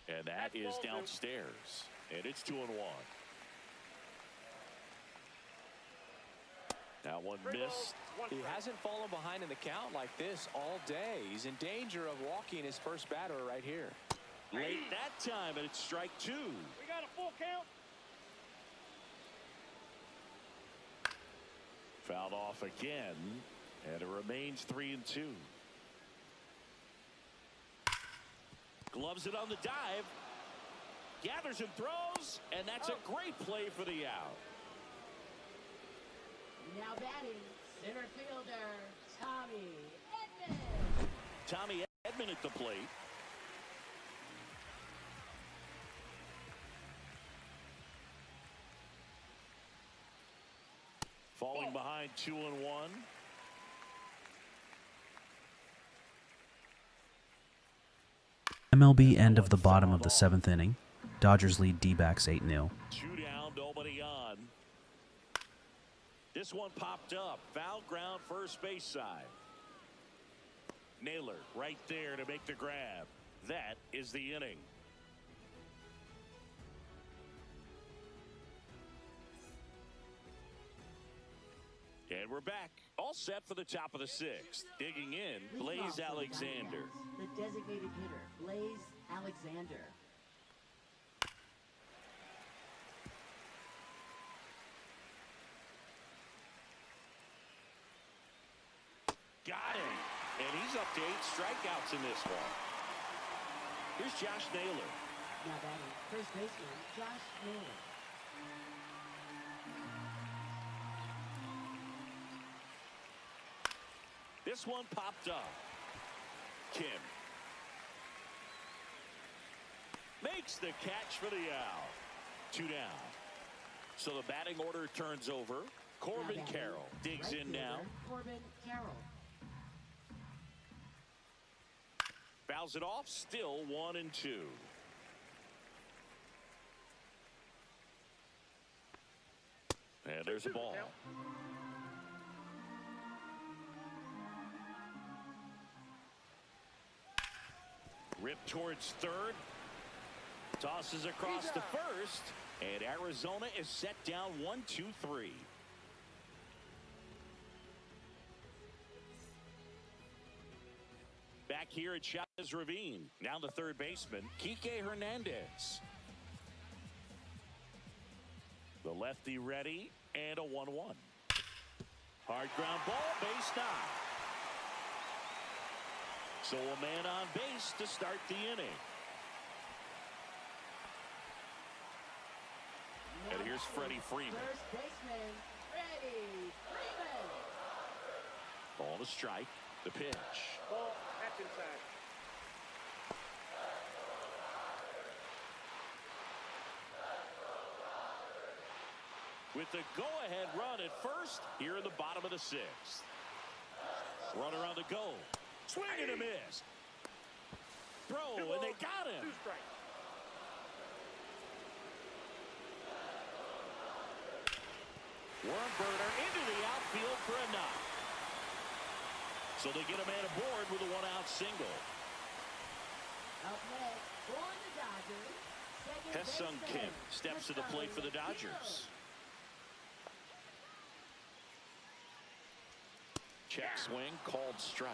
And that is downstairs. And it's 2 and 1. That one missed. He hasn't fallen behind in the count like this all day. He's in danger of walking his first batter right here. Late that time, and it's strike 2. We got a full count. Fouled off again, and it remains 3-2. Gloves it on the dive. Gathers and throws, and that's a great play for the out. Now batting, center fielder, Tommy Edman. Tommy Edman at the plate. Falling behind 2-1. MLB end of the bottom of the 7th inning. Dodgers lead D-backs 8-0. 2 down, nobody on. This one popped up. Foul ground, first base side. Naylor right there to make the grab. That is the inning. And we're back. All set for the top of the 6th. Digging in, Blaze Alexander. The designated hitter, Blaze Alexander. Got him. And he's up to 8 strikeouts in this one. Here's Josh Naylor. Now batting, first baseman, Josh Naylor. This one popped up. Kim makes the catch for the out. 2 down. So the batting order turns over. Corbin Carroll digs in now. Corbin Carroll. Fouls it off. Still 1-2. And there's a ball. Ripped towards third. Tosses across to first. And Arizona is set down 1-2-3. Back here at Chavez Ravine. Now the third baseman, Kike Hernandez. The lefty ready, and a 1-1. Hard ground ball, base knock. So a man on base to start the inning. And here's Freddie Freeman. First baseman, Freddie Freeman. Ball to strike. The pitch. Ball, that's inside. With the go-ahead run at first, here in the bottom of the 6th. Runner on the go. Swing and a miss. Throw, and they got him. 2 strikes. Worm burner into the outfield for a knock. So they get a man aboard with a 1-out single. Up next for the Dodgers, second Hesung baseman, Kim steps to the plate for the Dodgers. Check swing, called strike.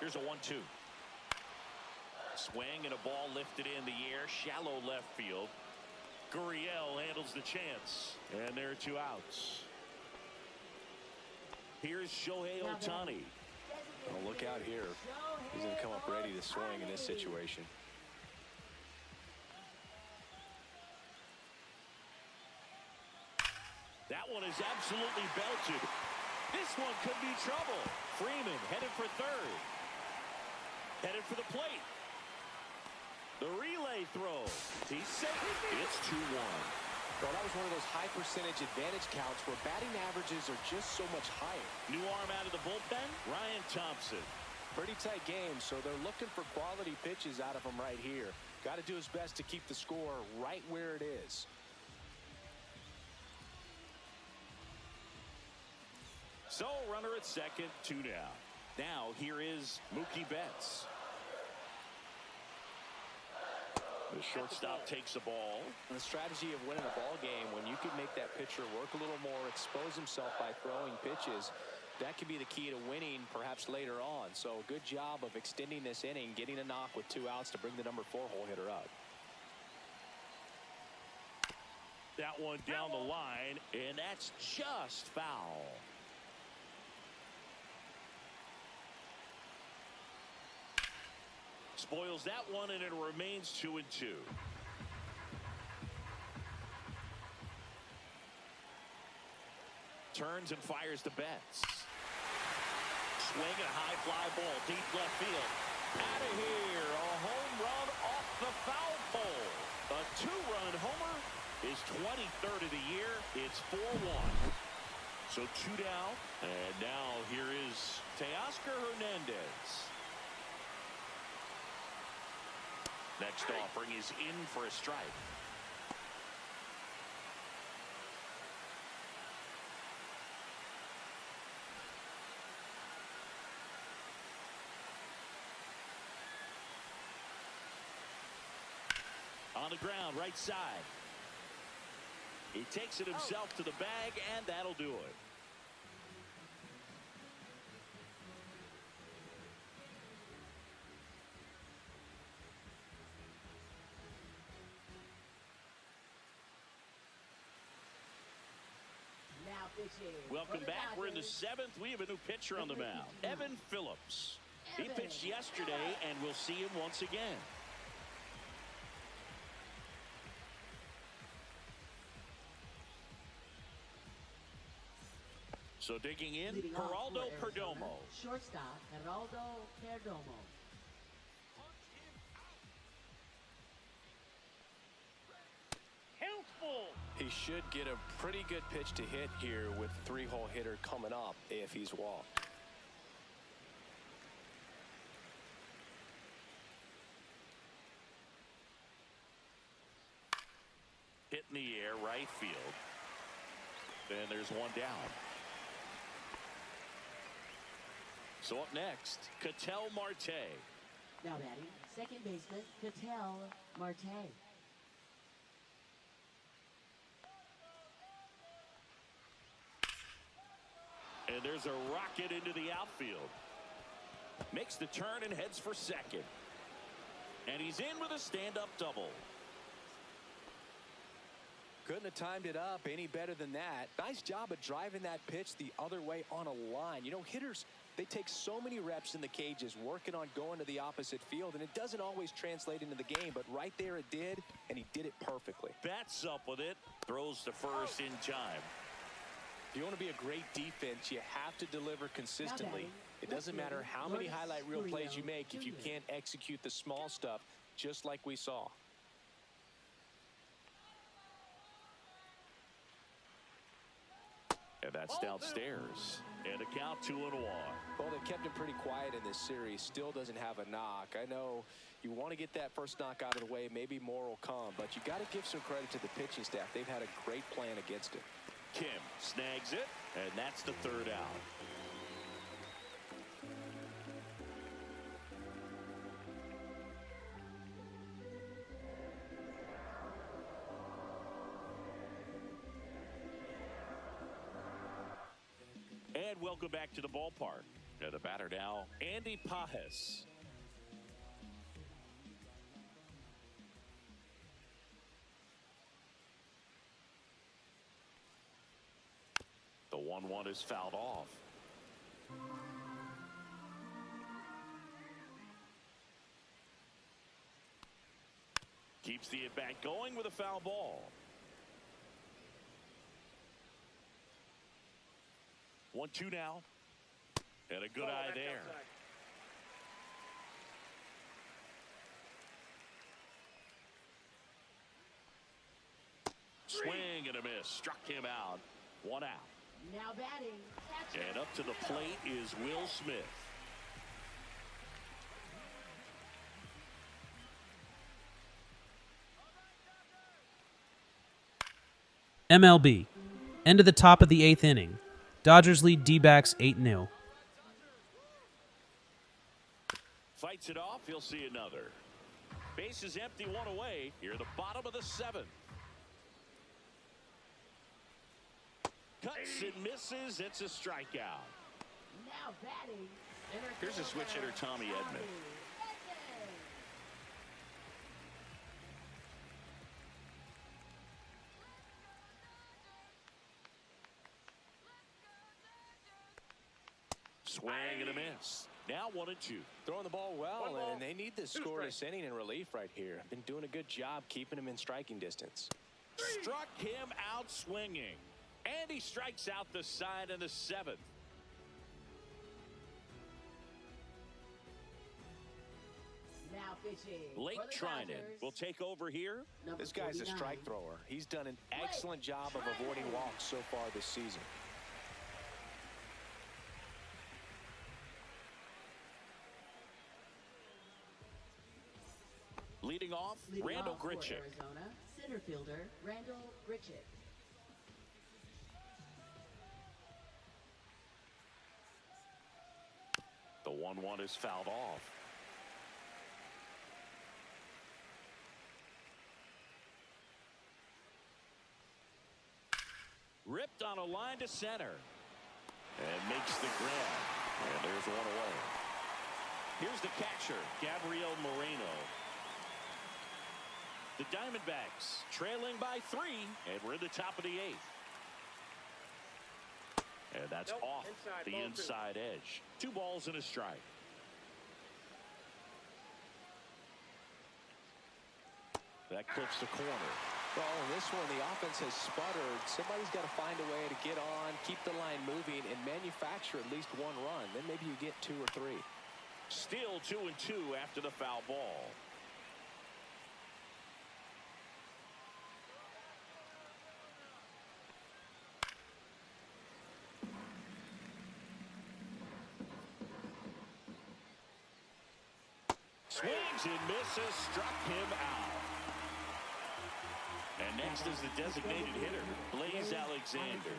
Here's a 1-2. Swing and a ball lifted in the air, shallow left field. Gurriel handles the chance, and there are 2 outs. Here's Shohei Ohtani. Well, look out here. He's going to come up ready to swing in this situation. That one is absolutely belted. This one could be trouble. Freeman headed for third. Headed for the plate. The relay throw. He's safe. It's 2-1. Well, that was one of those high percentage advantage counts where batting averages are just so much higher. New arm out of the bullpen, Ryan Thompson. Pretty tight game, so they're looking for quality pitches out of him right here. Got to do his best to keep the score right where it is. So, runner at second, 2 down. Now, here is Mookie Betts. The shortstop takes the ball. And the strategy of winning a ball game, when you can make that pitcher work a little more, expose himself by throwing pitches, that could be the key to winning perhaps later on. So good job of extending this inning, getting a knock with 2 outs to bring the number 4 hole hitter up. That one down the line, and that's just foul. Spoils that one, and it remains 2-2. Turns and fires the Betts. Swing and a high fly ball, deep left field. Out of here, a home run off the foul pole. A 2-run homer, his 23rd of the year. It's 4-1. So 2 down, and now here is Teoscar Hernandez. Next offering is in for a strike. On the ground, right side. He takes it himself to the bag, and that'll do it. Welcome back. We're in the 7th. We have a new pitcher on the mound, Evan Phillips. He pitched yesterday, and we'll see him once again. So digging in, Geraldo Perdomo. Shortstop, Geraldo Perdomo. He should get a pretty good pitch to hit here with 3-hole hitter coming up if he's walked. Hit in the air, right field. Then there's one down. So up next, Ketel Marte. Now batting, second baseman, Ketel Marte. And there's a rocket into the outfield. Makes the turn and heads for second. And he's in with a stand-up double. Couldn't have timed it up any better than that. Nice job of driving that pitch the other way on a line. You know, hitters, they take so many reps in the cages working on going to the opposite field, and it doesn't always translate into the game, but right there it did, and he did it perfectly. Bats up with it, throws to first in time. If you want to be a great defense, you have to deliver consistently. It doesn't matter how many highlight reel plays you make if you can't execute the small stuff, just like we saw. And that's downstairs. And a count 2-1. Well, they kept him pretty quiet in this series. Still doesn't have a knock. I know you want to get that first knock out of the way. Maybe more will come. But you got to give some credit to the pitching staff. They've had a great plan against him. Kim snags it, and that's the 3rd out. And welcome back to the ballpark. The batter now, Andy Pajes. The 1-1 is fouled off. Keeps the at-bat going with a foul ball. 1-2 now. And a good eye there. Swing and a miss. Struck him out. 1 out. Now batting, catcher. And up to the plate is Will Smith. MLB. End of the top of the 8th inning. Dodgers lead D-backs 8-0. Fights it off. He'll see another. Base is empty, 1 away. Here at the bottom of the 7th. Cuts and misses. It's a strikeout. Now batting. Here's a switch hitter, Tommy Edman. Swing and a miss. Now 1-2. Throwing the ball well, and they need this scoreless inning in relief right here. Been doing a good job keeping him in striking distance. Struck him out swinging. And he strikes out the side in the 7th. Now pitching. Blake Trinan will take over here. This guy's a strike thrower. He's done an excellent job of avoiding walks so far this season. Leading off, Randall Grichuk. Arizona, center fielder Randall Grichuk. The 1-1 is fouled off. Ripped on a line to center. And makes the grab. And there's one away. Here's the catcher, Gabriel Moreno. The Diamondbacks trailing by 3, and we're in the top of the 8th. And that's off the inside edge. 2 balls and a strike. That clips the corner. Well, in this one, the offense has sputtered. Somebody's got to find a way to get on, keep the line moving, and manufacture at least 1 run. Then maybe you get 2 or 3. Still 2-2 after the foul ball. Swings and misses, struck him out. And next is the designated hitter, Blaze Alexander.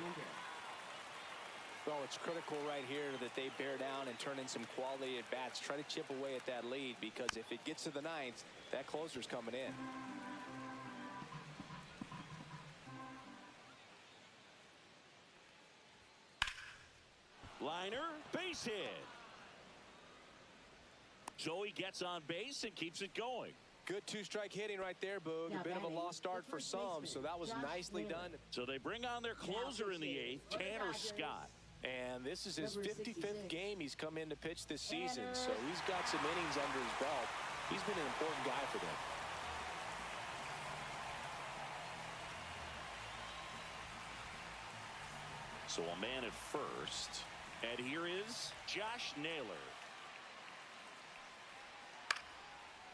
Well, it's critical right here that they bear down and turn in some quality at bats. Try to chip away at that lead, because if it gets to the 9th, that closer's coming in. Liner, base hit. So he gets on base and keeps it going. Good 2-strike hitting right there, Boog. A bit of a lost start for some, so that was nicely done. So they bring on their closer in the 8th, Tanner Scott. And this is his 55th game he's come in to pitch this season, so he's got some innings under his belt. He's been an important guy for them. So a man at first. And here is Josh Naylor.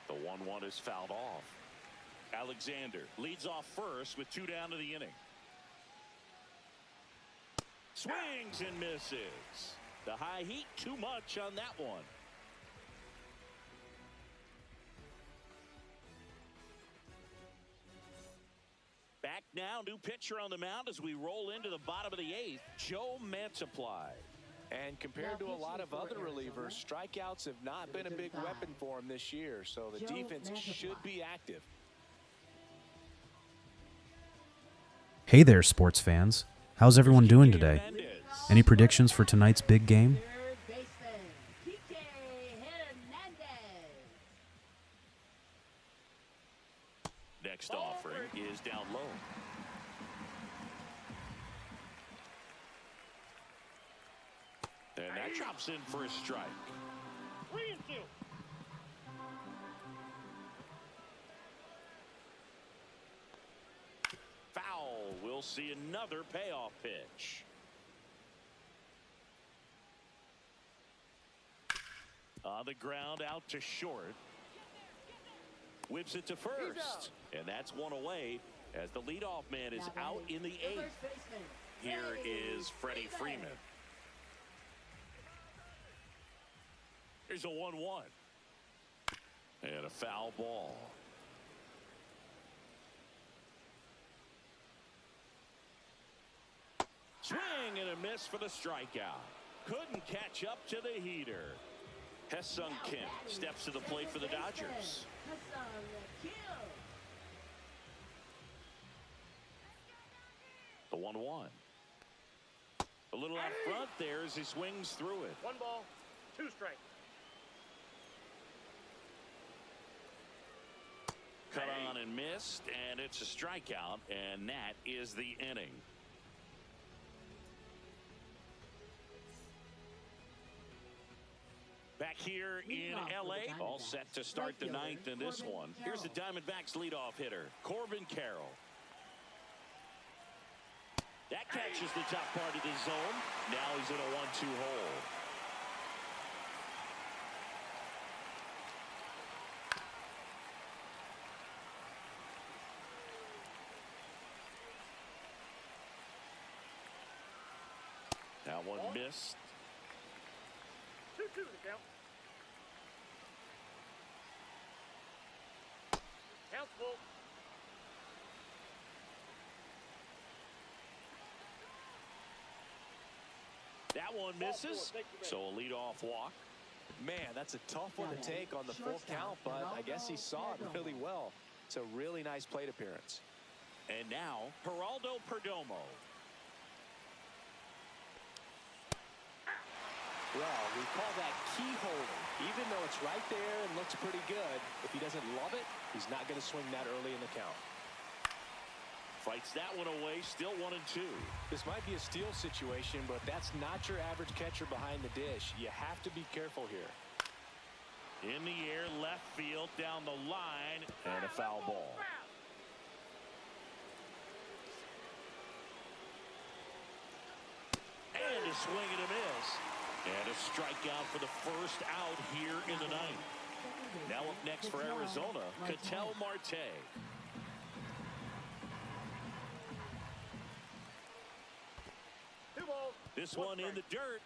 The 1-1 is fouled off. Alexander leads off first with 2 down to the inning. Swings and misses. The high heat, too much on that one. Back now, new pitcher on the mound as we roll into the bottom of the 8th, Joe Mantiply. And compared to a lot of other relievers, strikeouts have not been a big weapon for him this year, so the defense should be active. Hey there, sports fans. How's everyone doing today? Any predictions for tonight's big game? Third baseman, PK Hernandez. Next offering is down low. And that drops in for a strike. 3-2. Foul. We'll see another payoff pitch. On the ground, out to short. Whips it to first. And that's one away as the leadoff man is out in the 8th. Here is Freddie Freeman. Here's a 1-1. And a foul ball. Swing and a miss for the strikeout. Couldn't catch up to the heater. Hesung Kim steps to the plate for the Dodgers. The 1-1. little out front there as he swings through it. 1 ball, 2 strikes. Cut on and missed, and it's a strikeout, and that is the inning. Back here in L.A., all set to start the 9th in this one. Here's the Diamondbacks leadoff hitter, Corbin Carroll. That catches the top part of the zone. Now he's in a 1-2 hole. That one missed. 2-2 to count. Count's full. That one misses, so a leadoff walk. Man, that's a tough one to take on the full count, but I guess he saw it really well. It's a really nice plate appearance. And now, Geraldo Perdomo. Well, we call that keyholing. Even though it's right there and looks pretty good, if he doesn't love it, he's not going to swing that early in the count. Fights that one away, still 1-2. This might be a steal situation, but that's not your average catcher behind the dish. You have to be careful here. In the air, left field, down the line, and a foul ball. And a swing and a miss. And a strikeout for the first out here in the 9th. Now up next for Arizona, Ketel Marte. This one in the dirt.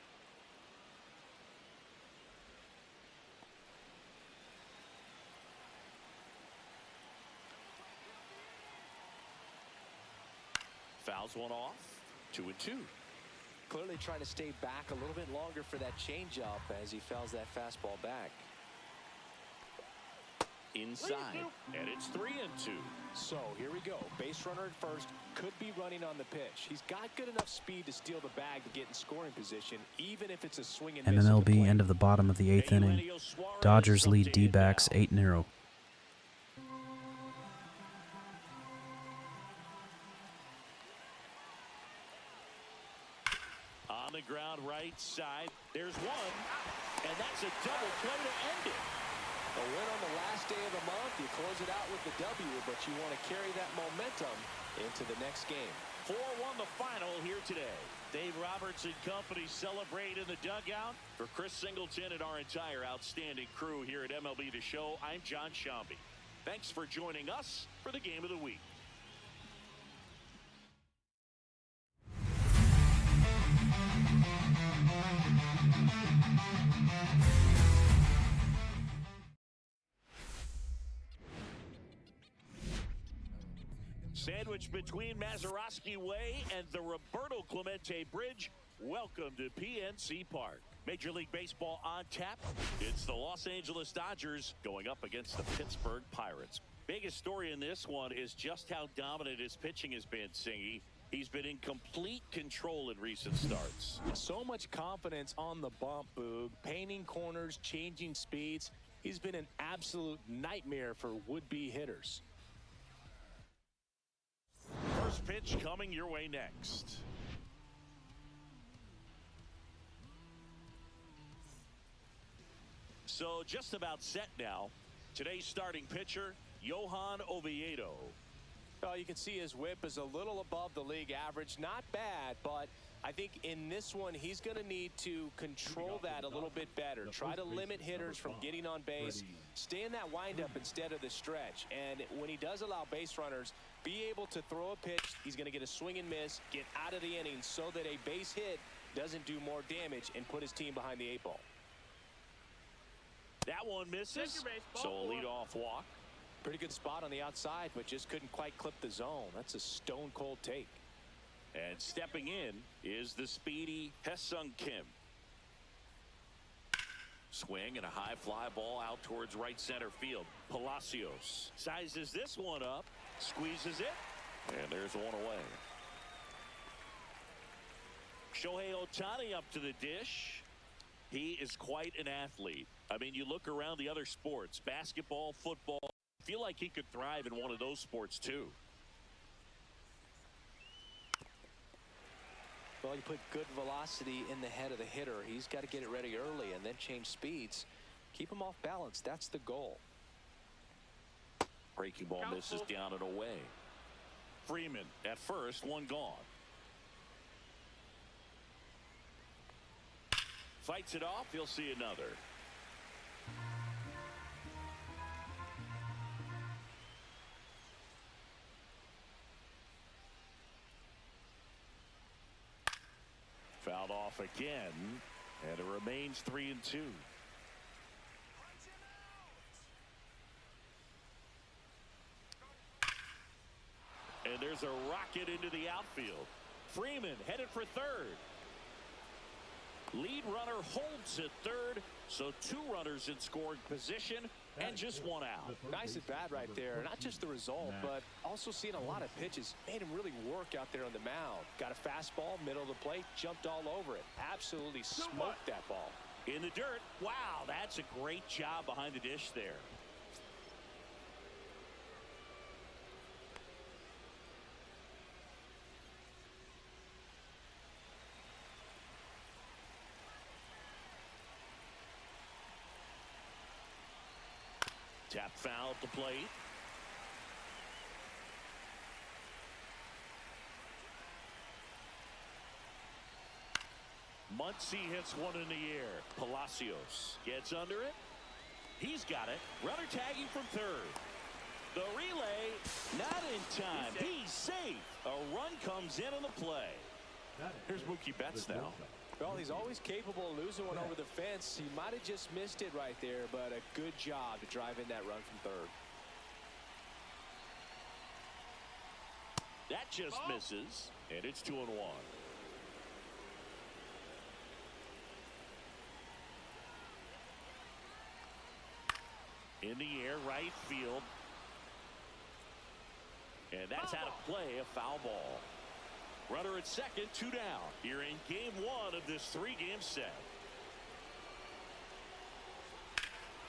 Fouls one off. 2-2. Clearly trying to stay back a little bit longer for that changeup as he fouls that fastball back. Inside, and it's 3-2. So here we go. Base runner at first, could be running on the pitch. He's got good enough speed to steal the bag to get in scoring position, even if it's a swing and miss. MLB end of the bottom of the 8th inning. Dodgers lead D-backs 8-0. On the ground right side, there's one, and that's a double play to end it. A win on the last day of the month. You close it out with the W, but you want to carry that momentum into the next game. 4-1 the final here today. Dave Roberts and company celebrate in the dugout. For Chris Singleton and our entire outstanding crew here at MLB The Show, I'm John Shambi. Thanks for joining us for the Game of the Week. Sandwiched between Mazeroski Way and the Roberto Clemente Bridge, welcome to PNC Park. Major League Baseball on tap. It's the Los Angeles Dodgers going up against the Pittsburgh Pirates. Biggest story in this one is just how dominant his pitching has been, Singy. He's been in complete control in recent starts. So much confidence on the bump, Boog. Painting corners, changing speeds. He's been an absolute nightmare for would-be hitters. First pitch coming your way next. So just about set now. Today's starting pitcher, Johan Oviedo. Well, you can see his whip is a little above the league average. Not bad, but I think in this one, he's going to need to control that a little bit better. Try to limit hitters from getting on base. Stay in that windup instead of the stretch. And when he does allow base runners, be able to throw a pitch. He's going to get a swing and miss, get out of the inning so that a base hit doesn't do more damage and put his team behind the 8 ball. That one misses, so a leadoff walk. Pretty good spot on the outside, but just couldn't quite clip the zone. That's a stone-cold take. And stepping in is the speedy Haesung Kim. Swing and a high fly ball out towards right center field. Palacios sizes this one up, squeezes it, and there's one away. Shohei Ohtani up to the dish. He is quite an athlete. I mean, you look around the other sports, basketball, football, feel like he could thrive in one of those sports too. Well, you put good velocity in the head of the hitter. He's got to get it ready early and then change speeds. Keep him off balance. That's the goal. Breaking ball misses down and away. Freeman at first, one gone. Fights it off. He'll see another. Fouled off again, and it remains 3-2. And there's a rocket into the outfield. Freeman headed for third. Lead runner holds at third, so 2 runners in scoring position and just 1 out. Nice at bat right there. Not just the result, but also seeing a lot of pitches. Made him really work out there on the mound. Got a fastball, middle of the plate, jumped all over it. Absolutely smoked that ball. In the dirt. Wow, that's a great job behind the dish there. Tap foul at the plate. Muncy hits one in the air. Palacios gets under it. He's got it. Runner tagging from third. The relay not in time. He's safe. A run comes in on the play. Here's Mookie Betts now. Well, he's always capable of losing one over the fence. He might have just missed it right there, but a good job to drive in that run from third. That just misses, and it's 2-1. In the air, right field. And that's out of play, a foul ball. Runner at second, 2 down. Here in game 1 of this 3-game set.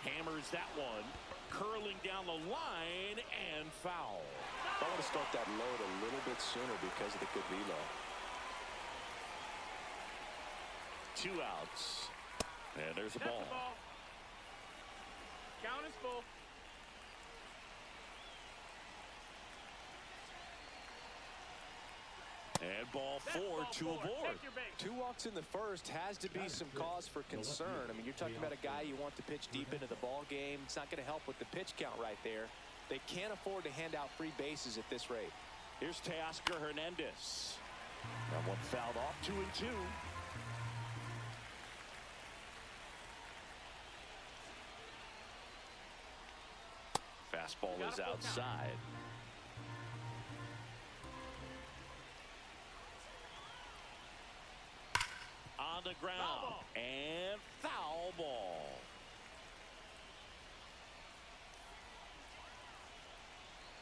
Hammers that one. Curling down the line and foul. I want to start that load a little bit sooner because of the good reload. 2 outs. And there's a ball. Count is full. And ball 4, 2 aboard. 2 walks in the first has to be some cause for concern. I mean, you're talking about a guy you want to pitch deep into the ball game. It's not going to help with the pitch count right there. They can't afford to hand out free bases at this rate. Here's Teoscar Hernandez. That one fouled off, 2-2. Fastball is outside. On the ground and foul ball.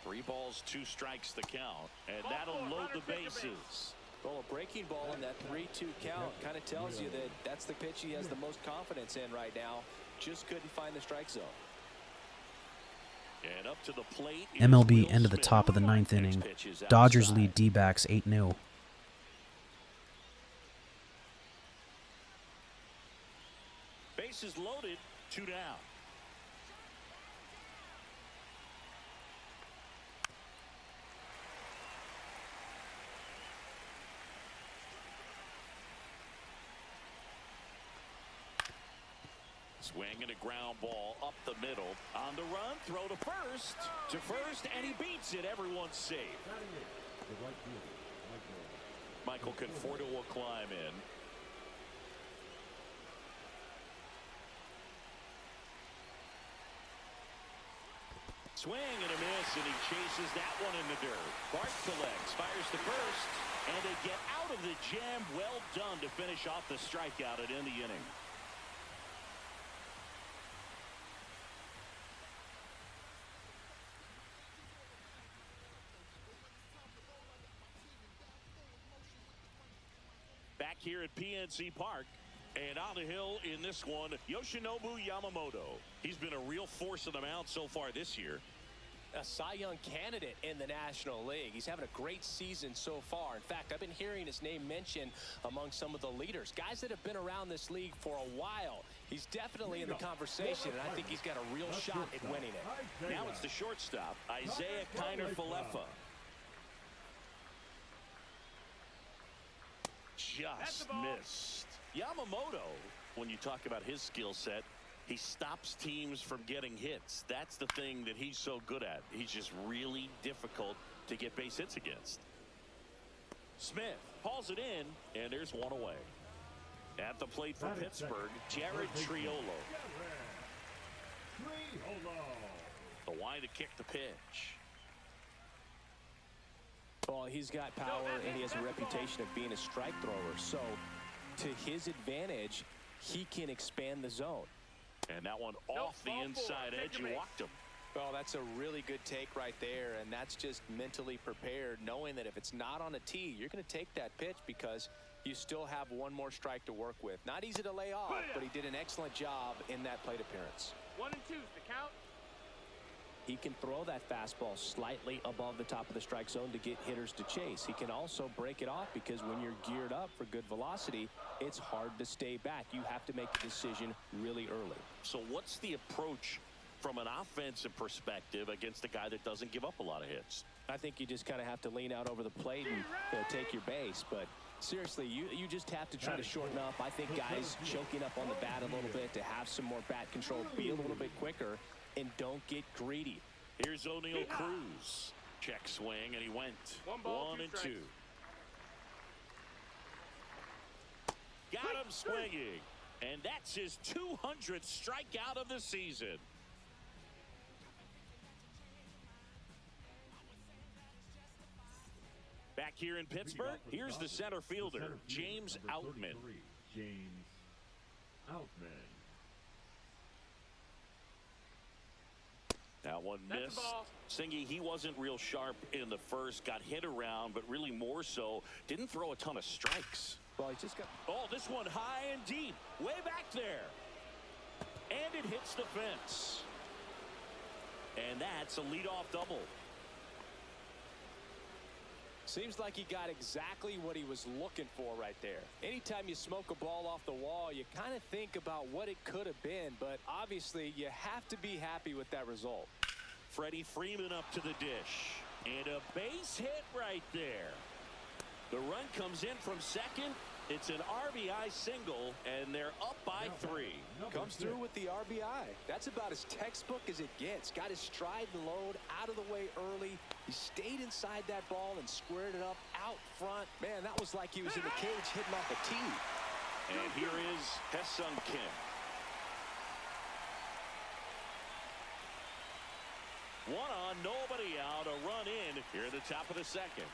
Three balls, 2 strikes the count, and that'll load the bases. Well, a breaking ball in that 3-2 count kind of tells you that that's the pitch he has the most confidence in right now. Just couldn't find the strike zone. And up to the plate. MLB end of the top of the 9th inning. Dodgers lead D-backs 8-0. Bases loaded, 2 down. Swing and a ground ball up the middle. On the run, throw to first. And he beats it. Everyone's safe. Michael Conforto will climb in. Swing and a miss, and he chases that one in the dirt. Bart collects, fires to first, and they get out of the jam. Well done to finish off the strikeout and end the inning. Back here at PNC Park. And on the hill in this one, Yoshinobu Yamamoto. He's been a real force of the mound so far this year. A Cy Young candidate in the National League. He's having a great season so far. In fact, I've been hearing his name mentioned among some of the leaders, guys that have been around this league for a while. He's definitely in the conversation, and I think he's got a real shot at winning it. Now it's the shortstop, Isaiah Kiner-Falefa. Just missed. Yamamoto, when you talk about his skill set, he stops teams from getting hits. That's the thing that he's so good at. He's just really difficult to get base hits against. Smith hauls it in, and there's one away. At the plate for Pittsburgh, Jared Triolo. The wind to kick the pitch. Well, he's got power, and he has a reputation of being a strike thrower. So, to his advantage, he can expand the zone. And that one off the inside edge, you walked him. Well, that's a really good take right there, and that's just mentally prepared, knowing that if it's not on a tee, you're going to take that pitch because you still have one more strike to work with. Not easy to lay off, but he did an excellent job in that plate appearance. 1 and 2's the count. He can throw that fastball slightly above the top of the strike zone to get hitters to chase. He can also break it off because when you're geared up for good velocity, it's hard to stay back. You have to make a decision really early. So what's the approach from an offensive perspective against a guy that doesn't give up a lot of hits? I think you just kind of have to lean out over the plate and take your base. But seriously, you just have to try to shorten up. I think guys choking up on the bat a little bit to have some more bat control, be a little bit quicker, and don't get greedy. Here's O'Neal Cruz. Check swing, and he went 1 and 2. Got him swinging. And that's his 200th strikeout of the season. Back here in Pittsburgh, here's the center fielder, James Outman. James Outman. That one missed. Singy, he wasn't real sharp in the first, got hit around, but really more so, didn't throw a ton of strikes. Well, he just got... Oh, this one high and deep, way back there. And it hits the fence. And that's a leadoff double. Seems like he got exactly what he was looking for right there. Anytime you smoke a ball off the wall, you kind of think about what it could have been, but obviously you have to be happy with that result. Freddie Freeman up to the dish. And a base hit right there. The run comes in from second. It's an RBI single, and they're up by 3. Comes through with the RBI. That's about as textbook as it gets. Got his stride and load out of the way early. He stayed inside that ball and squared it up out front. Man, that was like he was in the cage hitting off a tee. And here is Hae-Sung Kim. 1 on, nobody out. A run in here at the top of the second.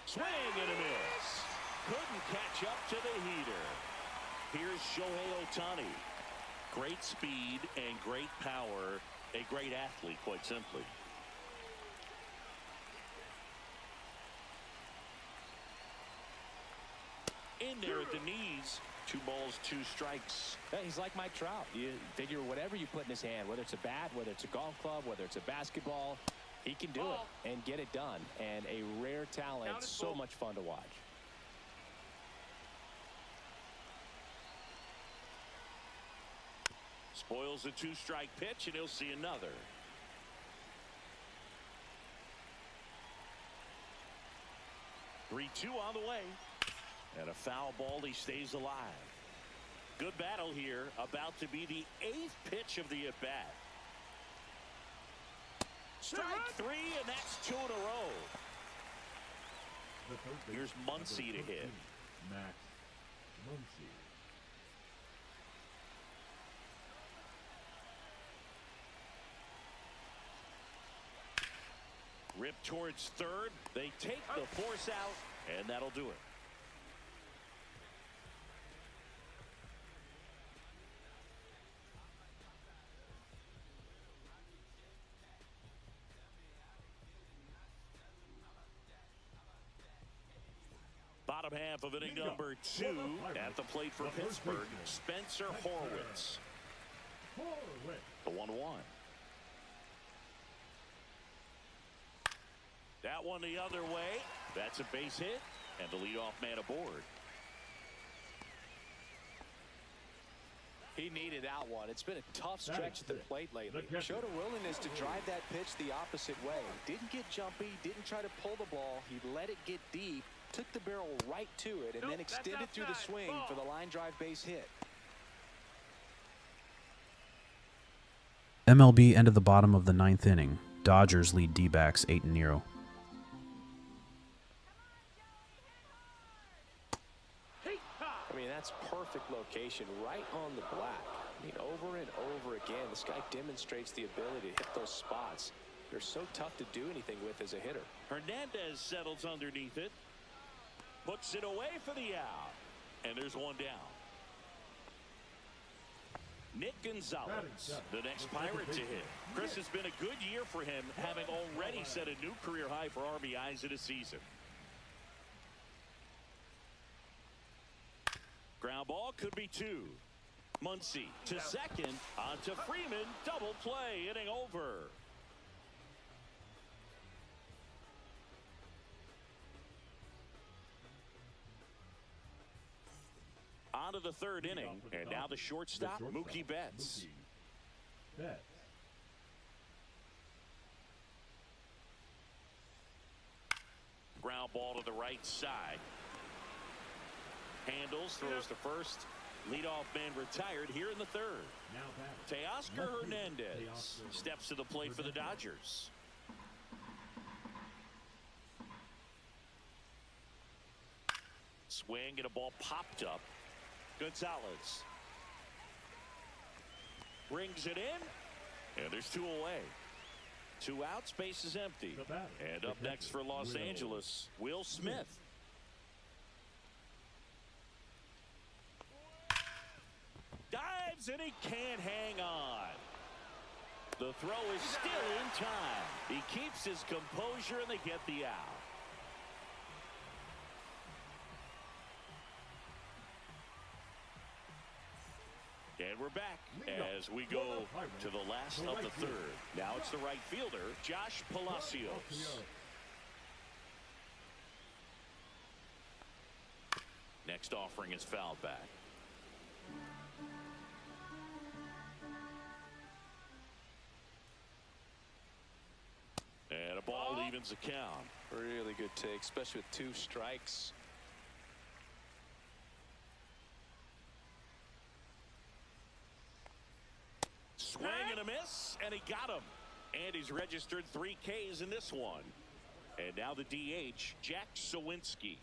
Swing and a miss. Couldn't catch up to the heater. Here's Shohei Ohtani. Great speed and great power. A great athlete, quite simply. In there at the knees. 2 balls, 2 strikes. Yeah, he's like Mike Trout. You figure whatever you put in his hand, whether it's a bat, whether it's a golf club, whether it's a basketball, he can do it and get it done. And a rare talent, so much fun to watch. Spoils a 2-strike pitch, and he'll see another. Three-2 on the way. And a foul ball, he stays alive. Good battle here. About to be the 8th pitch of the at-bat. Strike 3, and that's 2 in a row. Here's Muncy to hit. Max Muncy. Rip towards third. They take the force out, and that'll do it. bottom half of inning number 2 at the plate for Pittsburgh, Spencer Horwitz. The 1-1. That one the other way. That's a base hit, and the leadoff man aboard. He needed that one. It's been a tough stretch at the plate lately. Showed a willingness to drive that pitch the opposite way. Didn't get jumpy, didn't try to pull the ball. He let it get deep, took the barrel right to it, and then extended through the swing for the line drive base hit. MLB ended the bottom of the 9th inning. Dodgers lead D-backs 8-0. I mean, that's perfect location, right on the black. I mean, over and over again, this guy demonstrates the ability to hit those spots. They're so tough to do anything with as a hitter. Hernandez settles underneath it. Puts it away for the out. And there's one down. Nick Gonzalez, the next Pirate to hit. Chris, has been a good year for him, having already set a new career high for RBIs in a season. Ground ball could be 2. Muncy to second, on to Freeman, double play, inning over. On to the 3rd inning, and now the shortstop, Mookie Betts. Ground ball to the right side. Handles, throws to first. Leadoff man retired here in the 3rd. Teoscar Hernandez steps to the plate for the Dodgers. Swing and a ball popped up. Gonzalez brings it in, and there's 2 away. 2 outs, base is empty. And up next for Los Angeles, Will Smith. Dives, and he can't hang on. The throw is still in time. He keeps his composure, and they get the out. And we're back as we go to the last of the 3rd. Now it's the right fielder, Josh Palacios. Next offering is fouled back. And a ball evens the count. Really good take, especially with 2 strikes. Swing and a miss, and he got him. And he's registered 3 Ks in this one. And now the DH, Jack Sawinski.